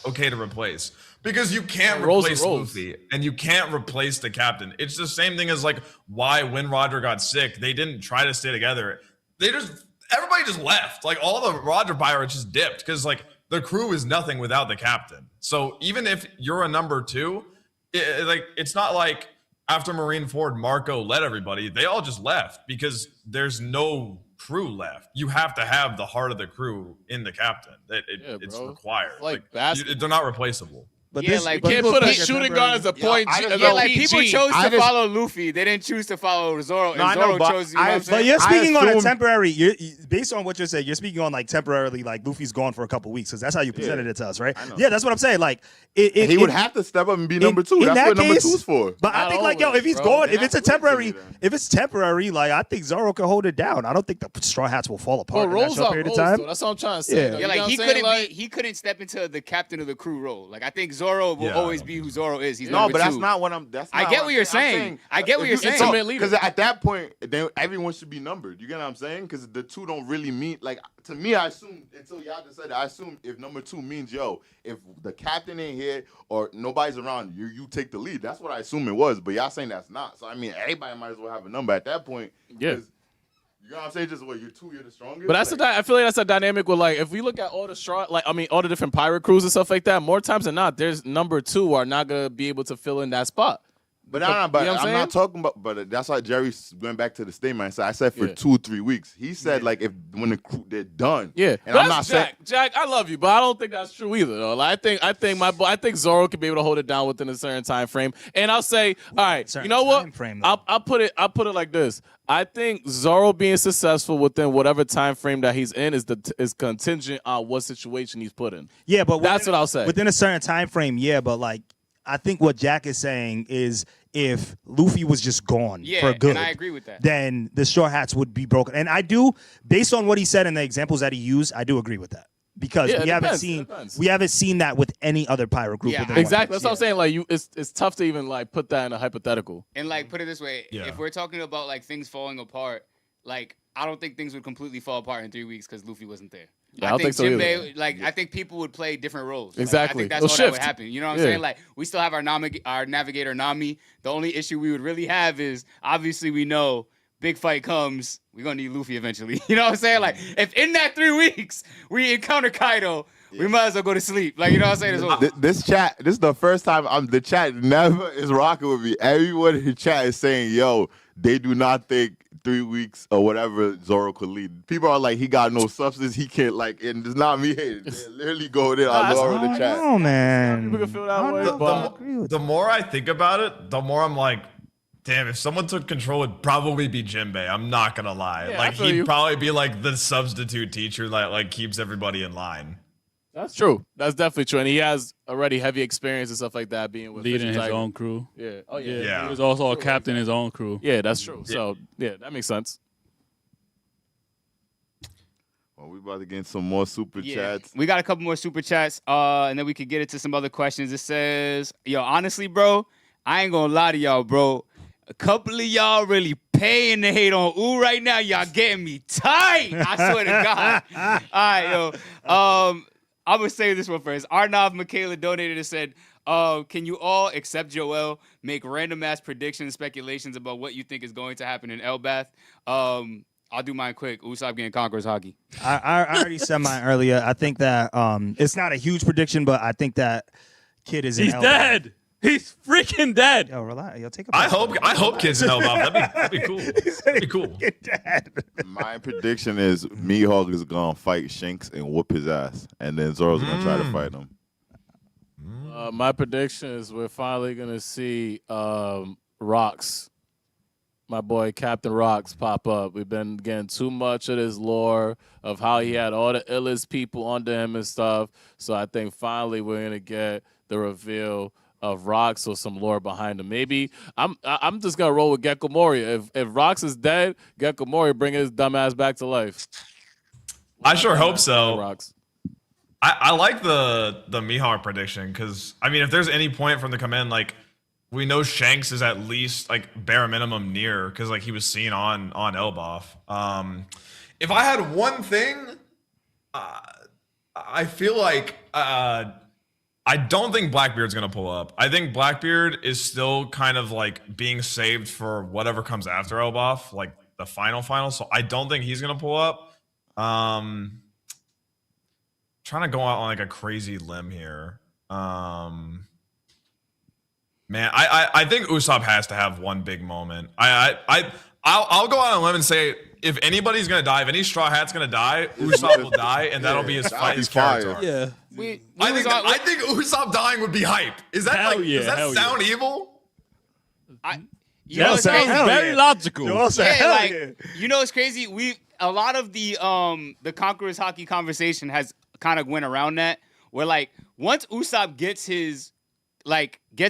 okay to replace because you can't Rolls replace and rolls. Luffy and you can't replace the captain. It's the same thing as like why when Roger got sick, they didn't try to stay together. Everybody just left. Like all the Roger pirates just dipped because like the crew is nothing without the captain. So even if you're a number 2, it's not like after Marineford, Marco led everybody. They all just left because there's no crew left. You have to have the heart of the crew in the captain. It's required. Like basketball. They're not replaceable. But Yeah, this, like, You can't put a like shooting guard as a point. people chose I to just- follow Luffy. They didn't choose to follow Zoro, and No, I know, Zoro but chose. You know what I'm But saying? you're speaking on a assumed- temporary. Based on what you're saying, you're speaking on like temporarily, like Luffy's gone for a couple weeks, because that's how you presented it to us, right? know. Yeah, that's what I'm saying. Like, He would have to step up and be number 2. That's what number 2's for. But I Not think, like, yo, always, if he's bro. gone, Then if it's a that's weird to me, temporary, then. if it's temporary, like, I think Zoro can hold it down. I don't think the Straw Hats will fall apart in that rolls short out period rolls, of time. though. That's what I'm trying to say. Yeah. though. Yeah, You like know he what I'm couldn't saying? be. He couldn't step into the captain of the crew role. Like I think Zoro will Yeah, always I be who Zoro is. He's No, number but that's two. not what I'm. That's I not get what what I'm you're saying. saying. I get what you're saying. Intimate leader. Because at that point, then everyone should be numbered. You get what I'm saying? Because the two don't really meet. Like to me, I assume until y'all just said it, I assume if number 2 means if the captain ain't here or nobody's around, you take the lead. That's what I assume it was. But y'all saying that's not. So I mean, everybody might as well have a number at that point. Yeah. 'Cause you know what I'm saying? Just what you're the strongest. But that's like, I feel like that's a dynamic with, like, if we look at all the all the different pirate crews and stuff like that, more times than not, there's number 2 are not gonna be able to fill in that spot. But, You know what I'm I'm saying? not talking about. But that's why Jerry went back to the statement. I said for Yeah. 2-3 weeks. He said like when the crew they're done. Yeah, and but I'm not saying. Jack, I love you, but I don't think that's true either. Though. Like, I think Zoro could be able to hold it down within a certain time frame. And I'll say, all right, Certain you know what? time frame, though. I'll put it like this. I think Zoro being successful within whatever time frame that he's in is contingent on what situation he's put in. Yeah, but That's what I'll say. Within a certain time frame, yeah, but like, I think what Jack is saying is if Luffy was just gone for good, and I agree with that. then the Straw Hats would be broken. And I do, based on what he said and the examples that he used, I do agree with that. Because Yeah, it we haven't depends. seen that with any other pirate group. Yeah, within One Exactly. Piece. That's what I'm saying. Like, it's tough to even like put that in a hypothetical. And like put it this way, Yeah. if we're talking about like things falling apart, like I don't think things would completely fall apart in 3 weeks because Luffy wasn't there. Yeah, I don't think so Jinbei, I think people would play different roles. Like, Exactly. I think that's It'll all that would shift. happen. You know what I'm Yeah. saying? Like we still have our navigator Nami. The only issue we would really have is obviously we know big fight comes, we're gonna need Luffy eventually. You know what I'm saying? Like if in that 3 weeks we encounter Kaido, we might as well go to sleep. Like you know what I'm saying? It's over. This chat, this is the first time the chat never is rocking with me. Everyone in the chat is saying, yo, they do not think 3 weeks or whatever Zoro could lead. People are like, he got no substance, he can't and it's not me hating. They literally go there on Zoro in the chat. Oh man, People can feel that way, I don't but agree with The more I think about it, the more I'm like, damn, if someone took control, it'd probably be Jinbei. I'm not gonna lie. Yeah, I like feel he'd you. probably be like the substitute teacher that like keeps everybody in line. that's true. That's definitely true. And he has already heavy experience and stuff like that, being with Leading Fisher his Tiger. own crew. Yeah. Oh Yeah. yeah. Yeah. He was also a captain in his own crew. Yeah, that's true. So yeah, that makes sense. Well, we about to get some more super chats. We got a couple more super chats, and then we could get into some other questions. It says, yo, honestly, bro, I ain't gonna lie to y'all, bro. A couple of y'all really paying to hate on Ooh right now. Y'all getting me tight. I swear to God. All right, yo. I'm gonna say this one first. Arnav Michaela donated and said, can you all, except Joel, make random ass predictions and speculations about what you think is going to happen in Elbaf? I'll do mine quick. Usopp getting Conqueror's Hockey. I already said mine earlier. I think that it's not a huge prediction, but I think that Kid is in He's Elbaf. dead. He's freaking dead. Yo, relax. Yo, take a I pause. hope kids in Elbaf. That'd be cool. That'd be cool. Dead. My prediction is Mihawk is gonna fight Shanks and whoop his ass, and then Zoro's gonna try to fight him. My prediction is we're finally gonna see Rocks, my boy Captain Rocks, pop up. We've been getting too much of this lore of how he had all the illest people under him and stuff. So I think finally we're gonna get the reveal of Rocks or some lore behind him. Maybe I'm just gonna roll with Gecko Moria. If Rocks is dead, Gecko Moria bring his dumb ass back to life. I sure hope so. Rocks. I like the Mihawk prediction because I mean if there's any point from the command like we know Shanks is at least like bare minimum near because like he was seen on Elbaf. If I had one thing, I feel like I don't think Blackbeard's gonna pull up. I think Blackbeard is still kind of like being saved for whatever comes after Elbaf, like the final. So I don't think he's gonna pull up. Trying to go out on like a crazy limb here. Man, I think Usopp has to have one big moment. I'll go out on a limb and say if anybody's gonna die, if any Straw Hat's gonna die, Usopp will die, and that'll be his fight, his character arc. Yeah. I think Usopp dying would be hype. Is that does that sound evil? That sounds very logical. You know what's crazy? A lot of the Conqueror's Haki conversation has kind of went around that, where like once Usopp gets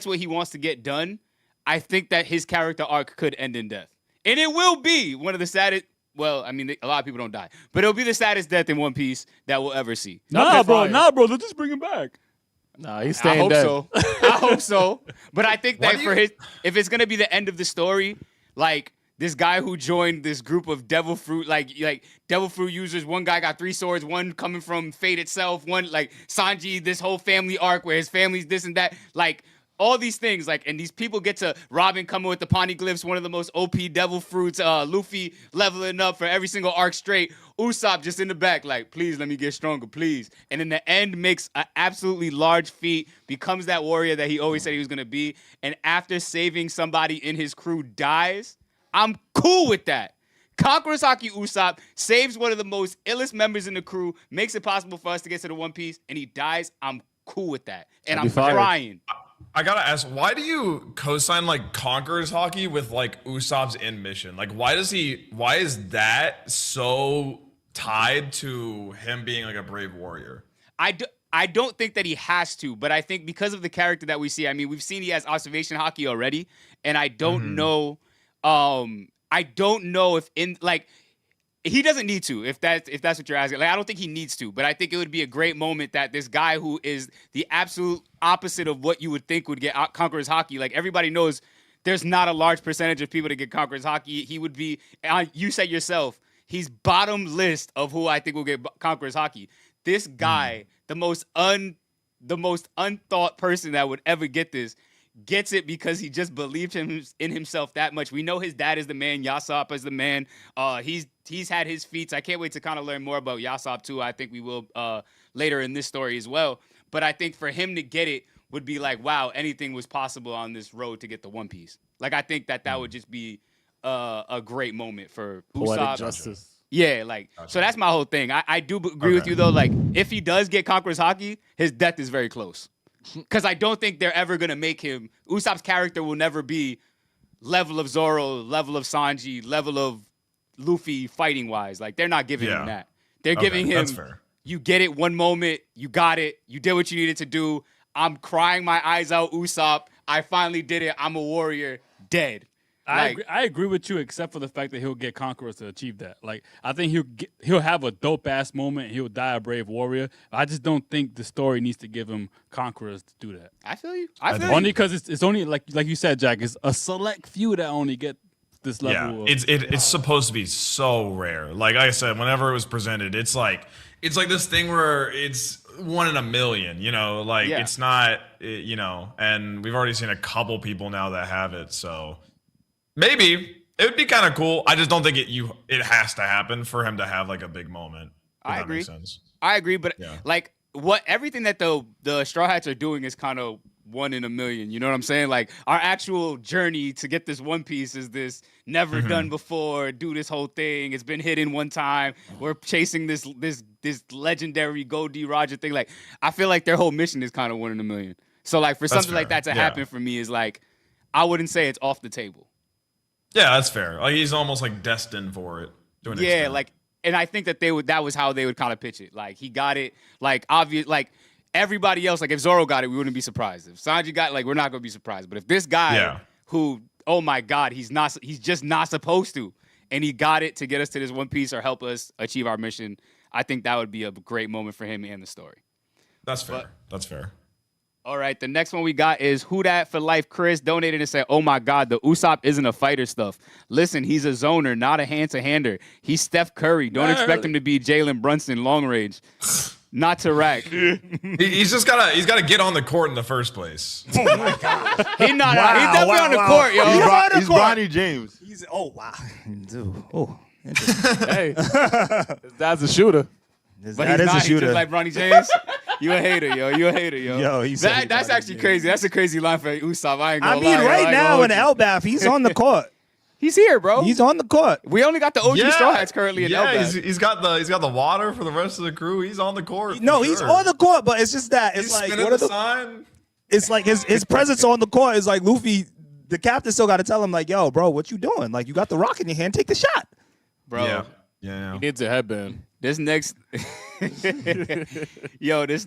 what he wants to get done, I think that his character arc could end in death. And it will be one of the saddest. Well, I mean, a lot of people don't die, but it'll be the saddest death in One Piece that we'll ever see. Nah, bro. Let's just bring him back. Nah, he's staying dead. I hope so. But I think that if it's gonna be the end of the story, like this guy who joined this group of devil fruit, like devil fruit users. One guy got 3 swords, one coming from fate itself, one like Sanji, this whole family arc where his family's this and that, like. All these things, like, and these people get to Robin coming with the Poneglyphs, one of the most OP devil fruits, Luffy leveling up for every single arc straight, Usopp just in the back, like, please let me get stronger, please. And in the end, makes an absolutely large feat, becomes that warrior that he always said he was going to be, and after saving somebody in his crew dies, I'm cool with that. Conqueror's Haki Usopp saves one of the most illest members in the crew, makes it possible for us to get to the One Piece, and he dies. I'm cool with that. And I'm crying. I gotta ask, why do you co-sign like Conqueror's Haki with like Usopp's end mission? Like, why is that so tied to him being like a brave warrior? I don't think that he has to, but I think because of the character that we see, I mean, we've seen he has observation Haki already, and I don't know, if in like. He doesn't need to, if that's what you're asking. Like, I don't think he needs to, but I think it would be a great moment that this guy who is the absolute opposite of what you would think would get Conqueror's Haki. Like, everybody knows there's not a large percentage of people to get Conqueror's Haki. He would be, you said yourself, he's bottom list of who I think will get Conqueror's Haki. This guy, the most unthought person that would ever get this, gets it because he just believed in himself that much. We know his dad is the man. Usopp is the man. He's had his feats. I can't wait to kind of learn more about Usopp too. I think we will later in this story as well. But I think for him to get it would be like, wow, anything was possible on this road to get the One Piece. Like, I think that would just be a great moment for Usopp. Justice. Yeah, like, so that's my whole thing. I do agree with you though. Like, if he does get Conqueror's Haki, his death is very close. Because I don't think they're ever going to make him... Usopp's character will never be level of Zoro, level of Sanji, level of Luffy fighting-wise. Like, they're not giving him that. They're giving him... That's fair. You get it one moment, you got it, you did what you needed to do. I'm crying my eyes out, Usopp. I finally did it. I'm a warrior. Dead. I agree with you, except for the fact that he'll get Conquerors to achieve that. Like, I think he'll have a dope ass moment. And he'll die a brave warrior. I just don't think the story needs to give him Conquerors to do that. I feel you. Only because it's only like you said, Jack. It's a select few that only get this level. Yeah, it's supposed to be so rare. Like I said, whenever it was presented, it's like this thing where it's 1 in a million. You know, like it's not. You know, and we've already seen a couple people now that have it. So. Maybe it would be kind of cool. I just don't think it has to happen for him to have like a big moment. I agree. Makes sense. I agree, but like everything that the Straw Hats are doing is kind of 1 in a million. You know what I'm saying? Like, our actual journey to get this One Piece is this never done before. Do this whole thing. It's been hidden one time. We're chasing this legendary Gold D Roger thing. Like, I feel like their whole mission is kind of 1 in a million. So like for something like that to happen for me is like, I wouldn't say it's off the table. Yeah, that's fair. Like, he's almost like destined for it. Like, and I think that that was how they would kind of pitch it. Like, he got it. Like, obvious. Like, everybody else. Like, if Zoro got it, we wouldn't be surprised. If Sanji got it, like, we're not gonna be surprised. But if this guy, who, oh my God, he's just not supposed to, and he got it to get us to this One Piece or help us achieve our mission, I think that would be a great moment for him and the story. That's fair. That's fair. All right, the next one we got is Who Dat for Life. Chris donated and said, oh my God, the Usopp isn't a fighter stuff. Listen, he's a zoner, not a hand-to-hander. He's Steph Curry. Don't expect him to be Jalen Brunson long range. Not to rack. He's gotta get on the court in the first place. Oh my God. He's not out. He's definitely on the court, yo. He's Bronny James. Wow. Dude. Oh, hey, that's a shooter. But he's not. He's just like Bronny James. You a hater, yo. You a hater, yo. Yo, that's actually crazy. That's a crazy line for Usopp. I ain't gonna lie. Right now in Elbaf, he's on the court. He's here, bro. He's on the court. We only got the OG Straw Hats currently in Elbaf. He's got the water for the rest of the crew. He's on the court. No, he's on the court, but it's just that it's He's like spinning what are the the sign. It's like his presence on the court is like Luffy. The captain still got to tell him like, yo, bro, what you doing? Like, you got the rock in your hand. Take the shot, Bro. Yeah. He needs a headband. This next, this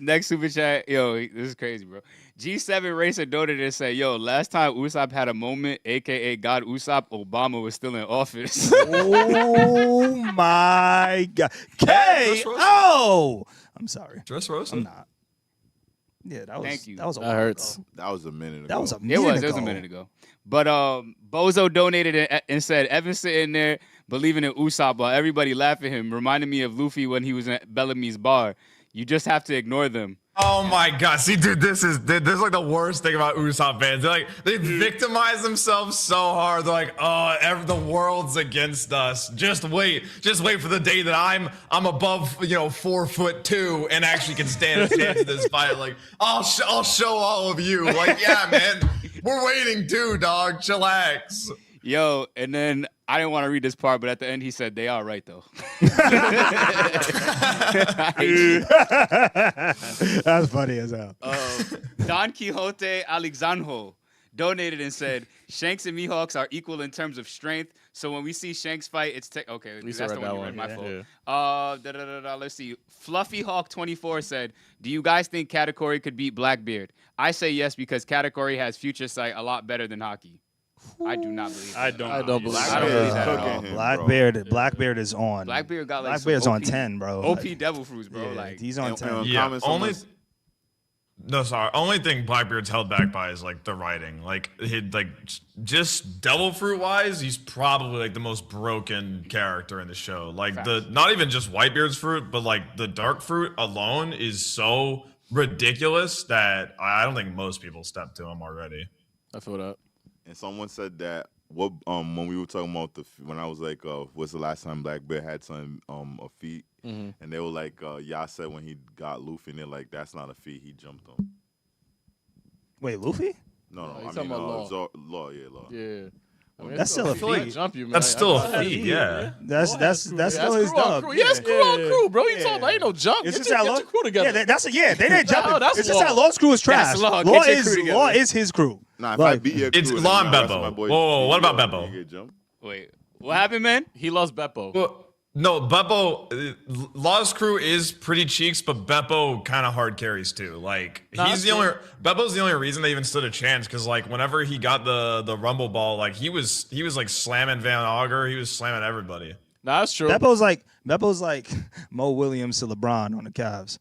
next super chat, this is crazy, bro. G7 Racer donated and said, last time Usopp had a moment, aka God Usopp, Obama was still in office. Oh my God, K.O. I'm sorry, Dressrosa. I'm not. Yeah, that was. Thank you. That was a That while hurts. ago. That was a minute ago. That was a It minute was ago. a minute ago. But Bozo donated and said, Evan sitting there believing in Usopp while everybody laughed at him, reminded me of Luffy when he was at Bellamy's bar. You just have to ignore them. Oh my God! See, dude, this is like the worst thing about Usopp fans. They victimize themselves so hard. They're like, oh, the world's against us. Just wait for the day that I'm above 4'2" and actually can stand a chance in this fight. Like, I'll show all of you. Like, yeah, man, we're waiting too, dog. Chillax. And then I didn't want to read this part, but at the end he said, they are right, though. That's funny as hell. Don Quixote Alexandro donated and said, Shanks and Mihawks are equal in terms of strength. So when we see Shanks fight, it's okay. least That's I the read one you that read. one. My fault. Let's see. Fluffy Hawk 24 said, "Do you guys think Katakuri could beat Blackbeard?" I say yes because Katakuri has future sight a lot better than Haki. I do not believe that. I don't believe I don't believe that at all. Blackbeard is on. Blackbeard got like Blackbeard's some on OP 10, bro. OP Devil Fruits, bro. Yeah, Like he's on 10. Yeah, only thing Blackbeard's held back by is like the writing. Like just Devil Fruit wise, he's probably like the most broken character in the show. Like not even just Whitebeard's fruit, but like the Dark Fruit alone is so ridiculous that I don't think most people step to him already. I feel that. And someone said that when we were talking about when I was like, what's the last time Blackbeard had some a feat? And they were like, y'all said when he got Luffy, and they're like, that's not a feat. He jumped him. Wait, Luffy? No, he's I talking mean, about Law. Yeah. I mean, That's still a feat. Jump you, man. That's still a feat, yeah. That's still his crew on dub. crew. Yeah, it's crew on crew, bro. You talking about ain't no jump. It's Get just your that crew together. Yeah, they didn't jump him. that's It's just Law. that Law's crew is trash. That's Law. Get your crew together. Law is his crew. Nah, if I Like, beat your crew, It's then Law and the rest of Beppo. my boys Whoa, what beat about you, Beppo? you get jumped. wait, what happened, man? He loves Beppo. Well, no, Beppo, Law's crew is pretty cheeks, but Beppo kind of hard carries too. Like Beppo's the only reason they even stood a chance because like whenever he got the Rumble Ball, like he was like slamming Van Auger, he was slamming everybody. Nah, that's true. Beppo's like Mo Williams to LeBron on the Cavs.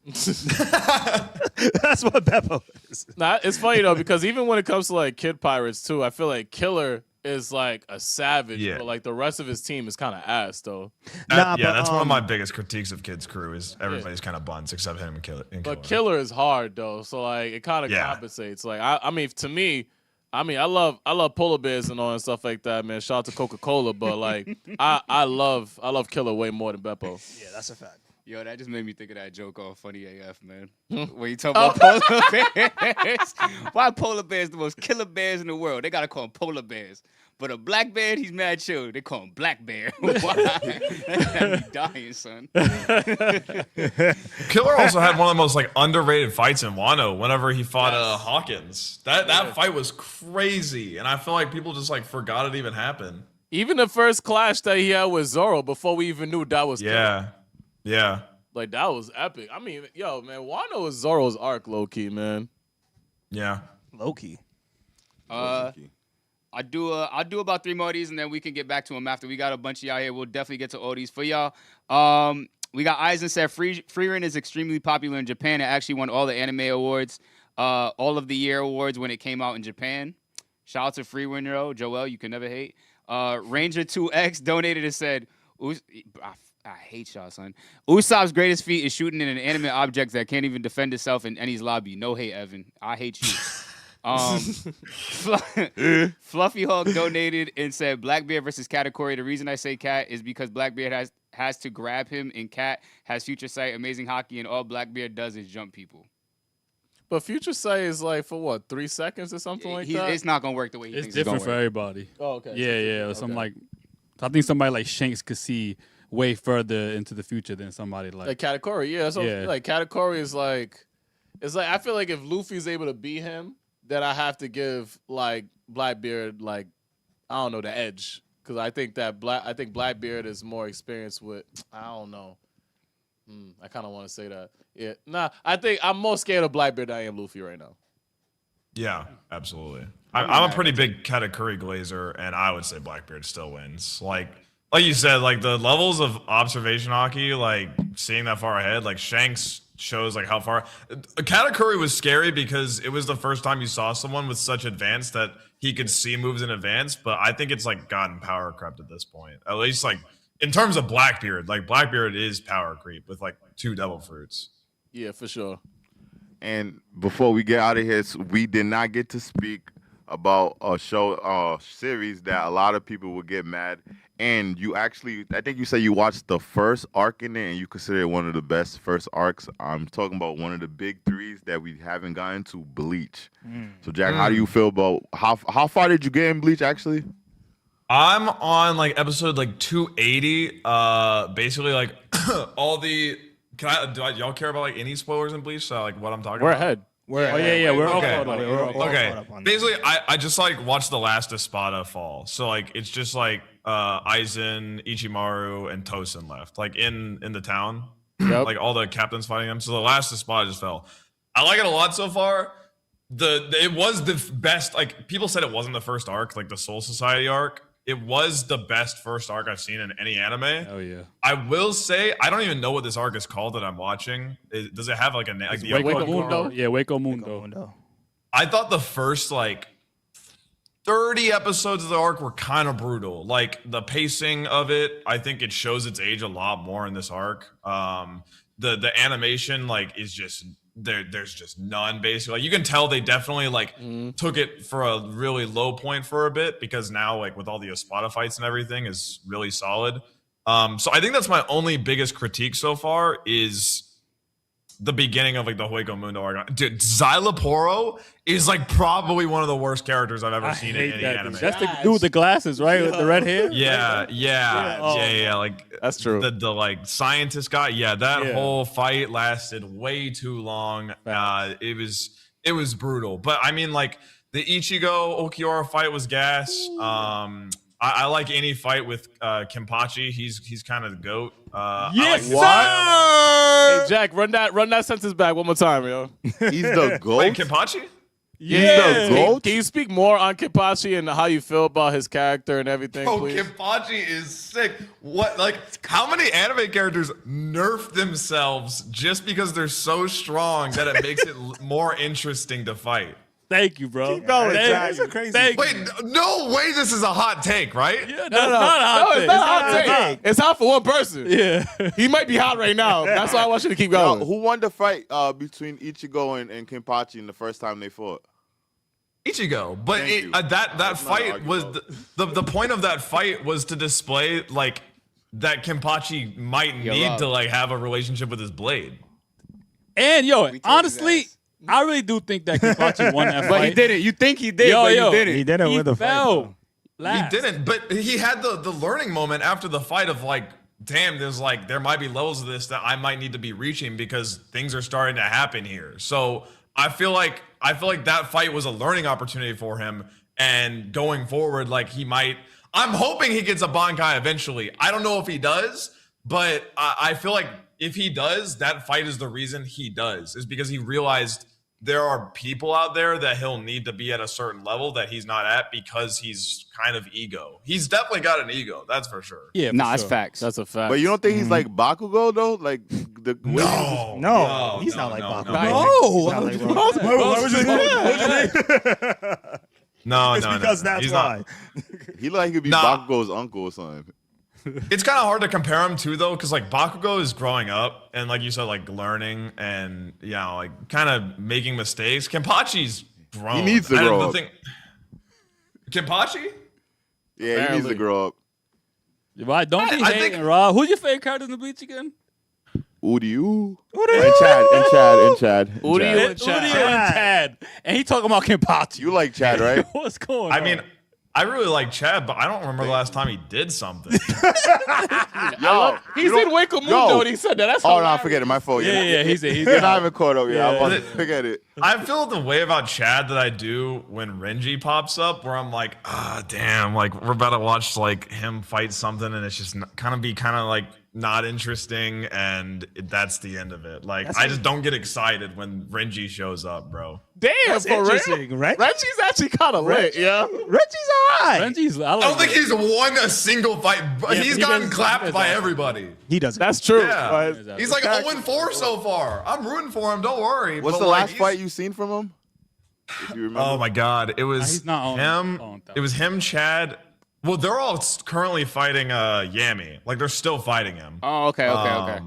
That's what Beppo is. Nah, it's funny though because even when it comes to like Kid Pirates too, I feel like Killer is like a savage, Yeah. but like the rest of his team is kind of ass though. That's one of my biggest critiques of Kid's crew is everybody's kind of bunts except him and Killer. But Killer is hard though, so like it kind of compensates. Like I mean, to me, I love polar bears and all and stuff like that, man. Shout out to Coca-Cola, but like I love Killer way more than Beppo. Yeah, that's a fact. Yo, that just made me think of that joke on Funny AF, man. When you talk about polar bears. Why polar bears the most killer bears in the world? They gotta call them polar bears. But a black bear, he's mad chill. They call him black bear. Why? That dying, son. Killer also had one of the most like underrated fights in Wano whenever he fought Hawkins. That fight was crazy, and I feel like people just like forgot it even happened. Even the first clash that he had with Zoro before we even knew that was Killer. Yeah. Like that was epic. I mean, yo, man, Wano is Zoro's arc, low key, man. Yeah. Low key. I'll do about 3 more of these, and then we can get back to them after. We got a bunch of y'all here. We'll definitely get to all these for y'all. We got Eisen said Freerin is extremely popular in Japan. It actually won all the anime awards, all of the year awards when it came out in Japan. Shout out to Freerin, Joel. You can never hate. Ranger 2X donated and said, I hate y'all, son. Usopp's greatest feat is shooting in an animate object that can't even defend itself in Any's lobby. No hate, Evan. I hate you. Fluffy Hawk donated and said Blackbeard versus Katakuri. The reason I say Cat is because Blackbeard has to grab him, and Cat has future sight, amazing hockey, and all Blackbeard does is jump people. But Future Sight is like for what, 3 seconds or something like that? It's not gonna work the way he It's thinks it's gonna different for work. everybody. Oh, okay. Yeah. I think somebody like Shanks could see way further into the future than somebody like Katakuri, yeah. That's Yeah. like Katakuri is like, it's like I feel like if Luffy's able to beat him, then I have to give like Blackbeard like, I don't know, the edge, because I think Blackbeard is more experienced with, I don't know. I kind of want to say that. Yeah, nah. I think I'm more scared of Blackbeard than I am Luffy right now. Yeah, absolutely. I'm a pretty big Katakuri glazer, and I would say Blackbeard still wins. Like you said, like the levels of observation hockey, like seeing that far ahead, like Shanks shows like how far. Katakuri was scary because it was the first time you saw someone with such advance that he could see moves in advance. But I think it's like gotten power crept at this point. At least like in terms of Blackbeard, like Blackbeard is power creep with like 2 devil fruits. Yeah, for sure. And before we get out of here, we did not get to speak about a series that a lot of people would get mad. And you actually, I think you said you watched the first arc in it and you consider it one of the best first arcs. I'm talking about one of the big 3s that we haven't gotten to, Bleach. So Jack, how do you feel about, how far did you get in Bleach actually? I'm on like episode like 280. Basically like all the, y'all care about like any spoilers in Bleach? So like what I'm talking We're about? ahead. We're all Okay. caught up. We're all Okay. caught up on that. Basically, I just like watched the last Espada fall. So like it's just like Aizen, Ichimaru, and Tosin left. Like in the town. Yep. Like all the captains fighting them. So the last Espada just fell. I like it a lot so far. It was the best, like people said it wasn't the first arc, like the Soul Society arc. It was the best first arc I've seen in any anime. Oh yeah. I will say I don't even know what this arc is called that I'm watching. Does it have like a name? Like Waco Mundo. Yeah, Waco Mundo. I thought the first like 30 episodes of the arc were kind of brutal. Like the pacing of it, I think it shows its age a lot more in this arc. The animation like is just there's just none basically. Like you can tell they definitely like took it for a really low point for a bit because now like with all the Espada fights and everything is really solid. So I think that's my only biggest critique so far is the beginning of like the Hueco Mundo arc. Dude, Xyloporo is like probably one of the worst characters I've ever seen in any anime. That's the dude with the glasses, right? With the red hair? Yeah. Like That's true. The like scientist guy. Yeah, that whole fight lasted way too long. It was brutal. But I mean, like the Ichigo Okiura fight was gas. I like any fight with Kenpachi. He's kind of the GOAT. Yes, Hey Jack, run that sentence back one more time, yo. He's the GOAT? Wait, Kenpachi? He's the GOAT? Can you speak more on Kenpachi and how you feel about his character and everything, Oh, please? Kenpachi is sick. What, like, how many anime characters nerf themselves just because they're so strong that it makes it more interesting to fight? Thank you, bro. Keep going, Thank Jack. you. It's crazy. Thank you. Wait, no way this is a hot take, right? Yeah, that's No, not a hot it's take. not a hot It's not take. It's hot for one person. Yeah. He might be hot right now. That's why I want you to keep Yo, going. who won the fight between Ichigo and Kenpachi in the first time they fought? Ichigo, but Thank you. that That's not fight an was argument. the point of that fight was to display like that Kenpachi might need Rob. to like have a relationship with his blade. And yo, his honestly, ass. I really do think that Kenpachi won that But fight. he didn't. You think he did, Yo, but yo. he didn't. He didn't He win the fight. fell. though. Last. He didn't, but he had the learning moment after the fight of like, damn, there might be levels of this that I might need to be reaching because things are starting to happen here. So I feel like that fight was a learning opportunity for him, and going forward, like I'm hoping he gets a Bankai eventually. I don't know if he does, but I feel like if he does, that fight is the reason he does, is because he realized there are people out there that he'll need to be at a certain level that he's not at because he's kind of ego. He's definitely got an ego, that's for sure. Yeah, for Nah, it's sure. facts. That's a fact. But you don't think he's like Bakugo though? Like the No, he's not like Bakugo. No, It's because that's he's why. not. he like he could be Nah. Bakugo's uncle or something. It's kind of hard to compare him to though, because like Bakugo is growing up and like you said, like learning and like kind of making mistakes. Kenpachi's grown. He needs to And grow the up. thing- Kenpachi? Yeah, he needs to grow up. Right, don't be I hating, think- Rob. Who's your favorite character in the Bleach again? Udiu. And Chad. Udiu and Chad. And he talking about Kenpachi. You like Chad, right? What's going on? I mean, I really like Chad, but I don't remember the last time he did something. He's in Wake Mundo and he said that. That's no, forget it. My fault. Yeah, he's You're not even caught up yet. I'm about to forget it. I feel the way about Chad that I do when Renji pops up, where I'm like, damn, like we're about to watch like him fight something, and it's just kind of like not interesting, and that's the end of it. Like I just don't get excited when Renji shows up, bro. Damn, That's for real? interesting, right? Reggie's actually kind of lit, yeah. Reggie's alright. I don't think he's won a single fight. He's gotten clapped by everybody. He doesn't. That's true. Yeah. But He's like 0-4 so far. I'm rooting for him. Don't worry. What's the last fight you seen from him? If you remember. Oh my God! It was he's not him. on It was him, Chad. Well, they're all currently fighting Yami. Like they're still fighting him. Oh, okay.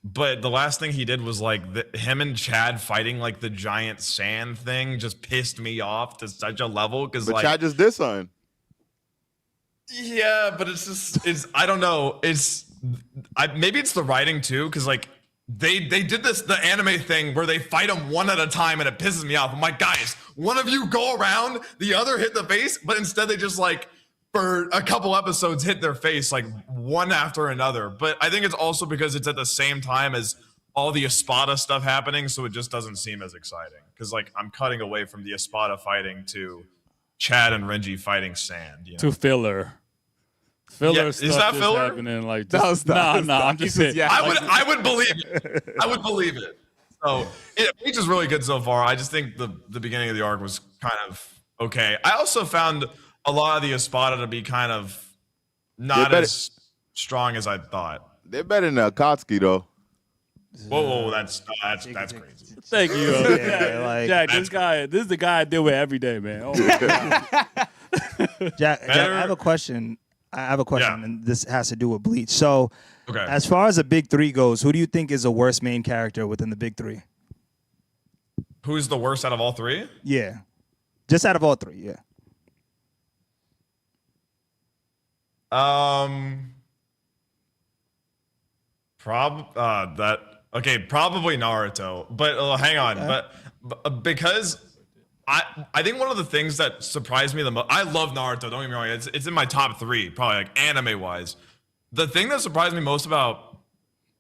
But the last thing he did was like him and Chad fighting like the giant sand thing just pissed me off to such a level because But like Chad just did something. yeah, but it's I don't know. Maybe it's the writing too because like they did the anime thing where they fight them one at a time and it pisses me off. I'm like, guys, one of you go around, the other hit the face, but instead they just like for a couple episodes hit their face like one after another. But I think it's also because it's at the same time as all the Espada stuff happening, so it just doesn't seem as exciting. Because like I'm cutting away from the Espada fighting to Chad and Renji fighting Sand. You know? To filler. Filler stuff is that is filler? happening like That nah, I'm just saying. I would believe it. I would believe it. So Bleach is really good so far. I just think the beginning of the arc was kind of okay. I also found a lot of the Espada to be kind of not as strong as I thought. They're better than Akatsuki though. Whoa, that's crazy. Thank you. Jack, this is the guy I deal with every day, man. Oh, Jack, I have a question. Yeah. And this has to do with Bleach. So, Okay. as far as the big three goes, who do you think is the worst main character within the big three? Who's the worst out of all three? Yeah. Just out of all three, yeah. Probably Naruto. But hang on, but because I think one of the things that surprised me the most, I love Naruto. Don't get me wrong, it's in my top 3, probably like anime wise. The thing that surprised me most about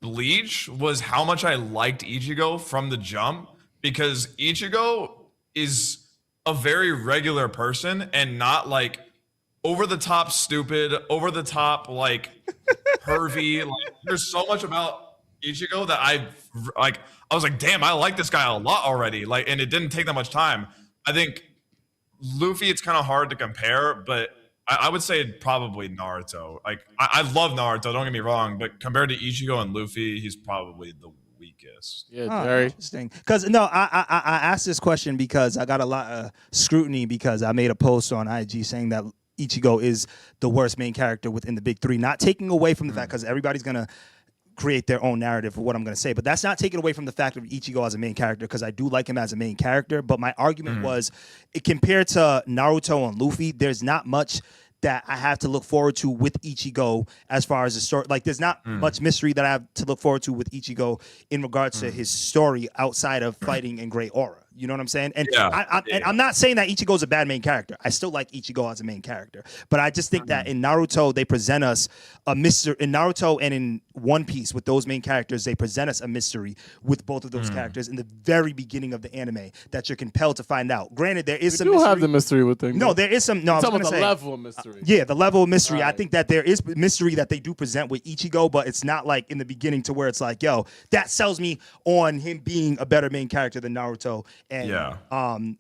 Bleach was how much I liked Ichigo from the jump, because Ichigo is a very regular person and not like over the top stupid, over the top like pervy. Like there's so much about Ichigo that I was like, damn, I like this guy a lot already. Like, and it didn't take that much time. I think Luffy, it's kind of hard to compare, but I would say probably Naruto. Like I love Naruto, don't get me wrong, but compared to Ichigo and Luffy, he's probably the weakest. Yeah, very interesting. Because I asked this question because I got a lot of scrutiny because I made a post on IG saying that Ichigo is the worst main character within the big three. Not taking away from the fact, because everybody's gonna create their own narrative for what I'm going to say, but that's not taken away from the fact of Ichigo as a main character, because I do like him as a main character. But my argument was, compared to Naruto and Luffy, there's not much that I have to look forward to with Ichigo as far as the story. Like, there's not much mystery that I have to look forward to with Ichigo in regards to his story outside of fighting in Great Aura. You know what I'm saying? And, and I'm not saying that Ichigo's a bad main character. I still like Ichigo as a main character. But I just think that in Naruto, they present us a mystery. In Naruto and in One Piece, with those main characters, they present us a mystery with both of those characters in the very beginning of the anime that you're compelled to find out. Granted, there is some mystery. have the mystery with them. No, there is some. No, I'm talking going to about say the level of mystery. Yeah, the level of mystery. All I right. think that there is mystery that they do present with Ichigo, but it's not like in the beginning to where it's like, yo, that sells me on him being a better main character than Naruto and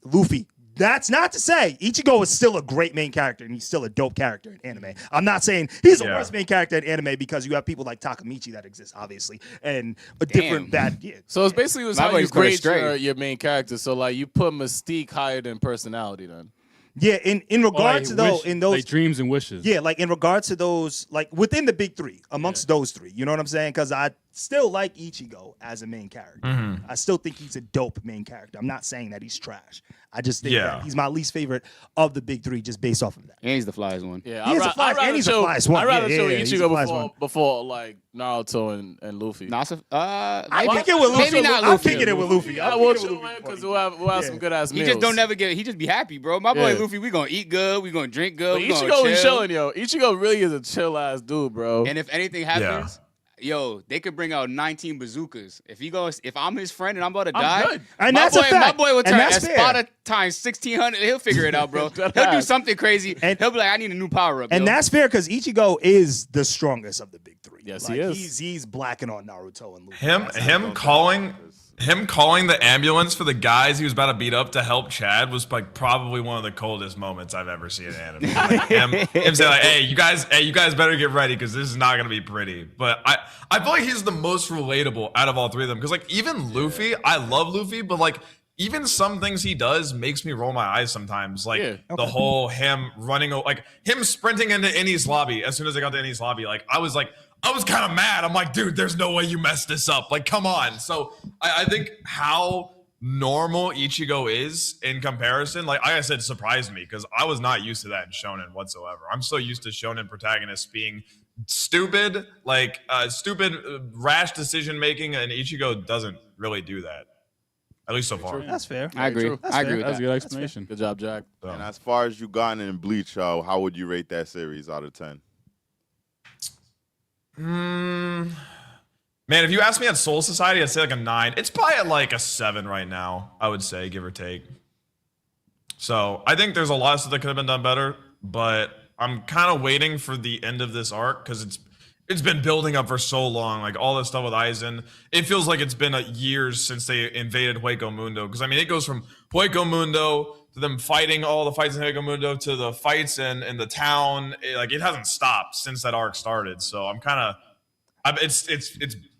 Luffy. That's not to say Ichigo is still a great main character and he's still a dope character in anime. I'm not saying he's the worst main character in anime, because you have people like Takamichi that exist, obviously, and a different bad. Yeah. So it's basically how you boy's going grade straight. your main character. So like you put Mystique higher than personality then. Yeah, in regard to those, in those like dreams and wishes. Yeah, like in regards to those, like within the big three, amongst those three, you know what I'm saying? Because I still like Ichigo as a main character. Mm-hmm. I still think he's a dope main character. I'm not saying that he's trash. I just think that he's my least favorite of the big three just based off of that. And he's the flyest one. Yeah, He is the flyest, and he's the flyest one. I'd rather Yeah, chill yeah, he's the flyest Ichigo one. before like Naruto and Luffy. I kick it with Luffy. Maybe not I'm Luffy. kicking it with Luffy. Yeah, I'm we'll kicking it chill, with man, Luffy. because we'll have some good ass He meals. just don't never get. He just be happy, bro. My boy Yeah. Luffy, we gonna eat good. We gonna drink good. But We gonna Ichigo is chill. chilling, yo. Ichigo really is a chill ass dude, bro. And if anything happens, yo, they could bring out 19 bazookas. If I'm his friend and I'm about to die, good. And my that's boy, a fact. My boy will And turn that's fair. Espada times 1600. He'll figure it out, bro. He'll do something crazy. And- He'll be like, I need a new power up. And yo. that's fair because Ichigo is the strongest of the big three. Yes, like, he is. He's blacking on Naruto and Luffy. Him calling the ambulance for the guys he was about to beat up to help Chad was like probably one of the coldest moments I've ever seen in anime. Like, him saying like, hey, you guys better get ready because this is not gonna be pretty. But I feel like he's the most relatable out of all three of them because like even Luffy, I love Luffy, but like even some things he does makes me roll my eyes sometimes. Like the whole him running, like him sprinting into Innie's lobby as soon as I got to Innie's lobby. Like I was kind of mad. I'm like, dude, there's no way you messed this up. Like, come on. So I think how normal Ichigo is in comparison, like I said, surprised me because I was not used to that in Shonen whatsoever. I'm so used to Shonen protagonists being stupid, rash decision making, and Ichigo doesn't really do that. At least so far. That's fair. I agree. True. I agree with That's a that. good explanation. Good job, Jack. And as far as you gotten in Bleach, how would you rate that series out of 10? Man, if you ask me at Soul Society, I'd say like a 9. It's probably at like a 7 right now, I would say, give or take. So I think there's a lot of stuff that could have been done better, but I'm kind of waiting for the end of this arc because it's been building up for so long. Like all this stuff with Aizen, it feels like it's been years since they invaded Hueco Mundo. Because I mean, it goes from Hueco Mundo to them fighting all the fights in Hueco Mundo to the fights in the town. It hasn't stopped since that arc started. So I'm kind of, it's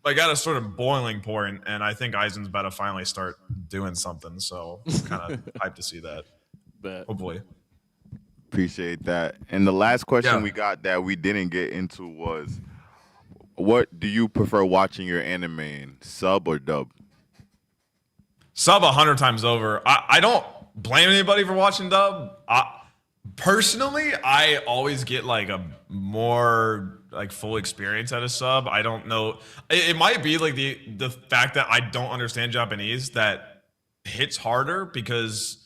like at a sort of boiling point, and I think Aizen's about to finally start doing something. So I'm kind of hyped to see that. Bet. Hopefully. Appreciate that. And the last question we got that we didn't get into was, what do you prefer watching your anime in, sub or dub? Sub 100 times over. I don't blame anybody for watching dub. Personally, I always get like a more like full experience at a sub. I don't know. It might be like the fact that I don't understand Japanese that hits harder because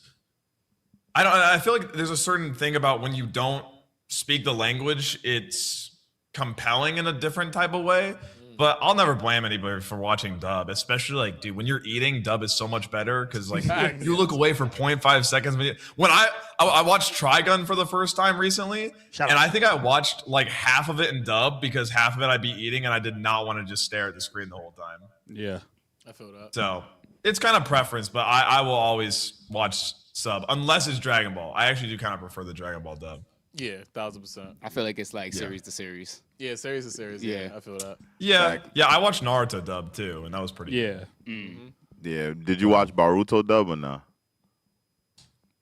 I feel like there's a certain thing about when you don't speak the language, it's compelling in a different type of way. But I'll never blame anybody for watching dub, especially like, dude, when you're eating, dub is so much better because like you look away for 0.5 seconds. When I watched Trigun for the first time recently, and I think I watched like half of it in dub because half of it I'd be eating and I did not want to just stare at the screen the whole time. Yeah. I feel that. So it's kind of preference, but I will always watch sub unless it's Dragon Ball. I actually do kind of prefer the Dragon Ball dub. Yeah, 1000%. I feel like it's like series to series. Yeah, series to series. Yeah, I feel that. Yeah, I watched Naruto dub too, and that was pretty good. Yeah. Did you watch Boruto dub or not?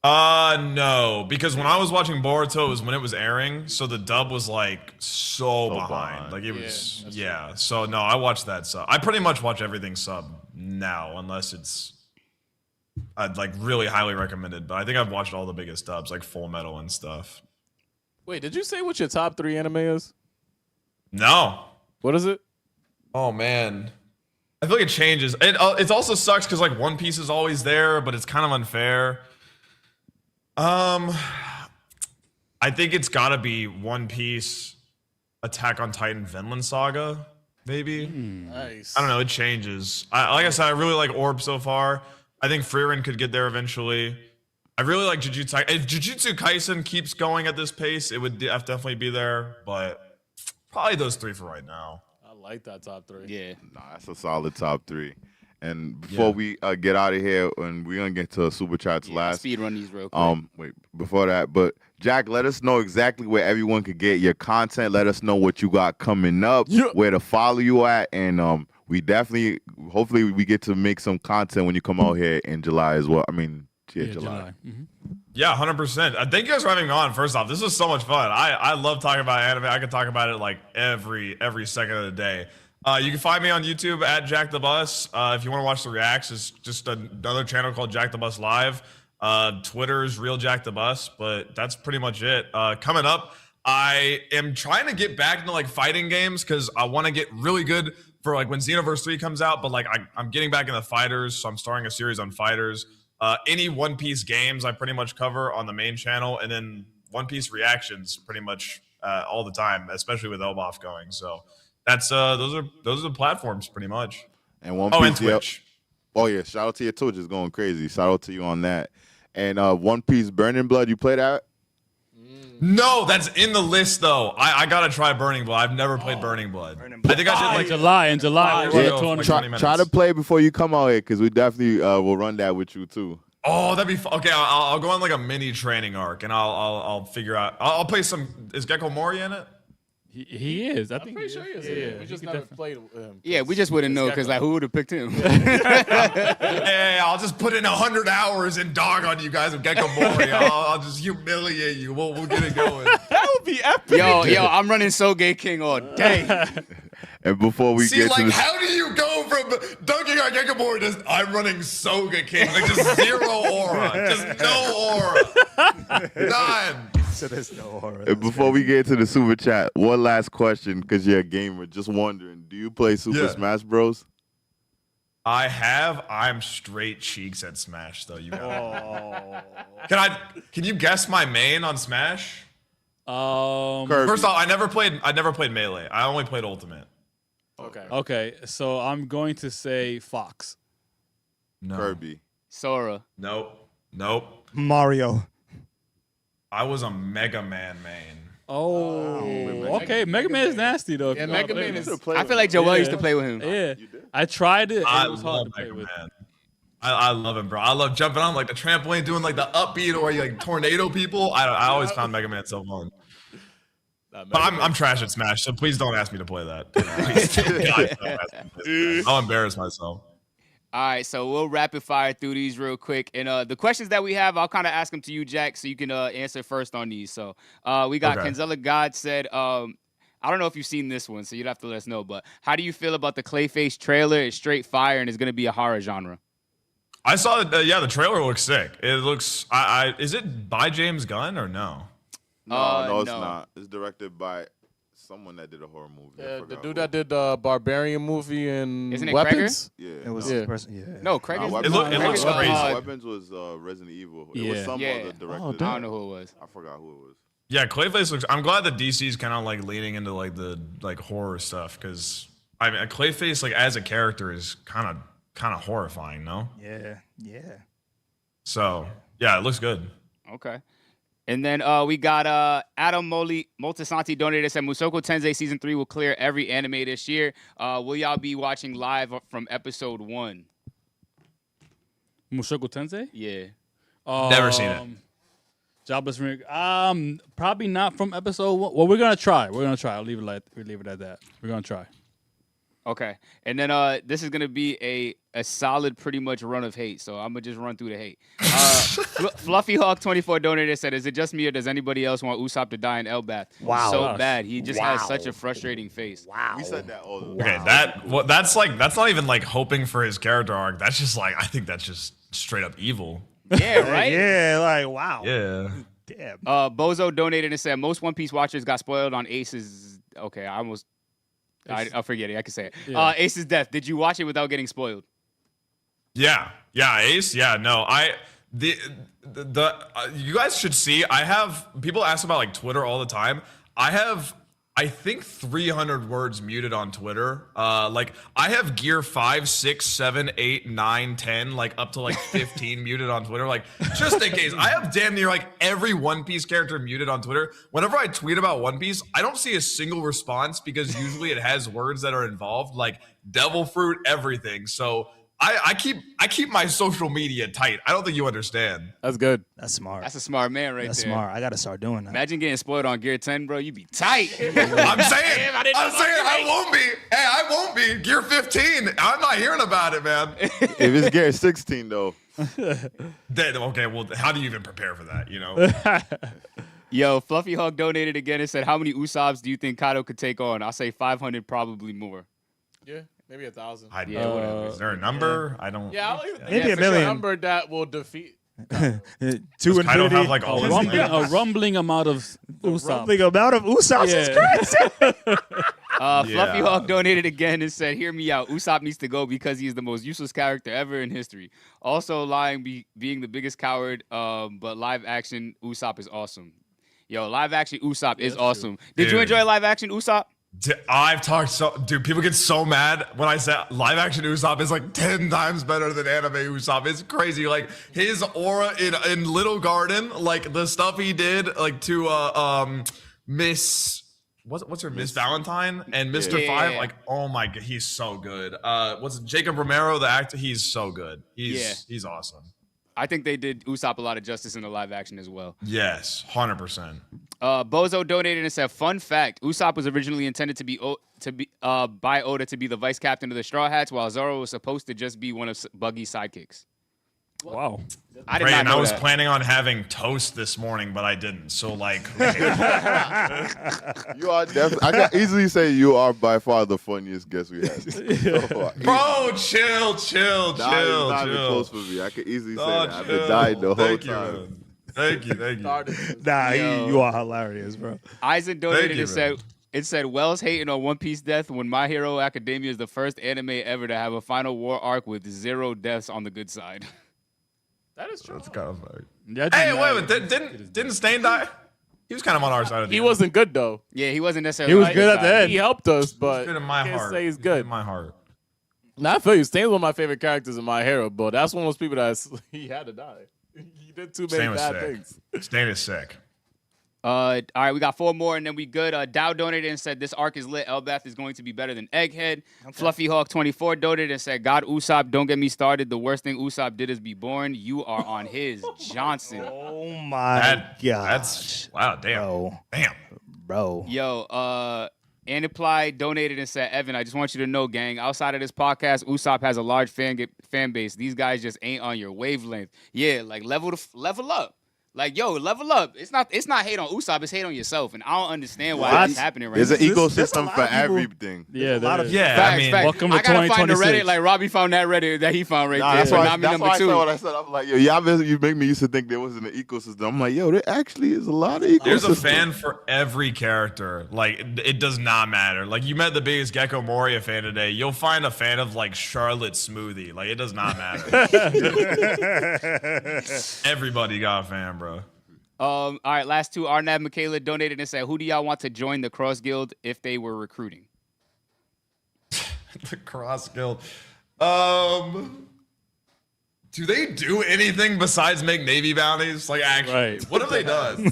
No, because when I was watching Boruto, it was when it was airing, so the dub was like so behind. Like it was, So no, I watched that sub. I pretty much watch everything sub now, unless it's I'd like really highly recommended. But I think I've watched all the biggest dubs, like Full Metal and stuff. Wait, did you say what your top 3 anime is? No. What is it? Oh man, I feel like it changes. It also sucks because like One Piece is always there, but it's kind of unfair. I think it's gotta be One Piece, Attack on Titan, Vinland Saga, maybe. Nice. I don't know. It changes. Like I said, I really like Orb so far. I think Frieren could get there eventually. I really like Jujutsu. If Jujutsu Kaisen keeps going at this pace, it would definitely be there. But probably those 3 for right now. I like that top 3. Yeah. Nah, that's a solid top 3. And before we get out of here, and we're gonna get to super chats last. Speed run these real quick. Wait, before that, but Jack, let us know exactly where everyone could get your content. Let us know what you got coming up, where to follow you at, and we definitely, hopefully, we get to make some content when you come out here in July as well. I mean, July. Yeah, 100%. Thank you guys for having me on. First off, this was so much fun. I love talking about anime. I could talk about it like every second of the day. You can find me on YouTube at Jack the Bus. If you want to watch the reacts, it's just another channel called Jack the Bus Live. Twitter's Real Jack the Bus, but that's pretty much it. Coming up, I am trying to get back into like fighting games because I want to get really good for like when Xenoverse 3 comes out. But like I'm getting back into fighters, so I'm starting a series on fighters. Any One Piece games I pretty much cover on the main channel, and then One Piece reactions pretty much all the time, especially with Elbaf going. So that's those are the platforms pretty much. And One Piece, and Twitch. Oh yeah, shout out to your Twitch is going crazy. Shout out to you on that. And One Piece Burning Blood, you play that? No, that's in the list though. I gotta try Burning Blood. I've never played Burning Blood. I think I did like in July. Try to play before you come out here, because we definitely will run that with you too. Oh, that'd be fun. Okay. I'll go on like a mini training arc, and I'll figure out. I'll play some. Is Gecko Moria in it? He is. I'm pretty sure he is. Yeah, we just never played with him. Yeah, we just wouldn't know because like who would have picked him? Hey, I'll just put in 100 hours and dog on you guys with Gecko Moria. I'll just humiliate you. We'll get it going. That would be epic. Yo, I'm running Soge King all day. And before we get to how do you go from dunking on Gecko Moria to I'm running Soga King? Like just zero aura. Just no aura. None. So there's no horror. And before we get to the super chat, one last question, because you're a gamer. Just wondering, do you play Super Smash Bros? I have. I'm straight cheeks at Smash though. You got Can you guess my main on Smash? First off, I never played Melee. I only played Ultimate. Okay, so I'm going to say Fox. No. Kirby. Sora. Nope. Mario. I was a Mega Man main. Oh, okay. Mega Man is nasty though. Yeah, Mega Man is. I feel like Joel used to play with him. Yeah, I tried it. I It was hard love to play Mega with. Man. I love him, bro. I love jumping on like the trampoline, doing like the upbeat or like tornado people. I always found Mega Man so fun. But I'm trash at Smash, so please don't ask me to play that. Please. God, don't ask me to play Smash. I'll embarrass myself. All right, so we'll rapid fire through these real quick. And the questions that we have, I'll kind of ask them to you, Jack, so you can answer first on these. So we got Kenzella God said, I don't know if you've seen this one, so you'd have to let us know. But how do you feel about the Clayface trailer? It's straight fire and it's going to be a horror genre. I saw the trailer looks sick. It looks, is it by James Gunn or no? No, it's not. It's directed by someone that did a horror movie. Yeah, the dude that did the Barbarian movie and Isn't it Weapons. Yeah, It was the person. Yeah. No, Craig is. It looks crazy. Weapons was Resident Evil. It was some other director. I don't know who it was. I forgot who it was. Yeah, Clayface looks. I'm glad that DC's kind of like leaning into like the horror stuff because I mean Clayface like as a character is kind of horrifying, no? Yeah. So yeah, it looks good. Okay. And then we got Adam Moltisanti donated said Mushoku Tensei Season 3 will clear every anime this year. Will y'all be watching live from episode 1? Mushoku Tensei? Yeah. Never seen it. Jobless Ring. Probably not from episode 1. Well, we're gonna try. I'll leave it at that. We're gonna try. Okay. And then this is gonna be a solid pretty much run of hate. So I'm gonna just run through the hate. Fluffy Hawk 24 donated said, "Is it just me or does anybody else want Usopp to die in Elbaf? Wow. So bad. He just has such a frustrating face." Wow. We said that all the Okay, time. that's not even like hoping for his character arc. That's just like I think that's just straight up evil. Yeah, right? Yeah, like wow. Yeah. Damn. Bozo donated and said, "Most One Piece watchers got spoiled on Ace's." Okay, I'll forget it. I can say it. Yeah. Ace's death. Did you watch it without getting spoiled? Yeah, Ace. Yeah, no, you guys should see. I have people ask about like Twitter all the time. I have, I think 300 words muted on Twitter. Like I have gear 5, 6, 7, 8, 9, 10, like up to like 15 muted on Twitter. Like just in case. I have damn near like every One Piece character muted on Twitter. Whenever I tweet about One Piece, I don't see a single response because usually it has words that are involved, like devil fruit, everything. So I keep my social media tight. I don't think you understand. That's good. That's smart. That's a smart man right That's there. smart. I gotta start doing that. Imagine getting spoiled on Gear 10, bro. You'd be tight. I'm saying I won't be. Hey, I won't be. Gear 15. I'm not hearing about it, man. If it's Gear 16 though. Then, okay, well, how do you even prepare for that? You know. Yo, Fluffy Hawk donated again and said, "How many Usopps do you think Kaido could take on?" I'll say 500, probably more. Yeah, maybe 1,000. Whatever. Is there a number? I don't. Yeah, I don't even think Maybe there's a million. number that will defeat. Two I don't infinity. have like all this. A rumbling amount of Usopp. Rumbling amount of Usopp is crazy. Fluffy Hawk donated again and said, "Hear me out. Usopp needs to go because he is the most useless character ever in history. Also, being the biggest coward. But live action Usopp is awesome. Yo, live action Usopp is awesome. Did you enjoy live action Usopp? I've talked dude, people get so mad when I say live action Usopp is like 10 times better than anime Usopp. It's crazy. Like his aura in Little Garden, like the stuff he did, like to Miss what's her Miss Valentine and Mr. Five, like oh my god, he's so good. What's it, Jacob Romero, the actor, he's so good. He's awesome. I think they did Usopp a lot of justice in the live action as well. Yes, 100%. Bozo donated and said, "Fun fact: Usopp was originally intended to be by Oda to be the vice captain of the Straw Hats, while Zoro was supposed to just be one of Buggy's sidekicks." Wow. I did not know I was that. planning on having toast this morning, but I didn't. So like, You are definitely. I can easily say you are by far the funniest guest we had. So far. bro, chill. Nah, it's not even close for me. I can easily say that. I've been dying the whole Thank you, time. man. Thank you. Nah, Yo. you are hilarious, bro. Eisen donated you, and said, Wells hating on One Piece death when My Hero Academia is the first anime ever to have a final war arc with 0 deaths on the good side." That is true. That's kind of like. Yeah, I Hey, think wait, didn't Stain die? He was kind of on our side of the He end. wasn't good though. Yeah, he wasn't necessarily. He was on good the at the side. end. He helped us, but good in my can't heart. say he's Good good. in my heart. Now I feel you. Stain's one of my favorite characters in My Hero, but that's one of those people that he had to die. He did too many Stain was bad sick. things. Stain is sick. All right, we got 4 more, and then we good. Dow donated and said, "This arc is lit. Elbaf is going to be better than Egghead." Fluffy Hawk 24 donated and said, "God, Usopp, don't get me started. The worst thing Usopp did is be born. You are on his Johnson." Oh my god. That's wow. Damn. Bro. Yo, Aniply donated and said, "Evan, I just want you to know, gang, outside of this podcast, Usopp has a large fan base. These guys just ain't on your wavelength. Yeah, like level up. Like, yo, level up. It's not hate on Usopp, it's hate on yourself. And I don't understand why that's happening right There's now. an There's a ecosystem lot for of people- everything. Yeah, there is. Yeah, Facts, I mean, facts. welcome to I gotta find the 2026. Reddit like Robbie found that Reddit that he found right Nah, there. that's why I number 2. said what I said. I'm like, yo, you make me used to think there wasn't an ecosystem. I'm like, yo, there actually is a lot of ecosystems. there's a fan for every character. Like, it does not matter. Like, you met the biggest Gecko Moria fan today. You'll find a fan of, like, Charlotte Smoothie. Like, it does not matter. Everybody got a fan, bro. All right, last 2. Arnab Michaela donated and said, "Who do y'all want to join the Cross Guild if they were recruiting?" The Cross Guild. Do they do anything besides make Navy bounties? Like, actually, Right. what have they done?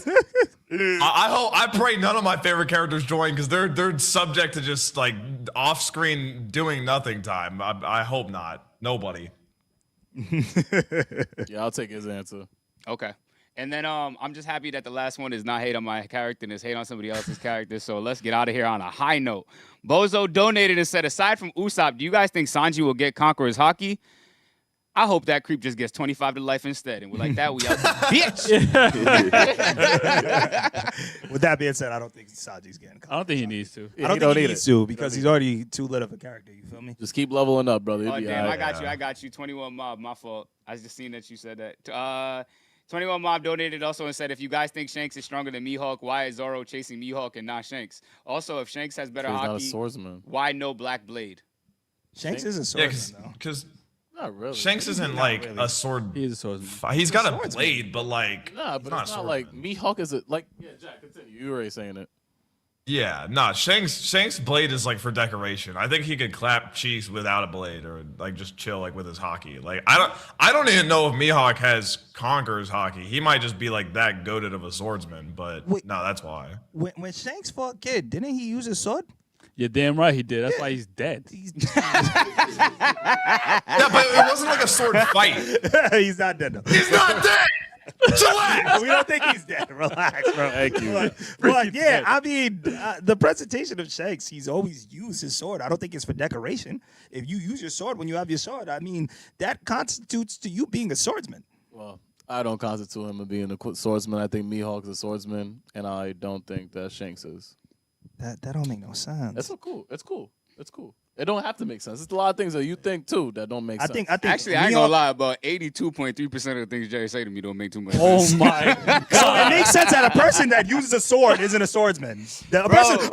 I pray none of my favorite characters join because they're subject to just like off-screen doing nothing time. I hope not. Nobody. Yeah, I'll take his answer. Okay. And then I'm just happy that the last one is not hate on my character and is hate on somebody else's character. So let's get out of here on a high note. Bozo donated and said, "Aside from Usopp, do you guys think Sanji will get Conqueror's Haki? I hope that creep just gets 25 to life instead." And we're like, that we out, bitch. With that being said, I don't think Sanji's getting I don't think he needs to. I don't think he needs to because he's already too lit of a character. You feel me? Just keep leveling up, brother. You'll Oh, be damn, all right. I got you. 21 Mob, my fault. I just seen that you said that. 21 Mob donated also and said, "If you guys think Shanks is stronger than Mihawk, why is Zoro chasing Mihawk and not Shanks? Also, if Shanks has better He's not a Haki, swordsman. why no Black Blade?" Shanks isn't Yeah, swordsman though. because Not really. Shanks isn't like really. a sword. He's a swordsman. He's got a blade, but like, Nah, he's but not it's a not like swordsman. Mihawk is a like. Yeah, Jack, continue. You were already saying it. Yeah, nah. Shanks' blade is like for decoration. I think he could clap cheeks without a blade, or like just chill like with his haki. Like I don't even know if Mihawk has Conqueror's haki. He might just be like that goated of a swordsman. But Wait. no, that's why. When Shanks fought Kid, didn't he use his sword? You're damn right he did. That's why he's dead. Yeah, but it wasn't like a sword fight. He's not dead though. He's not dead. Chillax. We don't think he's dead. Relax, bro. Thank you. But yeah, I mean, the presentation of Shanks, he's always used his sword. I don't think it's for decoration. If you use your sword when you have your sword, I mean, that constitutes to you being a swordsman. Well, I don't constitute him as being a swordsman. I think Mihawk's a swordsman, and I don't think that Shanks is. That don't make no sense. That's so cool. It's cool. It's cool. It don't have to make sense. It's a lot of things that you think too that don't make sense. I think Actually, I ain't gonna lie. About 82.3% of the things Jerry say to me don't make too much Oh sense. my! So it makes sense that a person that uses a sword isn't a swordsman. That a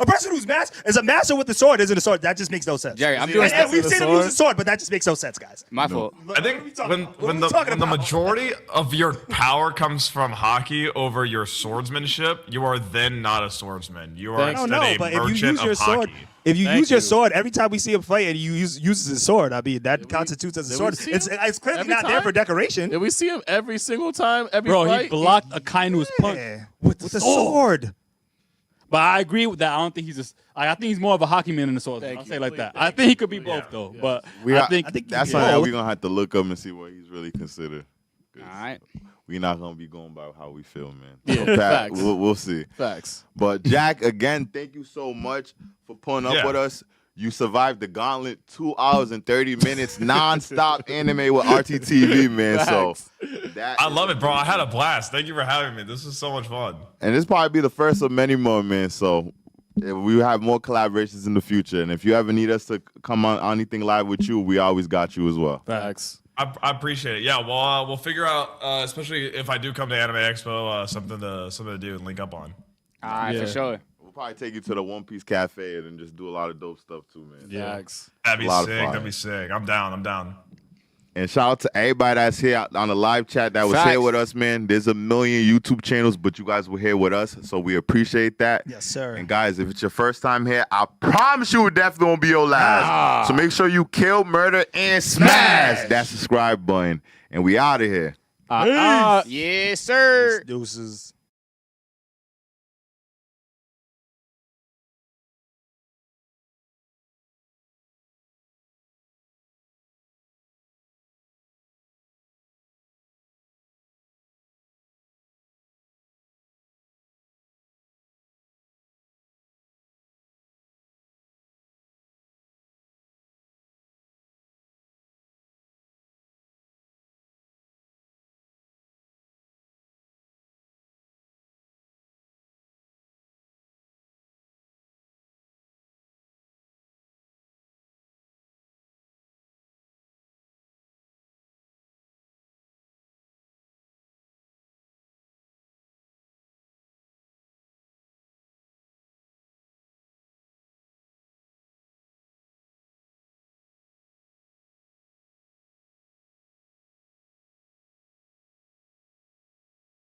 person who's is a master with the sword isn't a sword. That just makes no sense. Jerry, I'm doing And we've the seen him use a sword, but that just makes no sense, guys. my fault. I think when the majority of your power comes from hockey over your swordsmanship, you are then not a swordsman. You are I don't instead know, a but if you merchant use your of sword, hockey. if you Thank use your you. sword every time we see him fight and he uses his sword, I mean that constitutes as a did sword. we see It's him clearly every not there time? for decoration. Did we see him every single time, every Bro, fight? he blocked a Kainu's punch Yeah, with with a a sword. sword. But I agree with that. I don't think he's just. I think he's more of a hockey man than a swordsman. I'll say it like that. I think he could be both though. But I think that's yeah. something that we're gonna have to look up and see what he's really considered. All right. We're not gonna be going by how we feel, man. Yeah, So, Pat, facts. we'll see. Facts. But Jack, again, thank you so much for pulling up Yeah. with us. You survived the gauntlet, 2 hours and 30 minutes, non-stop anime with RTTV, man. So that I is love it, bro. I amazing. had a blast. Thank you for having me. This was so much fun. And this probably be the first of many more, man. So we have more collaborations in the future. And if you ever need us to come on anything live with you, we always got you as well. Facts. I appreciate it. Yeah, well, we'll figure out, especially if I do come to Anime Expo, something to do and link up on. All right, Yeah. for sure. We'll probably take you to the One Piece Cafe and then just do a lot of dope stuff too, man. Facts. That'd be A lot of sick. fun. That'd be sick. I'm down. And shout out to everybody that's here on the live chat that was Facts. here with us, man. There's a million YouTube channels, but you guys were here with us, so we appreciate that. Yes, sir. And guys, if it's your first time here, I promise you it definitely won't be your last. So make sure you kill, murder, and smash that subscribe button. And we out of here. Yes, sir. Deuces.